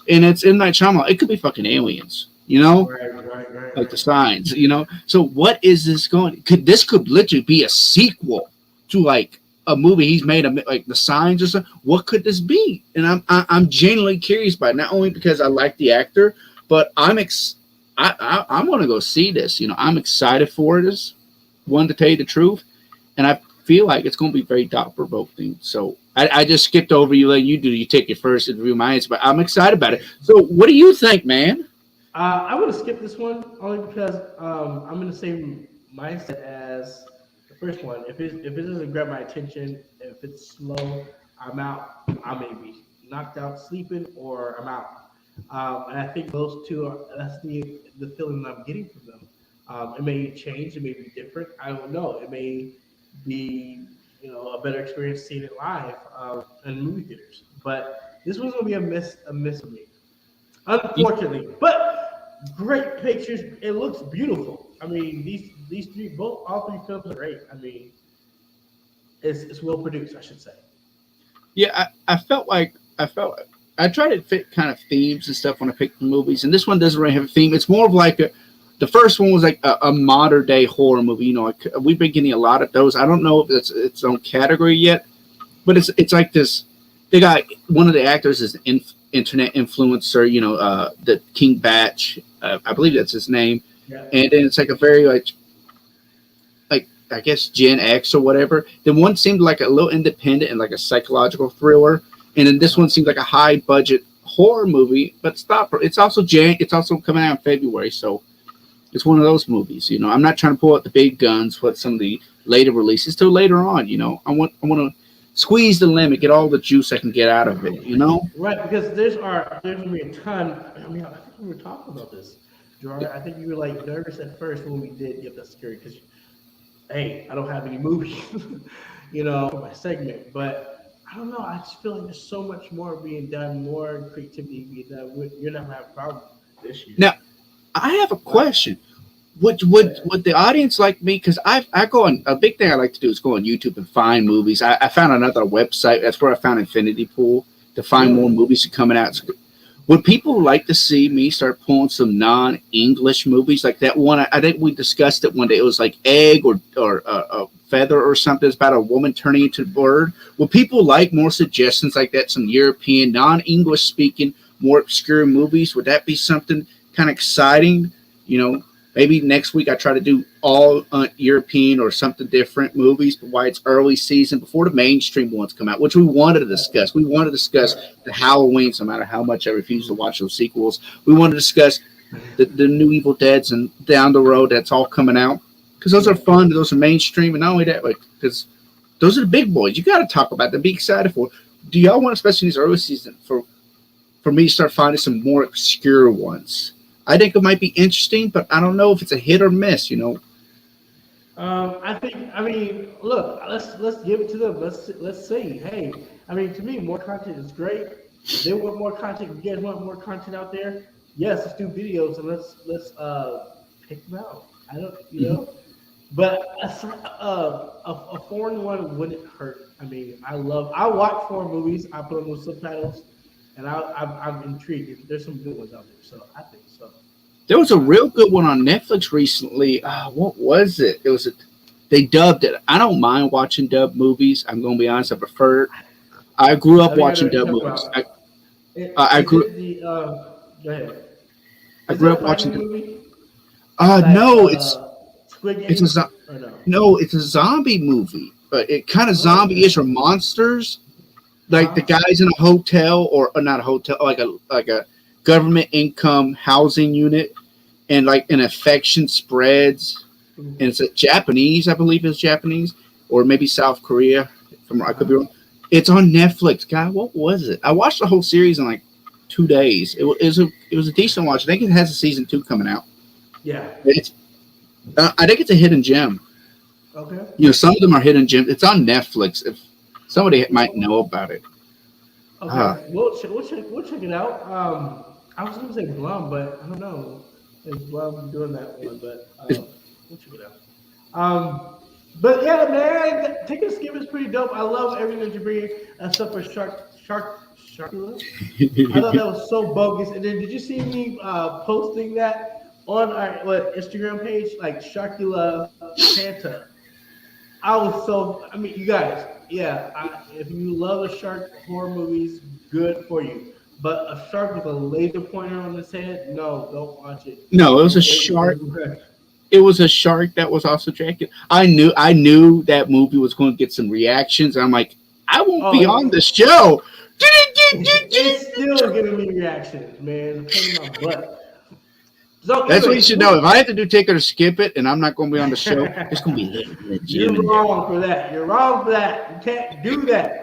And it's M. Night Shyamalan. It could be fucking aliens, you know? Right. Like the signs, you know? So what is this going? This could literally be a sequel to like a movie he's made, like the Signs or something. What could this be? And I'm genuinely curious by it, not only because I like the actor, but I'm going to go see this. You know, I'm excited for this one, to tell you the truth. And I feel like it's going to be very thought-provoking. So I just skipped over you, letting you take your first interview, my answer, but I'm excited about it. So what do you think, man? I would have skipped this one only because I'm in the same mindset as the first one. If it doesn't grab my attention, if it's slow, I'm out. I may be knocked out sleeping, or I'm out. And I think those two that's the feeling that I'm getting from them. It may change, it may be different. I don't know. It may be a better experience seeing it live in movie theaters. But this one's gonna be a miss for me, unfortunately. But great pictures. It looks beautiful. I mean, these all three films are great. I mean, it's well produced, I should say. Yeah, I felt like I try to fit kind of themes and stuff when I pick the movies, and this one doesn't really have a theme. It's more of like the first one was like a modern day horror movie. You know, like we've been getting a lot of those. I don't know if it's its own category yet, but it's like this. They got one of the actors is an internet influencer. You know, the King Batch, I believe that's his name. Yeah. And then it's like a very like I guess Gen X or whatever. Then one seemed like a little independent and like a psychological thriller. And then this one seems like a high budget horror movie, but it's also coming out in February, so it's one of those movies. You know, I'm not trying to pull out the big guns, what some of the later releases till later on. You know, I want to squeeze the lemon, get all the juice I can get out of it. You know, right? Because there's gonna be a ton. I mean, I think we were talking about this, Gerard. I think you were like nervous at first when we did Yep, That's Scary, because hey, I don't have any movies, for my segment, but I don't know. I just feel like there's so much more being done, more creativity being done. You're not gonna have a problem this year. Now, I have a question. Would the audience like me? Because I go on a big thing I like to do is go on YouTube and find movies. I found another website. That's where I found Infinity Pool to find more movies coming out. Would people like to see me start pulling some non-English movies like that one? I think we discussed it one day. It was like Egg or a Feather or something. It's about a woman turning into a bird. Would people like more suggestions like that? Some European, non-English speaking, more obscure movies? Would that be something kind of exciting? Maybe next week I try to do all European or something different movies, but why it's early season before the mainstream ones come out, which we wanted to discuss. We want to discuss the Halloweens, no matter how much I refuse to watch those sequels. We want to discuss the new Evil Deads and down the road that's all coming out because those are fun. Those are mainstream, and not only that, because those are the big boys. You got to talk about them. Be excited for. Do y'all want, especially in this early season, for me to start finding some more obscure ones? I think it might be interesting, but I don't know if it's a hit or miss. I mean, look, let's give it to them. Let's see. Hey, I mean, to me, more content is great. If they want more content, if you guys want more content out there, yes, let's do videos and let's pick them out. I don't, but a foreign one wouldn't hurt. I mean, I watch foreign movies. I put on those subtitles, and I'm intrigued. There's some good ones out there, so I think so. There was a real good one on Netflix recently. What was it? They dubbed it. I don't mind watching dubbed movies. I'm going to be honest. I prefer. I grew up watching dubbed movies. I grew. Go ahead. I grew up watching. Movie? No, it's it's a zombie movie, but it kind of zombie-ish or monsters. Like the guys in a hotel or not a hotel, like a government income housing unit, and like an infection spreads, and it's a Japanese, I believe it's Japanese, or maybe South Korea. I could be wrong. It's on Netflix. God, what was it? I watched the whole series in like 2 days. It was a decent watch. I think it has a season 2 coming out. Yeah. I think it's a hidden gem. Okay. Some of them are hidden gems. It's on Netflix. If somebody might know about it. Okay. We'll check it out. I was gonna say Blum, but I don't know if Blum doing that one, but we'll check it out. But yeah, man, Ticket Skip is pretty dope. I love everything that you bring, except for Sharkula. I thought that was so bogus. And then did you see me posting that on our Instagram page, like Sharkula Santa? I mean, you guys, if you love the shark horror movies, good for you. But a shark with a laser pointer on his head, no, don't watch it. No, it was a shark. It was a shark that was also jacket. I knew that movie was going to get some reactions. I'm like, I won't be on the show. It's still giving me reactions, man. It's pain in my butt. So, that's what you should know. If I have to do take it or skip it, and I'm not going to be on the show, it's going to be legit. You're wrong for that. You're wrong for that. You can't do that.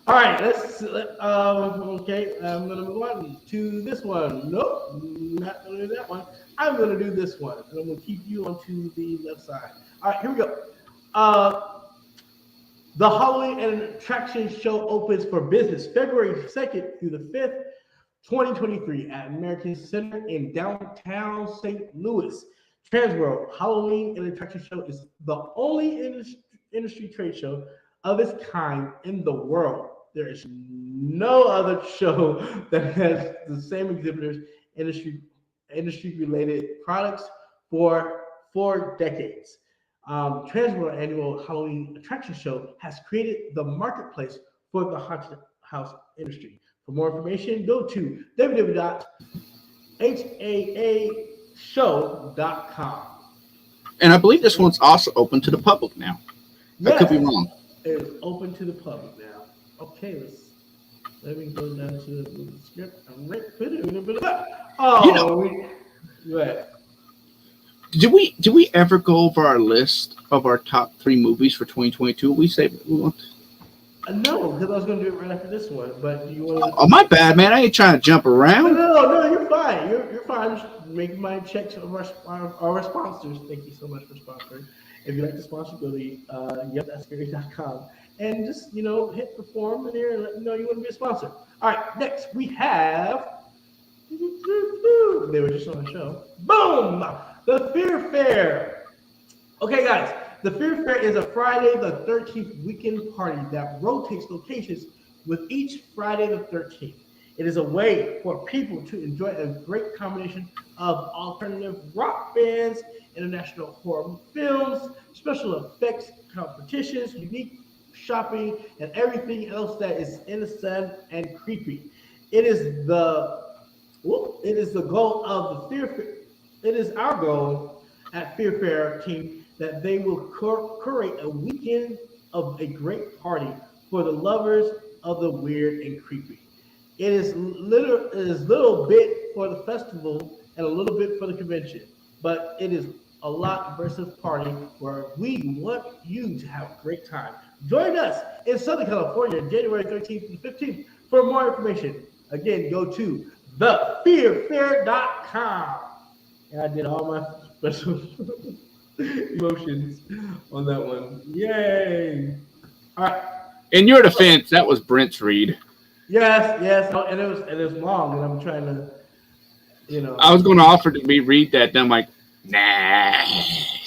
All right, okay. I'm gonna move on to this one. Nope, not gonna do that one. I'm gonna do this one, and I'm gonna keep you onto the left side. All right, here we go. The Halloween and Attraction Show opens for business February 2nd through the 5th, 2023 at American Center in downtown St. Louis. Transworld Halloween and Attraction Show is the only industry trade show of its kind in the world. There is no other show that has the same exhibitors, industry-related products for 4 decades. Transworld Annual Halloween Attraction Show has created the marketplace for the haunted house industry. For more information, go to www.haashow.com. And I believe this one's also open to the public now. Yes. I could be wrong. It is open to the public now. Okay, let me go down to the script. I'm right. Did we ever go over our list of our top 3 movies for 2022? We say we want. No, because I was going to do it right after this one. But do you want to? Oh, my bad, man. I ain't trying to jump around. No, you're fine. You're fine. I'm just making my checks of our sponsors. Thank you so much for sponsoring. If you'd like to sponsor Billy, that's scary.com. And just, hit perform in there and let me know you want to be a sponsor. All right, next we have. They were just on the show. Boom! The Fear Fair. Okay, guys, the Fear Fair is a Friday the 13th weekend party that rotates locations with each Friday the 13th. It is a way for people to enjoy a great combination of alternative rock bands, international horror films, special effects competitions, unique shopping, and everything else that is innocent and creepy. It is the it is the goal of the Fear Fair. It is our goal at Fear Fair team that they will curate a weekend of a great party for the lovers of the weird and creepy. It is little bit for the festival and a little bit for the convention, but it is a lot versus party where we want you to have a great time. Join us in Southern California, January 13th and 15th. For more information, again, go to thefearfair.com. And I did all my special emotions on that one. Yay! All right. In your defense, that was Brent's read. Yes, and it was long, and I'm trying to, I was going to offer to read that, then I'm like, nah.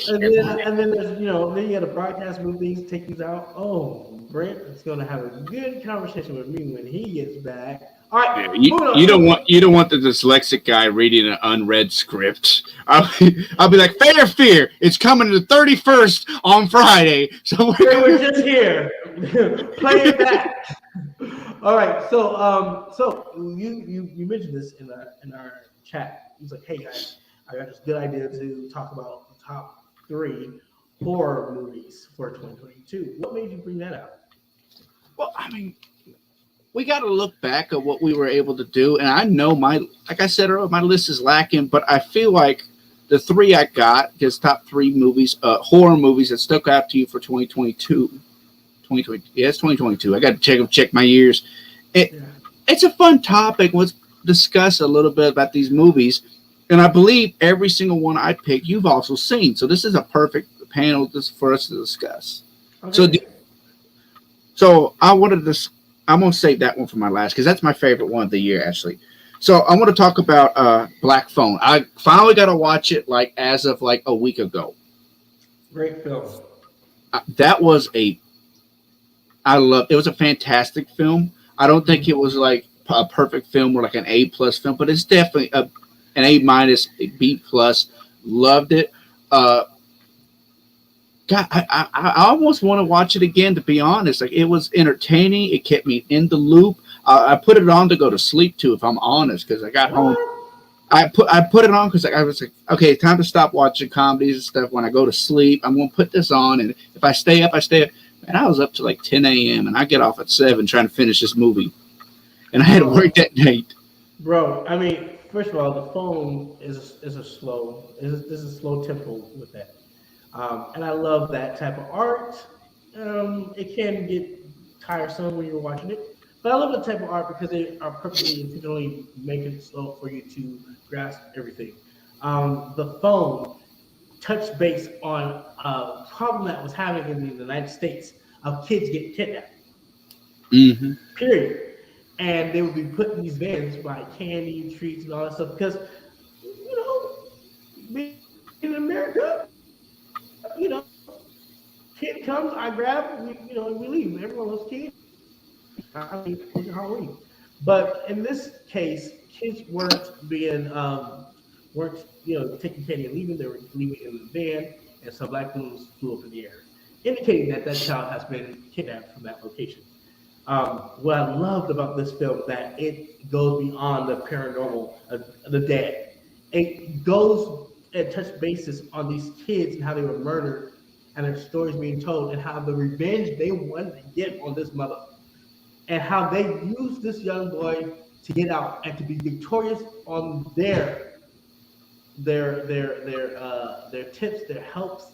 And then there's, then you got to broadcast, move these, take these out. Oh, Brent is going to have a good conversation with me when he gets back. All right, you don't want the dyslexic guy reading an unread script. I'll be like, Fear, it's coming to the 31st on Friday. So we're just here. Play it back. All right, so you mentioned this in our chat. He's like, hey guys, I got this good idea to talk about the top 3 horror movies for 2022. What made you bring that out? Well, I mean, we got to look back at what we were able to do. And I know like I said earlier, my list is lacking, but I feel like the 3 I got, his top 3 movies, horror movies that stuck out to you for 2022. 2020, yeah, it's 2022. I got to check my years. It's a fun topic. Let's discuss a little bit about these movies. And I believe every single one I picked, you've also seen. So this is a perfect panel for us to discuss. Okay. So I'm going to save that one for my last, because that's my favorite one of the year, actually. So I want to talk about Black Phone. I finally got to watch it as of a week ago. Great film. That was it was a fantastic film. I don't think it was a perfect film or an A+ film, but it's definitely an A-, a B+. Loved it. God, I almost want to watch it again, to be honest. It was entertaining. It kept me in the loop. I put it on to go to sleep too, if I'm honest, because I got home. I put it on because I was like, okay, it's time to stop watching comedies and stuff. When I go to sleep, I'm going to put this on, and if I stay up, I stay up. And I was up to 10 a.m. and I get off at 7 trying to finish this movie, and I had to work that night. Bro, I mean, first of all, the phone is a slow tempo with that. And I love that type of art. It can get tiresome when you're watching it, but I love the type of art because they are perfectly intentionally making it slow for you to grasp everything. The phone touched base on a problem that was happening in the United States of kids getting kidnapped. Mm-hmm. Period. And they would be put in these vans by candy, treats, and all that stuff because, being in America, kid comes, I grab, we leave. Everyone loves candy. I mean, it's Halloween. But in this case, kids weren't taking candy and leaving. They were leaving in the van, and some black balloons flew up in the air, indicating that child has been kidnapped from that location. What I loved about this film that it goes beyond the paranormal, the dead. It goes and touch bases on these kids and how they were murdered and their stories being told and how the revenge they wanted to get on this mother and how they used this young boy to get out and to be victorious on their tips, their helps,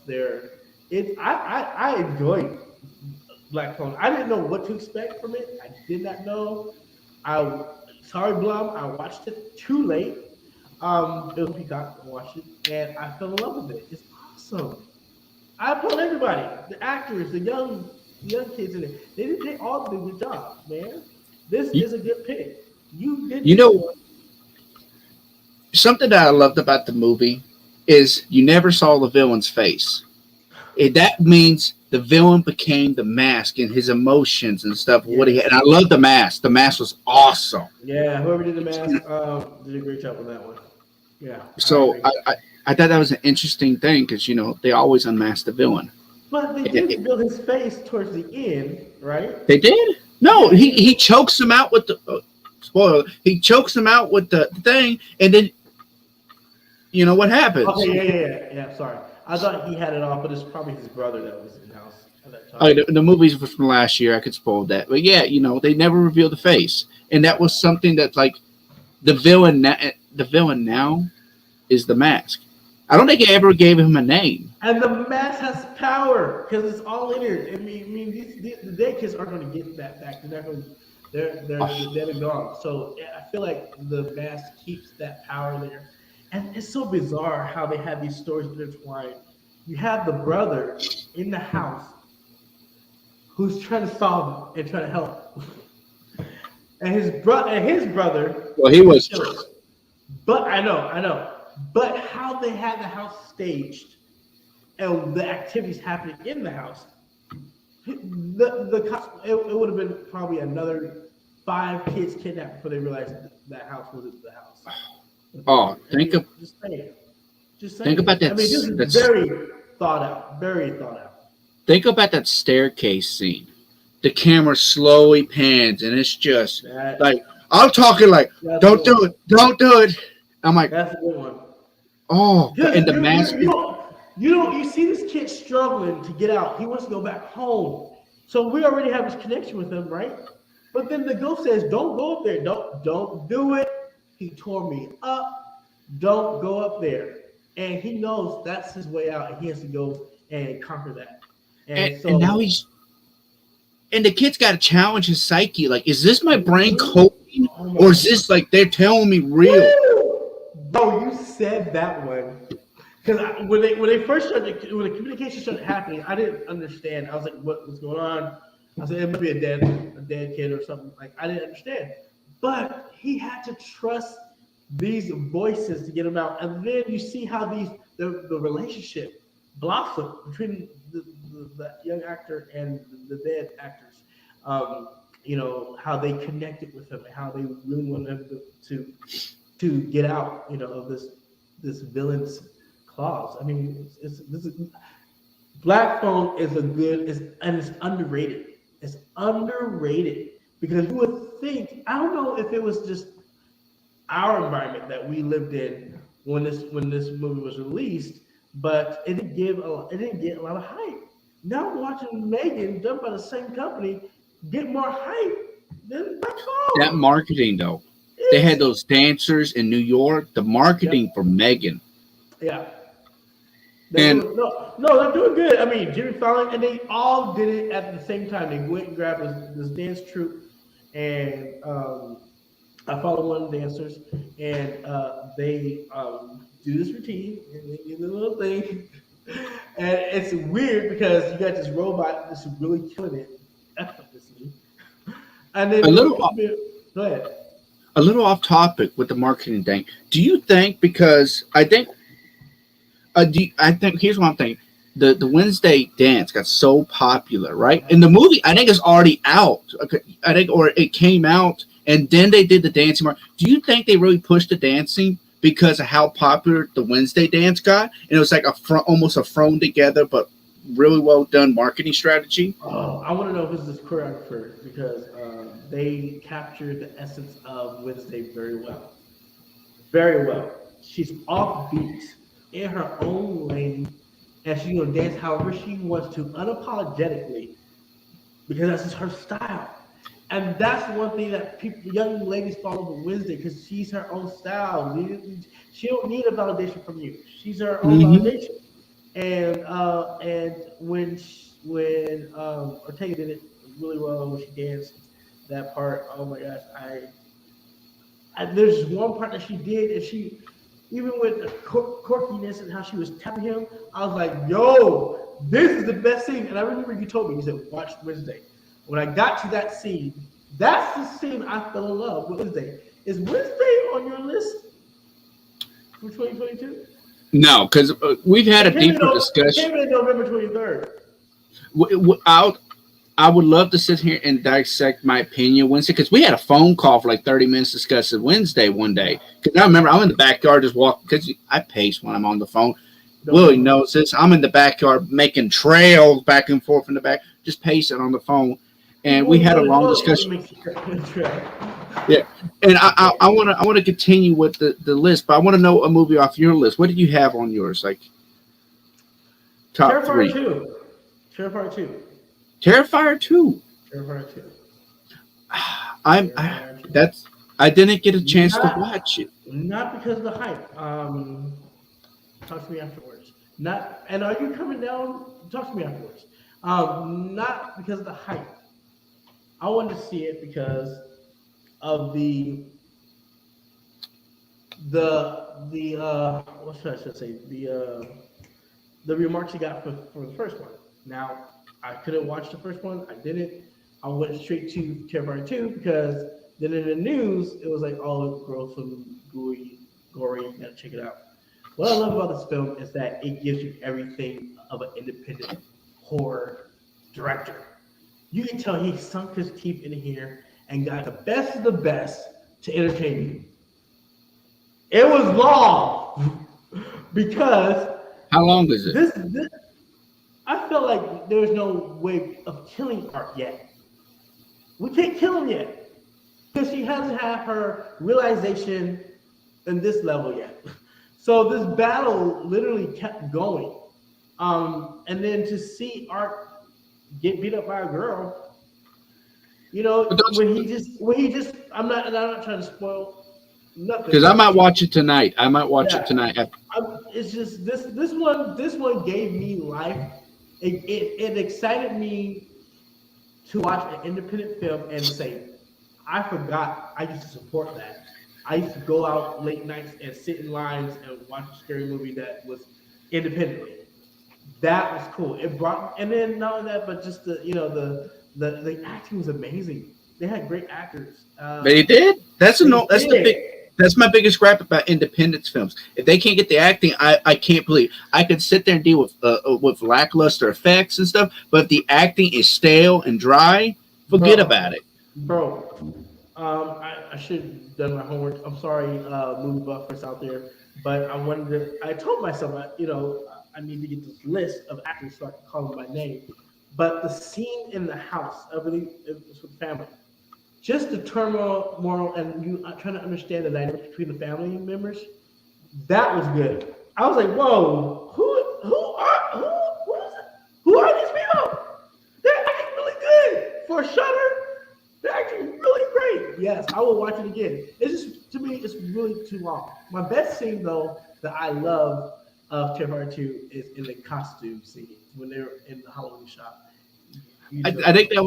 I enjoyed Black Phone. I didn't know what to expect from it. I did not know. Sorry, Blum. I watched it too late. It was Peacock. I watched it, and I fell in love with it. It's awesome. I applaud everybody, the actors, the young kids in it. They all did a good job, man. This is a good pick. You did. You know, something that I loved about the movie is you never saw the villain's face. That means the villain became the mask and his emotions and stuff. What he had. And I love the mask. The mask was awesome. Yeah, whoever did the mask did a great job with that one. Yeah. So I thought that was an interesting thing because they always unmask the villain. But they did reveal his face towards the end, right? They did? No, he chokes him out with the spoiler. He chokes him out with the thing, and then you know what happens. Okay, yeah. Sorry, I thought he had it off, but it's probably his brother that was in the house at that time. The movies were from last year. I could spoil that, but yeah, they never revealed the face, and that was something that like the villain. The villain now is the mask. I don't think I ever gave him a name. And the mask has power because it's all in it. I mean, the dead kids aren't going to get that back. They're not going. They're dead and gone. So I feel like the mask keeps that power there. And it's so bizarre how they have these stories intertwined. You have the brother in the house who's trying to solve and trying to help, and his brother. Well, he was. But I know. But how they had the house staged and the activities happening in the house, it would have been probably another 5 kids kidnapped before they realized that house wasn't the house. Oh, think about that. I mean, this is very thought out. Think about that staircase scene. The camera slowly pans, and it's just like I'm talking like, "Don't do it." I'm like, "That's a good one." Oh, and the mask. You see this kid struggling to get out. He wants to go back home. So we already have this connection with him, right? But then the ghost says, "Don't go up there. Don't do it. He tore me up. Don't go up there." And he knows that's his way out, and he has to go and conquer that. And now and the kid's got to challenge his psyche. Like, is this my brain coping, or is this like they're telling me real? Bro, you said that one. Because when they first started, when the communication started happening, I didn't understand. I was like, what's going on? I said, it must be a dead kid or something. Like, I didn't understand. But he had to trust these voices to get him out. And then you see how the relationship blossomed between the young actor and the dead actors. How they connected with him and how they really wanted him to get out, of this villain's claws. I mean, Black Phone and it's underrated. It's underrated because you would think, I don't know if it was just our environment that we lived in when this movie was released, but it didn't get a lot of hype. Now I'm watching Megan, done by the same company, get more hype than Black Phone. That marketing though. They had those dancers in New York. The marketing for Megan. Yeah. They're doing good. I mean, Jimmy Fallon, and they all did it at the same time. They went and grabbed this dance troupe, and I followed one of the dancers, and they do this routine, and they do the little thing. And it's weird because you got this robot that's really killing it effortlessly. And then go ahead. A little off topic with the marketing thing. Do you think because I think here's what I'm thinking. The Wednesday dance got so popular, right? And the movie I think is already out. I think or it came out and then they did the dancing. Do you think they really pushed the dancing because of how popular the Wednesday dance got? And it was like almost a thrown together but really well done marketing strategy. I want to know who's this choreographer because they captured the essence of Wednesday very well. Very well. She's offbeat in her own lane, and she's going to dance however she wants to, unapologetically, because that's just her style. And that's one thing that young ladies follow with Wednesday, because she's her own style. She don't need a validation from you. She's her own validation. And when Ortega did it really well when she danced that part, oh my gosh, there's one part that she did, and she, even with the quirkiness and how she was tapping him, I was like, yo, this is the best scene. And I remember you told me, you said, watch Wednesday. When I got to that scene, that's the scene I fell in love with Wednesday. Is Wednesday on your list for 2022? No, because we've had a deeper discussion. It came in November 23rd. I would love to sit here and dissect my opinion Wednesday, because we had a phone call for like 30 minutes discussing Wednesday one day. Because I remember I'm in the backyard just walking, because I pace when I'm on the phone. Willie knows this. I'm in the backyard making trails back and forth in the back, just pacing on the phone. And we had a long discussion. Yeah, and I want to continue with the list, but I want to know a movie off your list. What did you have on yours? Like top Terrifier 3. 2. Terrifier 2. Terrifier 2. Terrifier 2. I didn't get a chance to watch it. Not because of the hype. Talk to me afterwards. And are you coming down? Talk to me afterwards. Not because of the hype. I wanted to see it because of the what should I say? The remarks he got for the first one. Now, I couldn't watch the first one. I didn't. I went straight to Terrifier 2 because then in the news it was like, oh, it's gross and gory. You gotta check it out. What I love about this film is that it gives you everything of an independent horror director. You can tell he sunk his teeth in here and got the best of the best to entertain you. It was long because how long is it? This I felt like there was no way of killing Art yet. We can't kill him yet because she hasn't had her realization in this level yet. So this battle literally kept going, and then to see Art get beat up by a girl, you know, when he just, I'm not trying to spoil nothing. Because I might watch it tonight. It tonight. It's just this one gave me life. It excited me to watch an independent film and say, I forgot I used to support that. I used to go out late nights and sit in lines and watch a scary movie that was independently. That was cool. It brought, and then not only that, but just the acting was amazing. They had great actors. They did. That's my biggest gripe about independence films. If they can't get the acting, I can't believe. I could sit there and deal with lackluster effects and stuff, but if the acting is stale and dry, forget about it. Bro, I should have done my homework. I'm sorry, movie buffers out there, but I told myself, I need to get this list of actors so I can call them by name. But the scene in the house, it was with the family. Just the turmoil and you trying to understand the dynamic between the family members, that was good. I was like, whoa, who are these people? They're acting really good for a Shudder. They're acting really great. Yes, I will watch it again. It's just, to me, it's really too long. My best scene though that I love of Terrifier 2 is in the costume scene when they're in the Halloween shop. I think that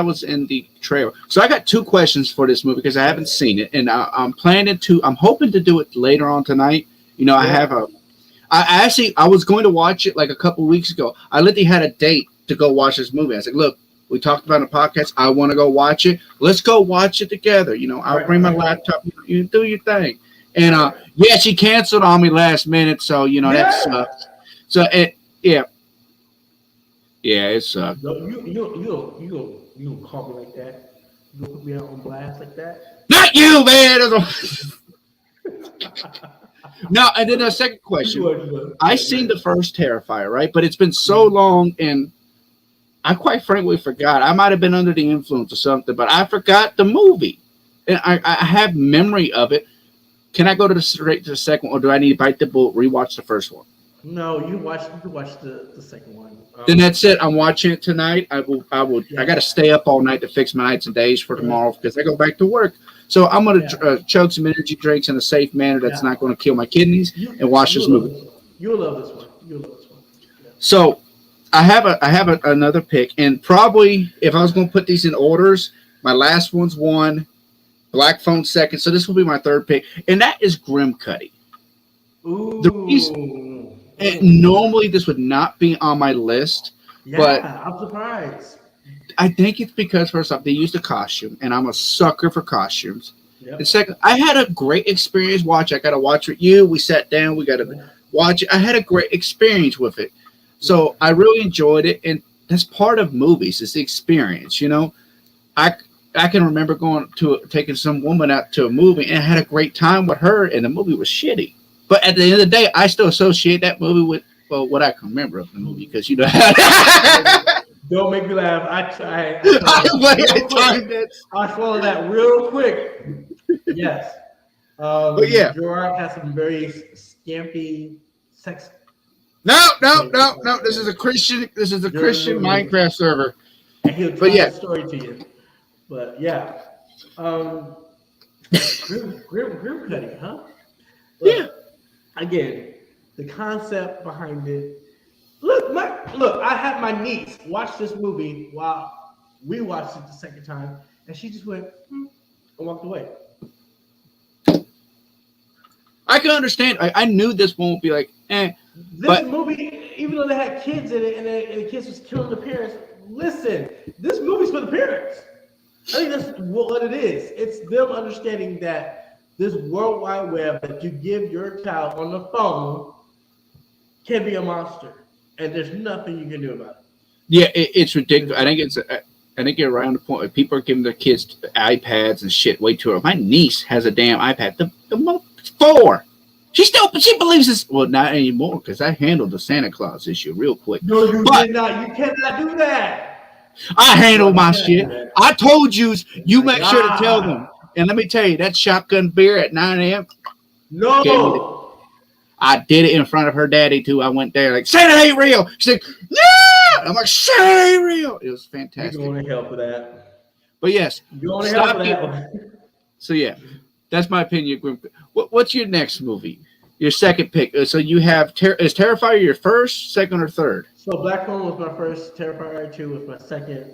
was in the trailer. So I got 2 questions for this movie because I haven't seen it, and I'm hoping to do it later on tonight. I was going to watch it like a couple of weeks ago. I literally had a date to go watch this movie. I said, look, we talked about it on a podcast. I want to go watch it. Let's go watch it together. I'll bring my laptop. You do your thing. And she canceled on me last minute, so that sucks. So it sucked. No, you gonna call me like that? You gonna put me out on blast like that? Not you, man. No, and then a second question. I seen the first Terrifier, right? But it's been so long, and I quite frankly forgot. I might have been under the influence or something, but I forgot the movie, and I have memory of it. Can I go straight to the second one, or do I need to bite the bullet, rewatch the first one? No, you can watch the second one. Then that's it. I'm watching it tonight. I got to stay up all night to fix my nights and days for tomorrow because I go back to work. So I'm going to chug some energy drinks in a safe manner that's not going to kill my kidneys and watch this movie. You'll love this one. Yeah. So I have another pick, and probably if I was going to put these in orders, my last one's 1, Black Phone 2nd. So this will be my 3rd pick, and that is Grim Cuddy. Ooh. And normally this would not be on my list, but Yeah, I'm surprised. I think it's because first off they used a costume, and I'm a sucker for costumes. Yep. And second, I had a great experience watching. I got to watch with you. We sat down. We got to watch it. I had a great experience with it, so I really enjoyed it. And that's part of movies is the experience. You know, I can remember going to taking some woman out to a movie and I had a great time with her, and the movie was shitty. But at the end of the day, I still associate that movie with what I can remember of the movie because you know. Don't make me laugh. I swallowed that real quick. Yes. But yeah. Gerard has some very scampy sex. No. This is a Christian. This is a Christian Minecraft server. And he'll tell a story to you. But yeah. Grim cutting, huh? Look, yeah. Again, the concept behind it. Look, I had my niece watch this movie while we watched it the second time, and she just went and walked away. I can understand. I knew this one would be like, This movie, even though they had kids in it and the kids was killing the parents, listen, this movie's for the parents. I think that's what it is. It's them understanding that this World Wide Web that you give your child on the phone can be a monster, and there's nothing you can do about it. Yeah, it's ridiculous. I think you're around the point where people are giving their kids iPads and shit way too early. My niece has a damn iPad. The 4. She believes this. Well, not anymore because I handled the Santa Claus issue real quick. No, you did not. You cannot do that. I handle my shit. I told you make sure to tell them. And let me tell you, that shotgun beer at 9 a.m. No. I did it in front of her daddy too. I went there like, Santa ain't real. She's like, yeah. I'm like, Santa ain't real. It was fantastic. You're going to hell for that. But yes, you're going to hell for that. So yeah, that's my opinion. What's your next movie? Your second pick. So you have is Terrifier your first, second, or third? So Black Phone was my first. Terrifier 2 was my second.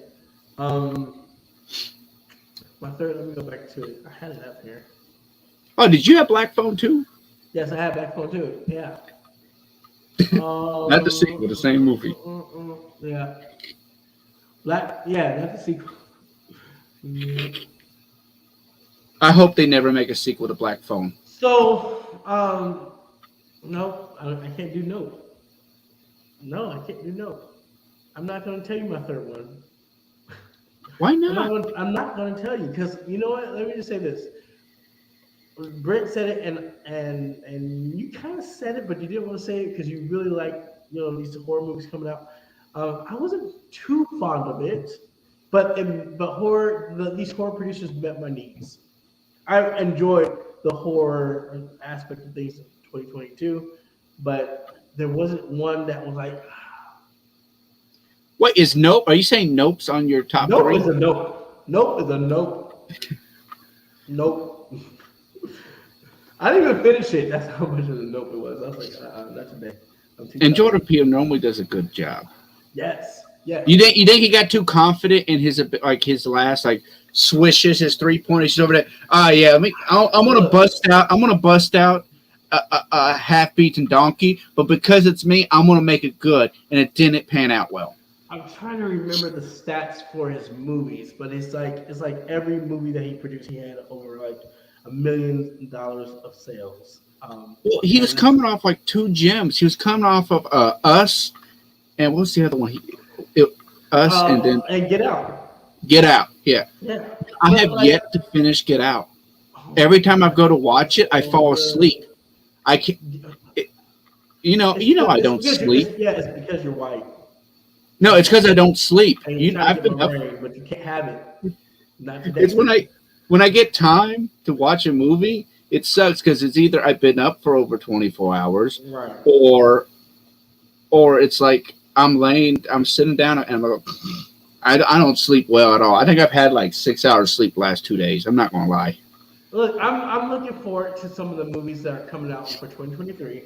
My third. Let me go back to it. I had it up here. Oh, did you have Black Phone too? Yes, I had Black Phone too. Yeah. Not the sequel, the same movie. Yeah. Not the sequel. I hope they never make a sequel to Black Phone. So, no, I can't do no. No, I can't do no. I'm not going to tell you my third one. Why not? I'm not going to tell you because you know what? Let me just say this. Brent said it, and you kind of said it, but you didn't want to say it because you really like these horror movies coming out. I wasn't too fond of it, but these horror producers met my needs. I enjoyed the horror aspect of things in 2022, but there wasn't one that was like. What is Nope? Are you saying Nope's on your top 3? Nope is a Nope. Nope is a Nope. Nope. I didn't even finish it. That's how much of a Nope it was. I was like, that's a bit. And Jordan Peele normally does a good job. Yes. Yeah. You think he got too confident in his last swishes, his 3-pointers over there? Yeah. I'm gonna bust out. I'm gonna bust out a half-beaten donkey, but because it's me, I'm gonna make it good, and it didn't pan out well. I'm trying to remember the stats for his movies, but it's like every movie that he produced, he had over $1 million of sales. Well, he was coming off 2 gems. He was coming off of Us, and what's the other one? Us, and then Get Out. Get Out, yeah. Yeah. I have yet to finish Get Out. Every time I go to watch it, I fall asleep. I can't. I don't sleep. It's because you're white. No, it's because I don't sleep. I've been up, but you can't have it. Not today. It's when I get time to watch a movie, it sucks because it's either I've been up for over 24 hours, right, or it's like I'm sitting down and I'm like, I don't sleep well at all. I think I've had 6 hours sleep the last 2 days. I'm not gonna lie. Look, I'm looking forward to some of the movies that are coming out for 2023,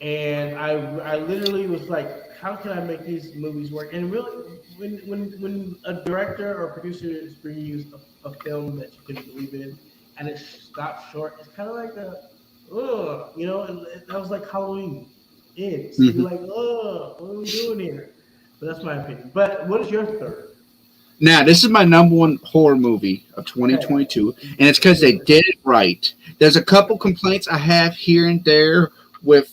and I literally was like, how can I make these movies work? And really, when a director or a producer is bringing you a film that you can believe in, and it stops short, it's kind of like that was like Halloween. in. So you're like, oh, what are we doing here? But that's my opinion. But what is your third? Now, this is my number one horror movie of 2022, and it's because they did it right. There's a couple complaints I have here and there with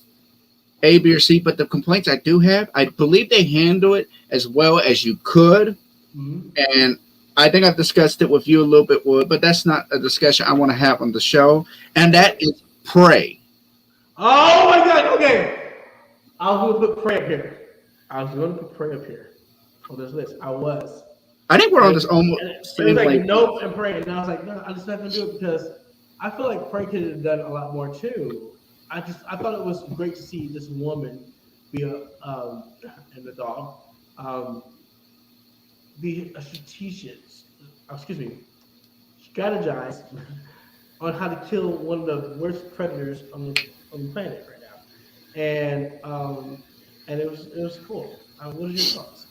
A, B, or C, but the complaints I do have, I believe they handle it as well as you could. And I think I've discussed it with you a little bit, Wood, but that's not a discussion I want to have on the show. And that is Prey. Oh my God! Okay, I was going to put Prey up here. On this list. I think we're on this almost. It was like Nope and Prey, and I was like, no, I'm just not going to do it because I feel like Prey could have done a lot more too. I thought it was great to see this woman be and the dog be a strategize on how to kill one of the worst predators on the planet right now, and it was cool. What are your thoughts?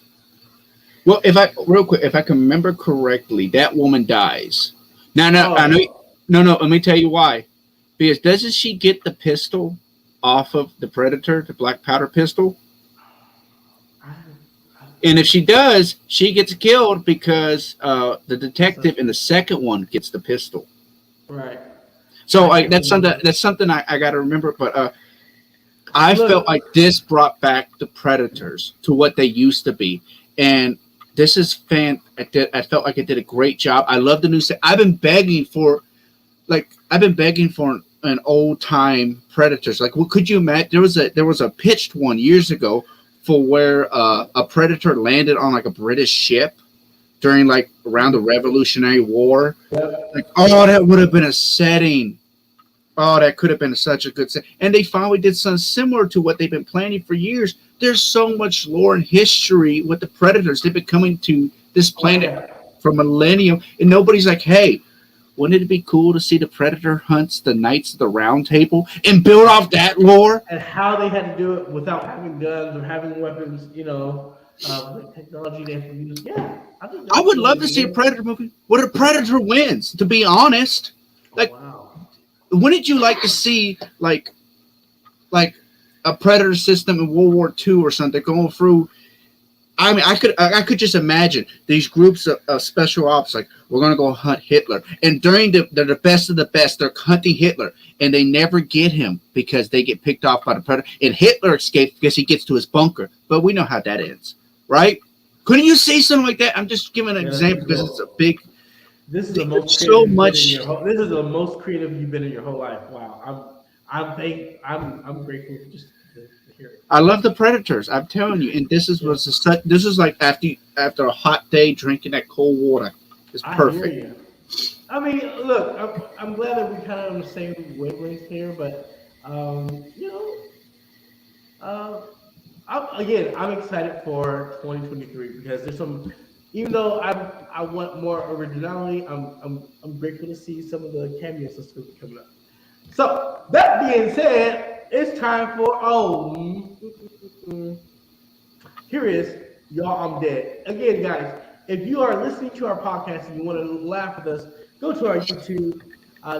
Well, if I can remember correctly, that woman dies. I know. No. Let me tell you why. Because doesn't she get the pistol off of the Predator, the black powder pistol? And if she does, she gets killed because the detective in the second one gets the pistol. Right. So that's something I got to remember. But I felt like this brought back the Predators to what they used to be, and this is I felt like it did a great job. I love the new set. I've been begging for an old time Predators. Like, what could you imagine? There was a pitched one years ago for where a Predator landed on like a British ship during like around the Revolutionary War. Like, oh, that would have been a setting. Oh, that could have been such a good set. And they finally did something similar to what they've been planning for years. There's so much lore and history with the Predators. They've been coming to this planet for millennium, and nobody's like, hey, wouldn't it be cool to see the Predator hunts the Knights of the Round Table and build off that lore? And how they had to do it without having guns or having weapons, the technology they have to use. Yeah, I would love to see a Predator movie where the Predator wins, to be honest. Like, wouldn't you like to see like a Predator system in World War II or something going through? I mean, I could just imagine these groups of special ops, like, we're going to go hunt Hitler. And during the best of the best, they're hunting Hitler, and they never get him because they get picked off by the Predator. And Hitler escapes because he gets to his bunker. But we know how that ends, right? Couldn't you say something like that? I'm just giving an example because it's a big... This is the most this is the most creative you've been in your whole life. Wow. I'm grateful just to hear it. I love the Predators. I'm telling you, and this is like after a hot day drinking that cold water. It's perfect. I mean, look, I'm glad that we're kind of on the same wavelength here, but I'm excited for 2023 because there's some. Even though I want more originality, I'm grateful to see some of the cameos that's going to be coming up. So that being said, it's time for here is Y'all I'm Dead. Again, guys, if you are listening to our podcast and you want to laugh with us, go to our YouTube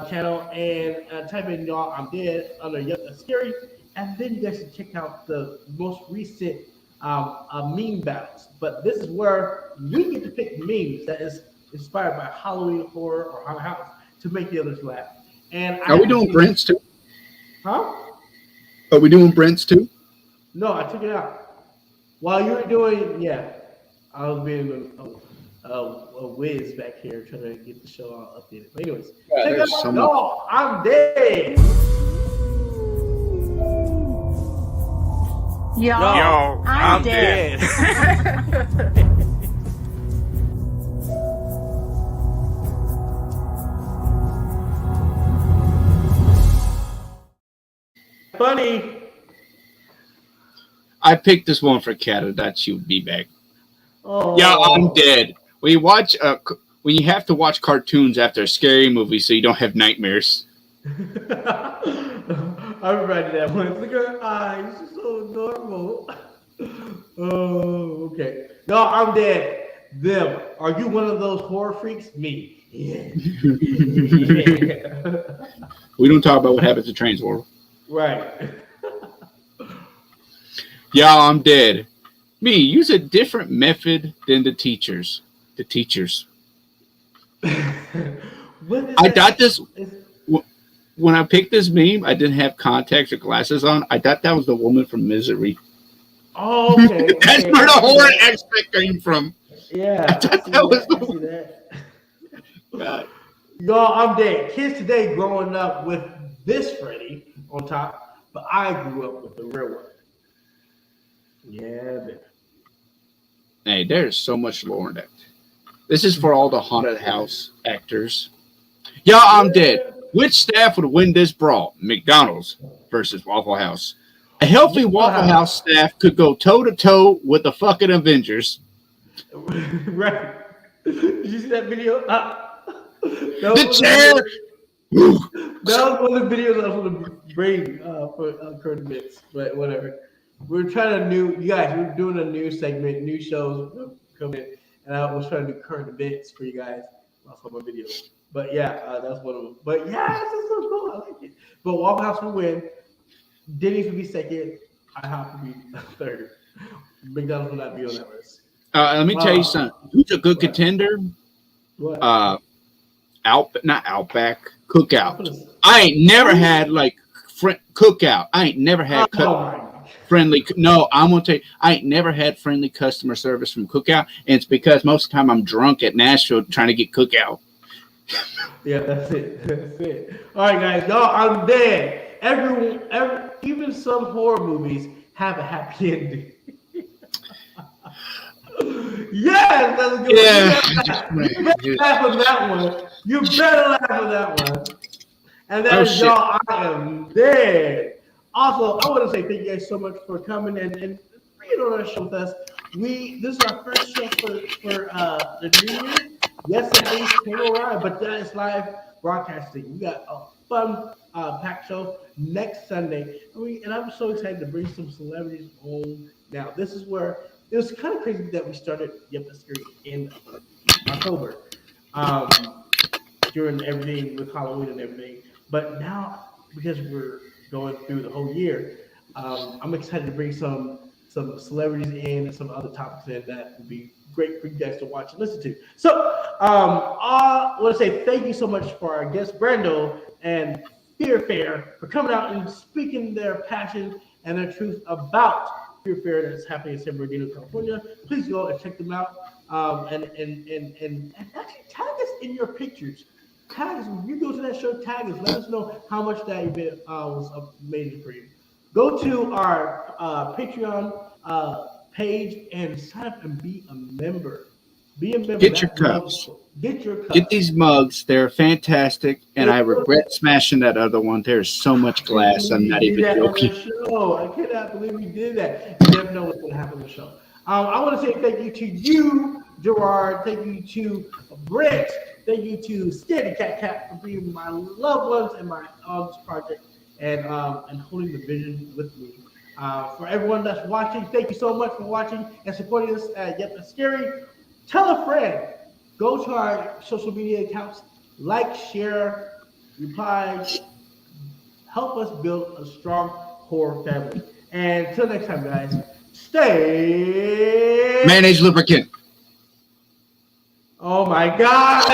channel and type in Y'all I'm Dead under Yup That's Scary, and then you guys can check out the most recent meme battles. But this is where we get to pick memes that is inspired by Halloween horror or haunted house to make the others laugh. And are we doing Brent's too? Huh? Are we doing Brent's too? No, I took it out. While you were doing, I was being a whiz back here trying to get the show all updated. But anyways, check out Y'all I'm Dead. Yo, I'm dead. Funny. I picked this one for Kata that she would be back. Oh. Yeah, I'm dead. When you have to watch cartoons after a scary movie so you don't have nightmares. I remember that one. Look at her eyes, she's so adorable. Oh, okay. No, I'm dead. Them. Are you one of those horror freaks? Me. Yeah. We don't talk about what happens to Transworld. Right. Y'all, I'm dead. Me, use a different method than the teachers. The teachers. I thought this when I picked this meme. I didn't have contacts or glasses on. I thought that was the woman from Misery. Oh, okay. That's where the horror aspect came from. Yeah, I thought that was the see that. Y'all, I'm dead. Kids today growing up with this Freddy on top, but I grew up with the real one. Yeah, man. Hey, there's so much lore in that. This is for all the haunted house actors. Y'all, I'm dead. Which staff would win this brawl? McDonald's versus Waffle House. A healthy Waffle House staff could go toe to toe with the fucking Avengers. Right. Did you see that video? The chair. That was one of the videos I was going to bring for current events, but whatever. We're trying to you guys. We're doing a new segment, new shows coming, and I was trying to do current events for you guys. That's on my video. But yeah, that's one of them. But yeah, this is so cool. I like it. But Waffle House will win. Denny's will be second. IHOP will be third. McDonald's will not be on that list. Let me tell you something. Who's a good contender? What? Not Outback. Cookout. I ain't never had Cookout. I ain't never had friendly. No, I'm gonna tell you, I ain't never had friendly customer service from Cookout, and it's because most of the time I'm drunk at Nashville trying to get Cookout. Yeah, that's it. That's it. All right, guys. No, I'm dead. Even some horror movies have a happy ending. Yes, that's good. Yeah. You better laugh on that one. You better laugh on that one. And that is y'all. I am dead. Also, I want to say thank you guys so much for coming and being on our show with us. This is our first show for the new year. Yes, it is Taylor Ride, but that is live broadcasting. We got a fun packed show next Sunday, and I'm so excited to bring some celebrities on. Now, this is where it was kind of crazy that we started Yep That's Scary in October during everything with Halloween and everything. But now, because we're going through the whole year, I'm excited to bring some celebrities in and some other topics in that would be great for you guys to watch and listen to. So I want to say thank you so much for our guests, Brando and Fear Fair, for coming out and speaking their passion and their truth about Fear Fair that's happening in San Bernardino, California. Please go and check them out and actually tag us in your pictures. Tag us when you go to that show. Tag us. Let us know how much that event was amazing for you. Go to our Patreon page and sign up and be a member. Be a member. Get your cups. Get your cups. Get these mugs. They're fantastic. And I regret smashing that other one. There's so much glass. I'm not even joking. I cannot believe we did that. You never know what's going to happen on the show. I want to say thank you to you, Gerard. Thank you to Brent. Thank you to Steady Cat for being my loved ones and my on this project and holding the vision with me. For everyone that's watching, thank you so much for watching and supporting us at Yep That's Scary. Tell a friend. Go to our social media accounts. Like, share, reply. Help us build a strong horror family. And until next time, guys, stay mayonnaise lubricant. Oh my God.